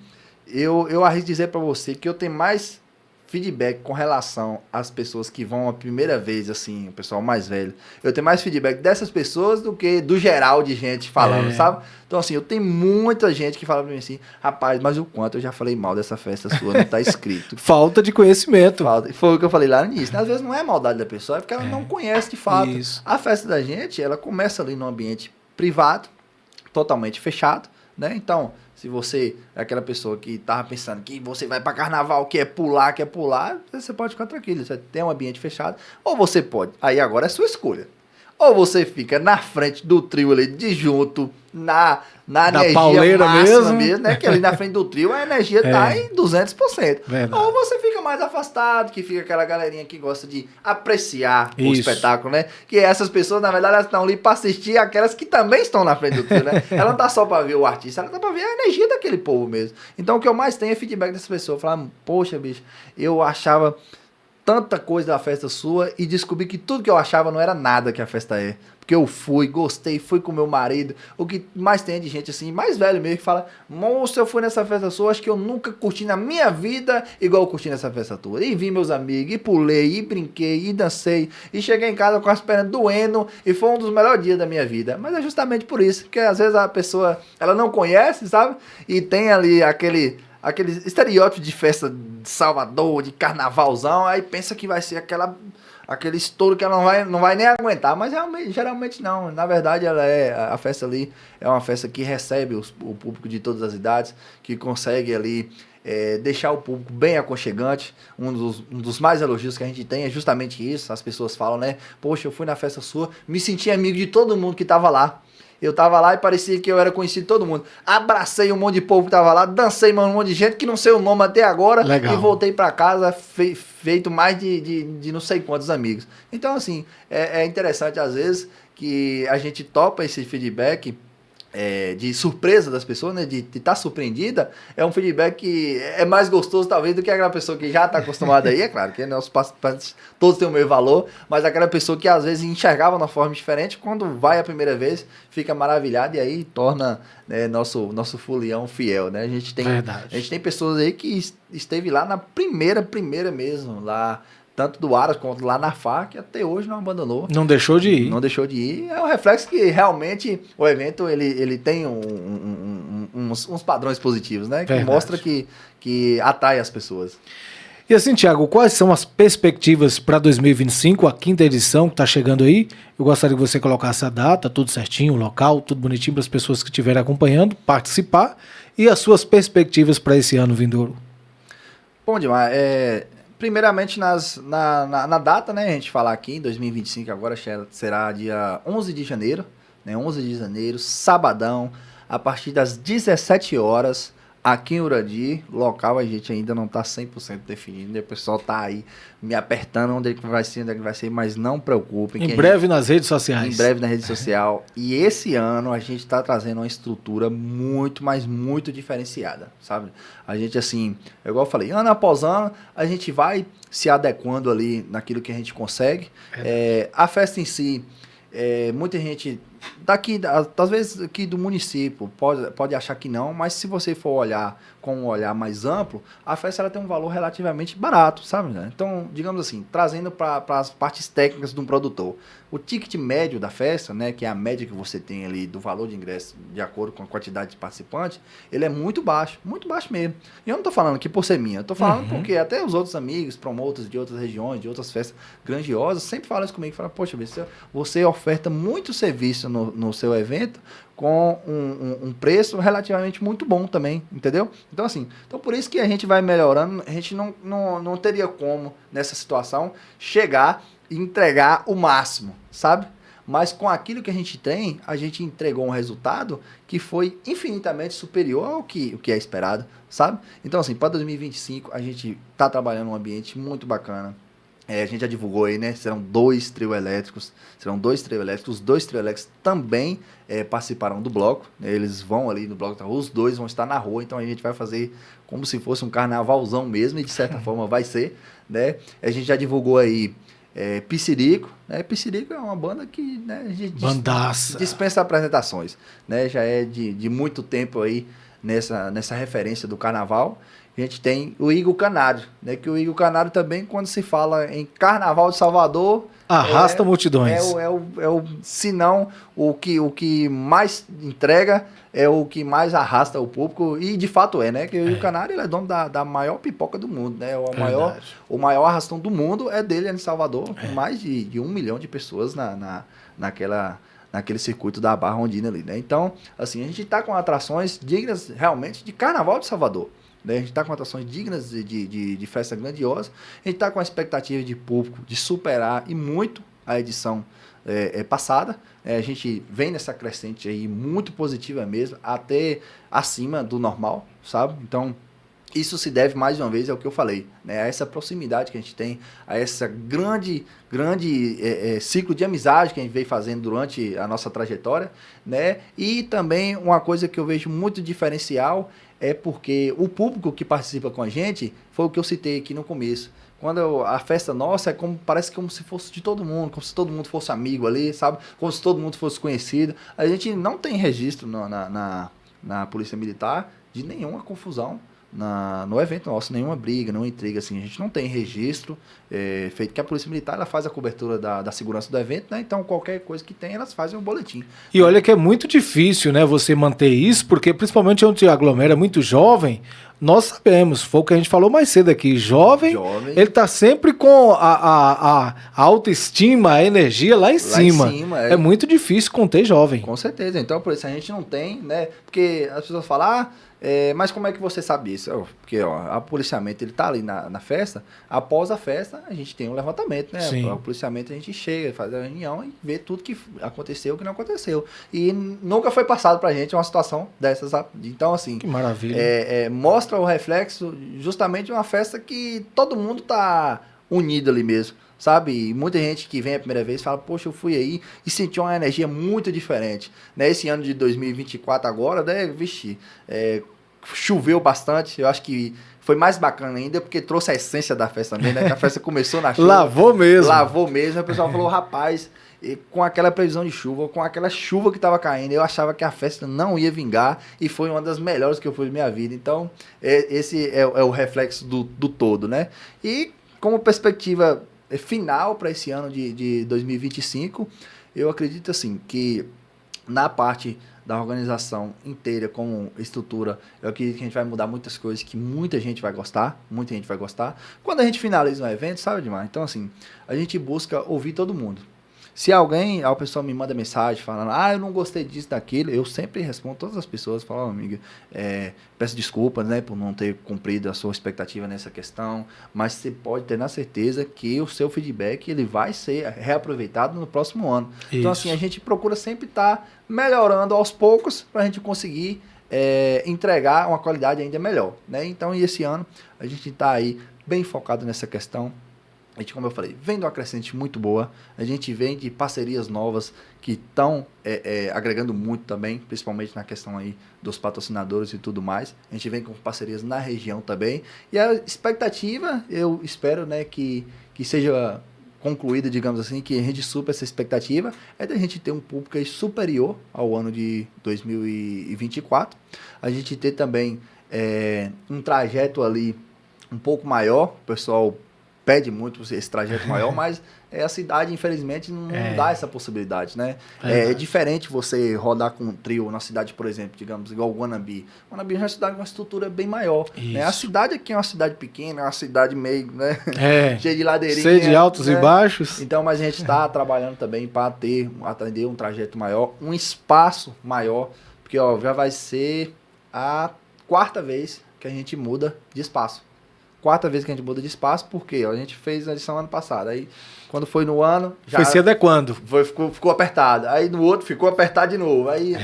eu arrisco dizer para você que eu tenho mais feedback com relação às pessoas que vão a primeira vez, assim, o pessoal mais velho. Eu tenho mais feedback dessas pessoas do que do geral de gente falando, sabe? Então, assim, eu tenho muita gente que fala pra mim assim, rapaz, mas o quanto eu já falei mal dessa festa sua, não tá escrito. Falta de conhecimento. Foi o que eu falei lá no início. Às vezes não é maldade da pessoa, é porque ela não conhece de fato. Isso. A festa da gente, ela começa ali num ambiente privado, totalmente fechado, né? Então, se você é aquela pessoa que tava pensando que você vai para carnaval, quer pular, você pode ficar tranquilo, você tem um ambiente fechado, ou você pode, aí agora é sua escolha. Ou você fica na frente do trio ali, de junto, na energia máxima mesmo, né? Que ali na frente do trio a energia tá em 200%. Verdade. Ou você fica mais afastado, que fica aquela galerinha que gosta de apreciar o espetáculo, né? Que essas pessoas, na verdade, elas estão ali para assistir aquelas que também estão na frente do trio, né? Ela não tá só para ver o artista, ela tá para ver a energia daquele povo mesmo. Então o que eu mais tenho é feedback dessas pessoas. Falar, poxa, bicho, eu achava tanta coisa da festa sua e descobri que tudo que eu achava não era nada que a festa é. Porque eu fui, gostei, fui com meu marido. O que mais tem de gente assim, mais velho mesmo, que fala, moço, eu fui nessa festa sua, acho que eu nunca curti na minha vida igual eu curti nessa festa tua. E vi meus amigos, e pulei, e brinquei, e dancei, e cheguei em casa com as pernas doendo, e foi um dos melhores dias da minha vida. Mas é justamente por isso, porque às vezes a pessoa, ela não conhece, sabe? E tem ali aquele estereótipo de festa de Salvador, de carnavalzão, aí pensa que vai ser aquele estouro que ela não vai nem aguentar, mas geralmente não. Na verdade, a festa ali é uma festa que recebe o público de todas as idades, que consegue ali deixar o público bem aconchegante. Um dos mais elogios que a gente tem é justamente isso. As pessoas falam, né? Poxa, eu fui na festa sua, me senti amigo de todo mundo que estava lá. Eu tava lá e parecia que eu era conhecido de todo mundo. Abracei um monte de povo que tava lá, dancei um monte de gente que não sei o nome até agora. Legal. E voltei pra casa feito mais de não sei quantos amigos. Então, assim, é interessante às vezes que a gente topa esse feedback de surpresa das pessoas, né? De estar surpreendida. É um feedback que é mais gostoso, talvez, do que aquela pessoa que já está acostumada aí. É claro que nossos participantes todos têm o mesmo valor, mas aquela pessoa que às vezes enxergava de uma forma diferente, quando vai a primeira vez, fica maravilhada e aí torna, né, nosso folião fiel, né? A gente tem pessoas aí que esteve lá na primeira mesmo, lá tanto do Aras quanto lá na FAC, até hoje não abandonou. Não deixou de ir. Não deixou de ir. É um reflexo que realmente o evento ele tem uns padrões positivos, né? Que mostra que atrai as pessoas. E assim, Thiago, quais são as perspectivas para 2025, a 5ª edição que está chegando aí? Eu gostaria que você colocasse a data, tudo certinho, o local, tudo bonitinho para as pessoas que estiverem acompanhando, participar, e as suas perspectivas para esse ano vindouro. Bom demais. Primeiramente, na data, né, a gente falar aqui, em 2025, agora será dia 11 de janeiro, né, 11 de janeiro, sabadão, a partir das 17 horas, aqui em Urandi, local a gente ainda não está 100% definido, né, o pessoal está aí me apertando onde é que vai ser, mas não preocupem. Em breve nas redes sociais. Em breve na rede social. E esse ano a gente está trazendo uma estrutura muito, mas muito diferenciada, sabe? A gente, assim, igual eu falei, ano após ano, a gente vai se adequando ali naquilo que a gente consegue. A festa em si, muita gente daqui, às vezes aqui do município, pode achar que não, mas se você for olhar com um olhar mais amplo, a festa ela tem um valor relativamente barato, sabe? Né? Então, digamos assim, trazendo para as partes técnicas de um produtor. O ticket médio da festa, né, que é a média que você tem ali do valor de ingresso de acordo com a quantidade de participantes, ele é muito baixo mesmo. E eu não estou falando aqui por ser minha, eu estou falando porque até os outros amigos, promotores de outras regiões, de outras festas grandiosas, sempre falam isso comigo, falam, poxa, você oferta muito serviço no seu evento com um preço relativamente muito bom também, entendeu? Então, assim, por isso que a gente vai melhorando, a gente não teria como, nessa situação, chegar e entregar o máximo, sabe? Mas com aquilo que a gente tem, a gente entregou um resultado que foi infinitamente superior ao que é esperado, sabe? Então, assim, para 2025, a gente está trabalhando num ambiente muito bacana. A gente já divulgou aí, né? Serão 2 trios elétricos. Os 2 trios elétricos também participarão do bloco. Eles vão ali no bloco da rua, os 2 vão estar na rua. Então a gente vai fazer como se fosse um carnavalzão mesmo, e de certa forma vai ser, né? A gente já divulgou aí Pissirico, né? Pissirico é uma banda que, né, a gente dispensa apresentações, né? Já é de muito tempo aí nessa referência do carnaval, a gente tem o Igor Canário, né? Que o Igor Canário também, quando se fala em Carnaval de Salvador... Arrasta multidões. Se não, o que mais entrega é o que mais arrasta o público, e de fato né? Que o Igor Canário ele é dono da maior pipoca do mundo, né? O maior arrastão do mundo é dele, em Salvador, com mais de 1 milhão de pessoas naquele circuito da Barra Ondina ali, né? Então, assim, a gente está com atrações dignas realmente de Carnaval de Salvador. Né? A gente está com atrações dignas de festa grandiosa, a gente está com a expectativa de público de superar e muito a edição passada. A gente vem nessa crescente aí muito positiva mesmo, até acima do normal, sabe? Então, isso se deve, mais uma vez, ao que eu falei, né? A essa proximidade que a gente tem, a essa grande ciclo de amizade que a gente veio fazendo durante a nossa trajetória, né? E também uma coisa que eu vejo muito diferencial é porque o público que participa com a gente foi o que eu citei aqui no começo. Quando a festa nossa parece como se fosse de todo mundo, como se todo mundo fosse amigo ali, sabe? Como se todo mundo fosse conhecido. A gente não tem registro na Polícia Militar de nenhuma confusão no evento nosso, nenhuma briga, nenhuma intriga, assim, a gente não tem registro feito, que a Polícia Militar ela faz a cobertura da segurança do evento, né? Então qualquer coisa que tem, elas fazem um boletim. E olha que é muito difícil, né, você manter isso, porque principalmente onde aglomera muito jovem, nós sabemos, foi o que a gente falou mais cedo aqui, jovem. Ele tá sempre com a autoestima, a energia lá em cima. É muito difícil conter jovem. Com certeza, então por isso a gente não tem, né, porque as pessoas falam, mas como é que você sabe isso? Porque o policiamento ele tá ali na festa, após a festa a gente tem um levantamento, né? Sim. O policiamento a gente chega, faz a reunião e vê tudo que aconteceu e o que não aconteceu. E nunca foi passado pra gente uma situação dessas. Então, assim... Que maravilha. Mostra o reflexo justamente de uma festa que todo mundo tá unido ali mesmo. Sabe? E muita gente que vem a primeira vez fala, poxa, eu fui aí e senti uma energia muito diferente. Né? Esse ano de 2024 agora, né? Vixe, choveu bastante, eu acho que foi mais bacana ainda, porque trouxe a essência da festa também, né? Que a festa começou na chuva. Lavou mesmo. O pessoal falou, rapaz, com aquela previsão de chuva, com aquela chuva que estava caindo, eu achava que a festa não ia vingar, e foi uma das melhores que eu fui na minha vida. Então, esse é o reflexo do todo, né? E como perspectiva final para esse ano de 2025, eu acredito assim que na parte da organização inteira como estrutura, eu acredito que a gente vai mudar muitas coisas que muita gente vai gostar. Quando a gente finaliza um evento, sabe, Edmar? Então assim, a gente busca ouvir todo mundo. Se a pessoa me manda mensagem falando, eu não gostei disso, daquilo, eu sempre respondo todas as pessoas, falo, amiga, peço desculpas, né, por não ter cumprido a sua expectativa nessa questão, mas você pode ter na certeza que o seu feedback ele vai ser reaproveitado no próximo ano. Isso. Então, assim, a gente procura sempre estar melhorando aos poucos para a gente conseguir entregar uma qualidade ainda melhor, né? Então, e esse ano, a gente está aí bem focado nessa questão. A gente, como eu falei, vem de uma crescente muito boa, a gente vem de parcerias novas que estão agregando muito também, principalmente na questão aí dos patrocinadores e tudo mais. A gente vem com parcerias na região também. E a expectativa, eu espero, né, que seja concluída, digamos assim, que a gente supera essa expectativa, é da gente ter um público aí superior ao ano de 2024. A gente ter também um trajeto ali um pouco maior, o pessoal pede muito esse trajeto maior, mas a cidade, infelizmente, não dá essa possibilidade, né? É diferente você rodar com um trio na cidade, por exemplo, digamos, igual o Guanambi. Guanambi é uma cidade com uma estrutura bem maior. Né? A cidade aqui é uma cidade pequena, é uma cidade meio, né? Cheia de ladeirinha. Cheia de altos e baixos. Então, mas a gente está trabalhando também para atender um trajeto maior, um espaço maior, porque já vai ser a 4ª vez que a gente muda de espaço. 4ª vez que a gente muda de espaço, porque a gente fez a edição ano passado. Aí, quando foi no ano... já foi se adequando. Ficou apertado. Aí, no outro, ficou apertado de novo. Aí,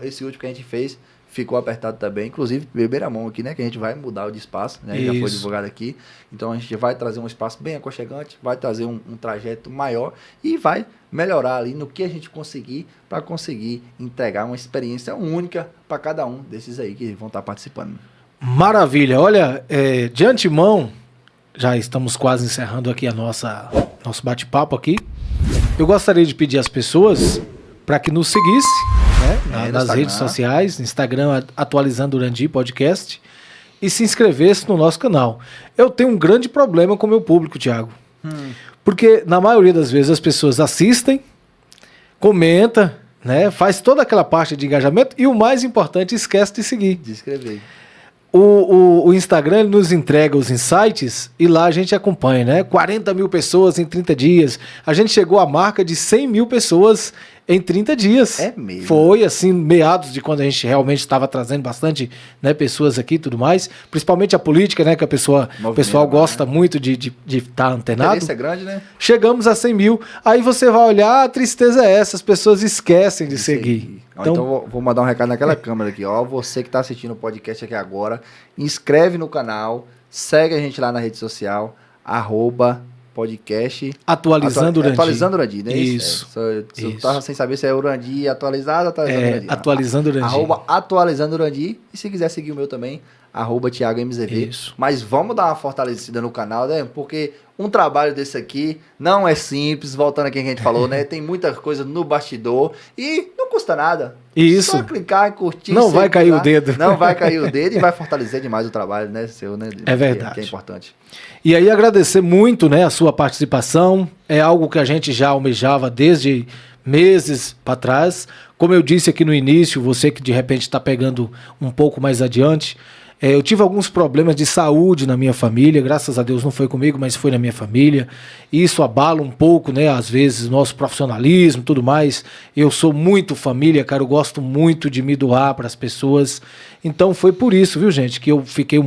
esse último que a gente fez, ficou apertado também. Inclusive, beber a mão aqui, né? Que a gente vai mudar o de espaço, né? Já foi divulgado aqui. Então, a gente vai trazer um espaço bem aconchegante, vai trazer um trajeto maior e vai melhorar ali no que a gente conseguir para conseguir entregar uma experiência única para cada um desses aí que vão estar participando. Maravilha, olha, de antemão, já estamos quase encerrando aqui nosso bate-papo aqui. Eu gostaria de pedir às pessoas para que nos seguissem, né? Nas Instagram. redes sociais, no Instagram Atualizando Urandi Podcast, e se inscrevesse no nosso canal. Eu tenho um grande problema com o meu público, Thiago. Porque na maioria das vezes as pessoas assistem, comentam, né? Faz toda aquela parte de engajamento e o mais importante, esquece de seguir. De inscrever. O Instagram ele nos entrega os insights e lá a gente acompanha, né? 40 mil pessoas em 30 dias. A gente chegou à marca de 100 mil pessoas em 30 dias. É mesmo? Foi, assim, meados de quando a gente realmente estava trazendo bastante, né, pessoas aqui e tudo mais. Principalmente a política, né? Que o pessoal gosta muito de estar antenado. Isso é grande, né? Chegamos a 100 mil. Aí você vai olhar, a tristeza é essa. As pessoas esquecem de seguir. Então vou mandar um recado naquela câmera aqui. Ó, você que está assistindo o podcast aqui agora, inscreve no canal, segue a gente lá na rede social, @podcast Atualizando Urandi. Atualizando Urandi, né? Isso. Eu tava sem saber se é Urandi atualizado ou atualizando Urandi. Atualizando Urandi. @atualizando Urandi. E se quiser seguir o meu também, @ThiagoMZV. Isso. Mas vamos dar uma fortalecida no canal, né? Porque um trabalho desse aqui não é simples, voltando aqui que a gente falou, né? Tem muita coisa no bastidor e não custa nada. Isso. Só clicar e curtir. Não vai cair o dedo. Não vai cair o dedo e vai fortalecer demais o trabalho, né? Seu, né? É verdade. Que é importante. E aí agradecer muito, né, a sua participação. É algo que a gente já almejava desde meses para trás. Como eu disse aqui no início, você que de repente está pegando um pouco mais adiante, eu tive alguns problemas de saúde na minha família, graças a Deus não foi comigo, mas foi na minha família. Isso abala um pouco, né, às vezes, nosso profissionalismo e tudo mais. Eu sou muito família, cara, eu gosto muito de me doar para as pessoas. Então foi por isso, viu, gente, que eu fiquei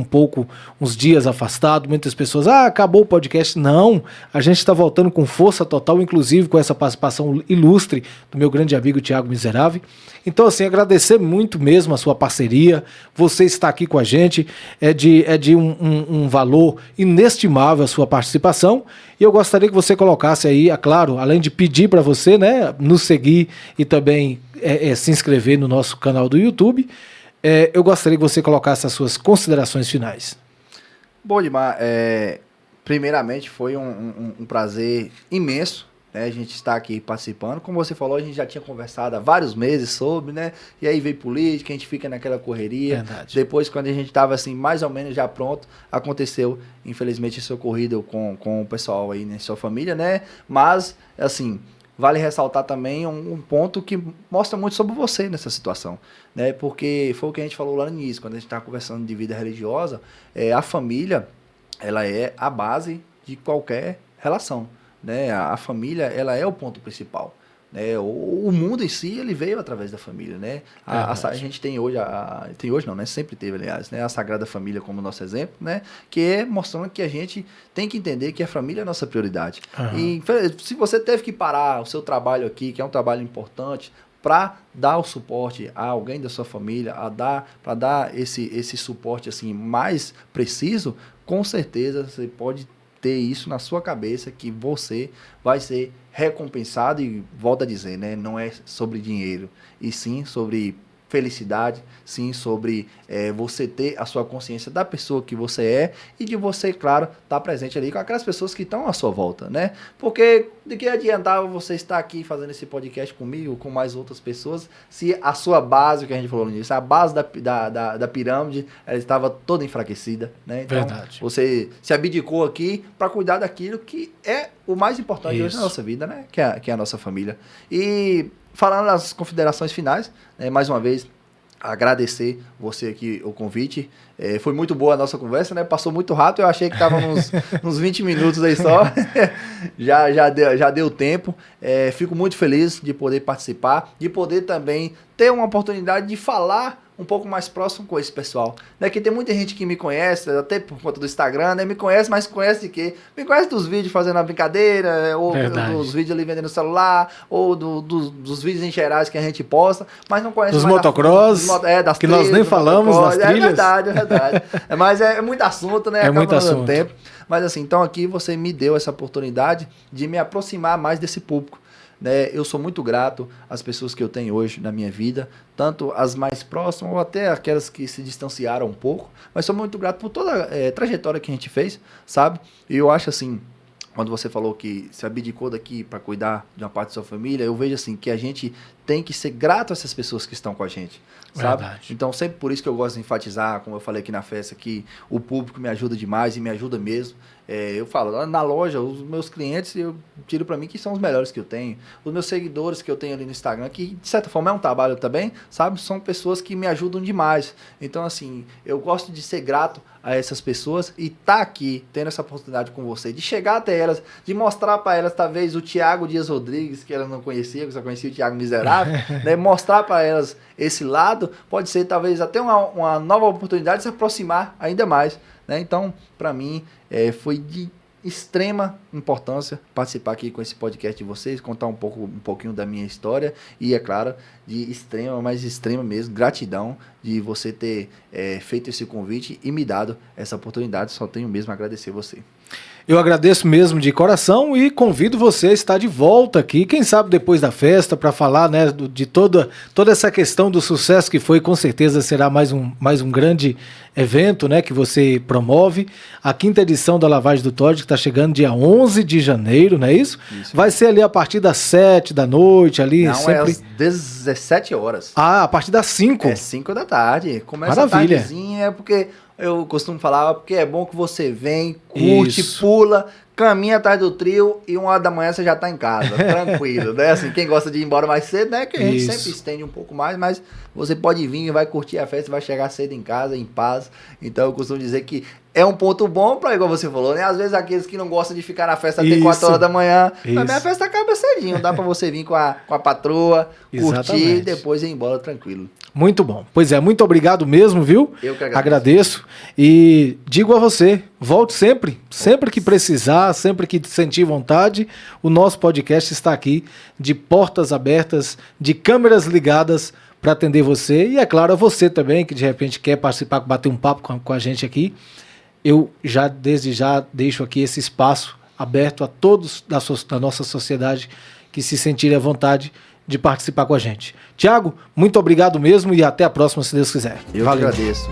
uns dias afastado. Muitas pessoas, acabou o podcast. Não, a gente está voltando com força total, inclusive com essa participação ilustre do meu grande amigo Thiago Miserável. Então, assim, agradecer muito mesmo a sua parceria. Você está aqui com a gente, é de um valor inestimável a sua participação. E eu gostaria que você colocasse aí, claro, além de pedir para você, né, nos seguir e também se inscrever no nosso canal do YouTube, eu gostaria que você colocasse as suas considerações finais. Bom, Dimar, primeiramente foi um prazer imenso, né, a gente está aqui participando. Como você falou, a gente já tinha conversado há vários meses sobre, né? E aí veio política, a gente fica naquela correria. Verdade. Depois, quando a gente estava assim, mais ou menos já pronto, aconteceu, infelizmente, esse ocorrido com o pessoal aí, né, sua família, né? Mas, assim, vale ressaltar também um ponto que mostra muito sobre você nessa situação, né? Porque foi o que a gente falou lá no início, quando a gente estava conversando de vida religiosa, a família, ela é a base de qualquer relação, né? A família, ela é o ponto principal, né? O mundo em si, ele veio através da família, né? A gente tem hoje, tem hoje não, né? Sempre teve, aliás, né? A Sagrada Família como nosso exemplo, né? Que é mostrando que a gente tem que entender que a família é a nossa prioridade. E se você teve que parar o seu trabalho aqui, que é um trabalho importante, para dar o suporte a alguém da sua família, para dar esse suporte assim mais preciso, com certeza você pode ter isso na sua cabeça, que você vai ser recompensado. E volto a dizer, né, não é sobre dinheiro, e sim sobre felicidade, sim sobre você ter a sua consciência da pessoa que você é e de você, claro, estar presente ali com aquelas pessoas que estão à sua volta, né? Porque de que adiantava você estar aqui fazendo esse podcast comigo, com mais outras pessoas, se a sua base, que a gente falou no início, a base da pirâmide, ela estava toda enfraquecida, né? Então, verdade. Você se abdicou aqui para cuidar daquilo que é o mais importante hoje na nossa vida, né? Que é a nossa família. E falando nas considerações finais, né, mais uma vez, agradecer você aqui o convite. Foi muito boa a nossa conversa, né? Passou muito rápido, eu achei que estava uns 20 minutos aí só. já deu tempo. Fico muito feliz de poder participar, de poder também ter uma oportunidade de falar um pouco mais próximo com esse pessoal, né? Que tem muita gente que me conhece, até por conta do Instagram, né? Me conhece, mas conhece de quê? Me conhece dos vídeos fazendo a brincadeira, ou dos vídeos ali vendendo celular, ou dos vídeos em gerais que a gente posta, mas não conhece dos mais motocross, das que trilhas, nós nem falamos nas trilhas. É verdade. Mas é muito assunto, né? É muito não dando assunto. tempo. Mas assim, então aqui você me deu essa oportunidade de me aproximar mais desse público, né? Eu sou muito grato às pessoas que eu tenho hoje na minha vida, tanto as mais próximas ou até aquelas que se distanciaram um pouco, mas sou muito grato por toda a trajetória que a gente fez, sabe? E eu acho assim, quando você falou que se abdicou daqui para cuidar de uma parte da sua família, eu vejo assim que a gente tem que ser grato a essas pessoas que estão com a gente, sabe? Verdade. Então, sempre por isso que eu gosto de enfatizar, como eu falei aqui na festa, que o público me ajuda demais e me ajuda mesmo. Eu falo, na loja, os meus clientes, eu tiro para mim que são os melhores que eu tenho. Os meus seguidores que eu tenho ali no Instagram, que de certa forma é um trabalho também, sabe? São pessoas que me ajudam demais. Então, assim, eu gosto de ser grato a essas pessoas e tá aqui, tendo essa oportunidade com você, de chegar até elas, de mostrar para elas, talvez, o Thiago Dias Rodrigues, que elas não conheciam, que só conhecia o Thiago Miserável, né? Mostrar para elas esse lado, pode ser, talvez, até uma nova oportunidade de se aproximar ainda mais, né? Então, para mim, foi de extrema importância participar aqui com esse podcast de vocês, contar um pouquinho da minha história e, é claro, de extrema, mas extrema mesmo, gratidão de você ter feito esse convite e me dado essa oportunidade. Só tenho mesmo a agradecer você. Eu agradeço mesmo de coração e convido você a estar de volta aqui, quem sabe depois da festa, para falar, né, de toda essa questão do sucesso que foi, com certeza será mais um grande evento, né, que você promove. A 5ª edição da Lavagem do Todd, que está chegando dia 11 de janeiro, não é isso? Isso. Vai ser ali a partir das 7 da noite, ali. Não, sempre... é às 17 horas. Ah, a partir das 5. É 5 da tarde. Começa Maravilha. a tardezinha, porque eu costumo falar, porque é bom que você vem, curte, pula, caminha atrás do trio e 1h da manhã você já tá em casa, tranquilo, né? Assim, quem gosta de ir embora mais cedo, né? Que a gente sempre estende um pouco mais, mas você pode vir e vai curtir a festa, vai chegar cedo em casa, em paz. Então eu costumo dizer que é um ponto bom para, igual você falou, né? Às vezes aqueles que não gostam de ficar na festa até 4 horas da manhã, também a festa acaba cedinho, dá para você vir com a patroa, curtir e depois ir embora tranquilo. Muito bom. Pois é, muito obrigado mesmo, viu? Eu que agradeço. E digo a você, volte sempre que precisar, sempre que sentir vontade, o nosso podcast está aqui de portas abertas, de câmeras ligadas para atender você e, é claro, a você também, que de repente quer participar, bater um papo com a gente aqui. Eu desde já deixo aqui esse espaço aberto a todos da nossa sociedade que se sentirem à vontade de participar com a gente. Thiago, muito obrigado mesmo e até a próxima, se Deus quiser. Eu agradeço.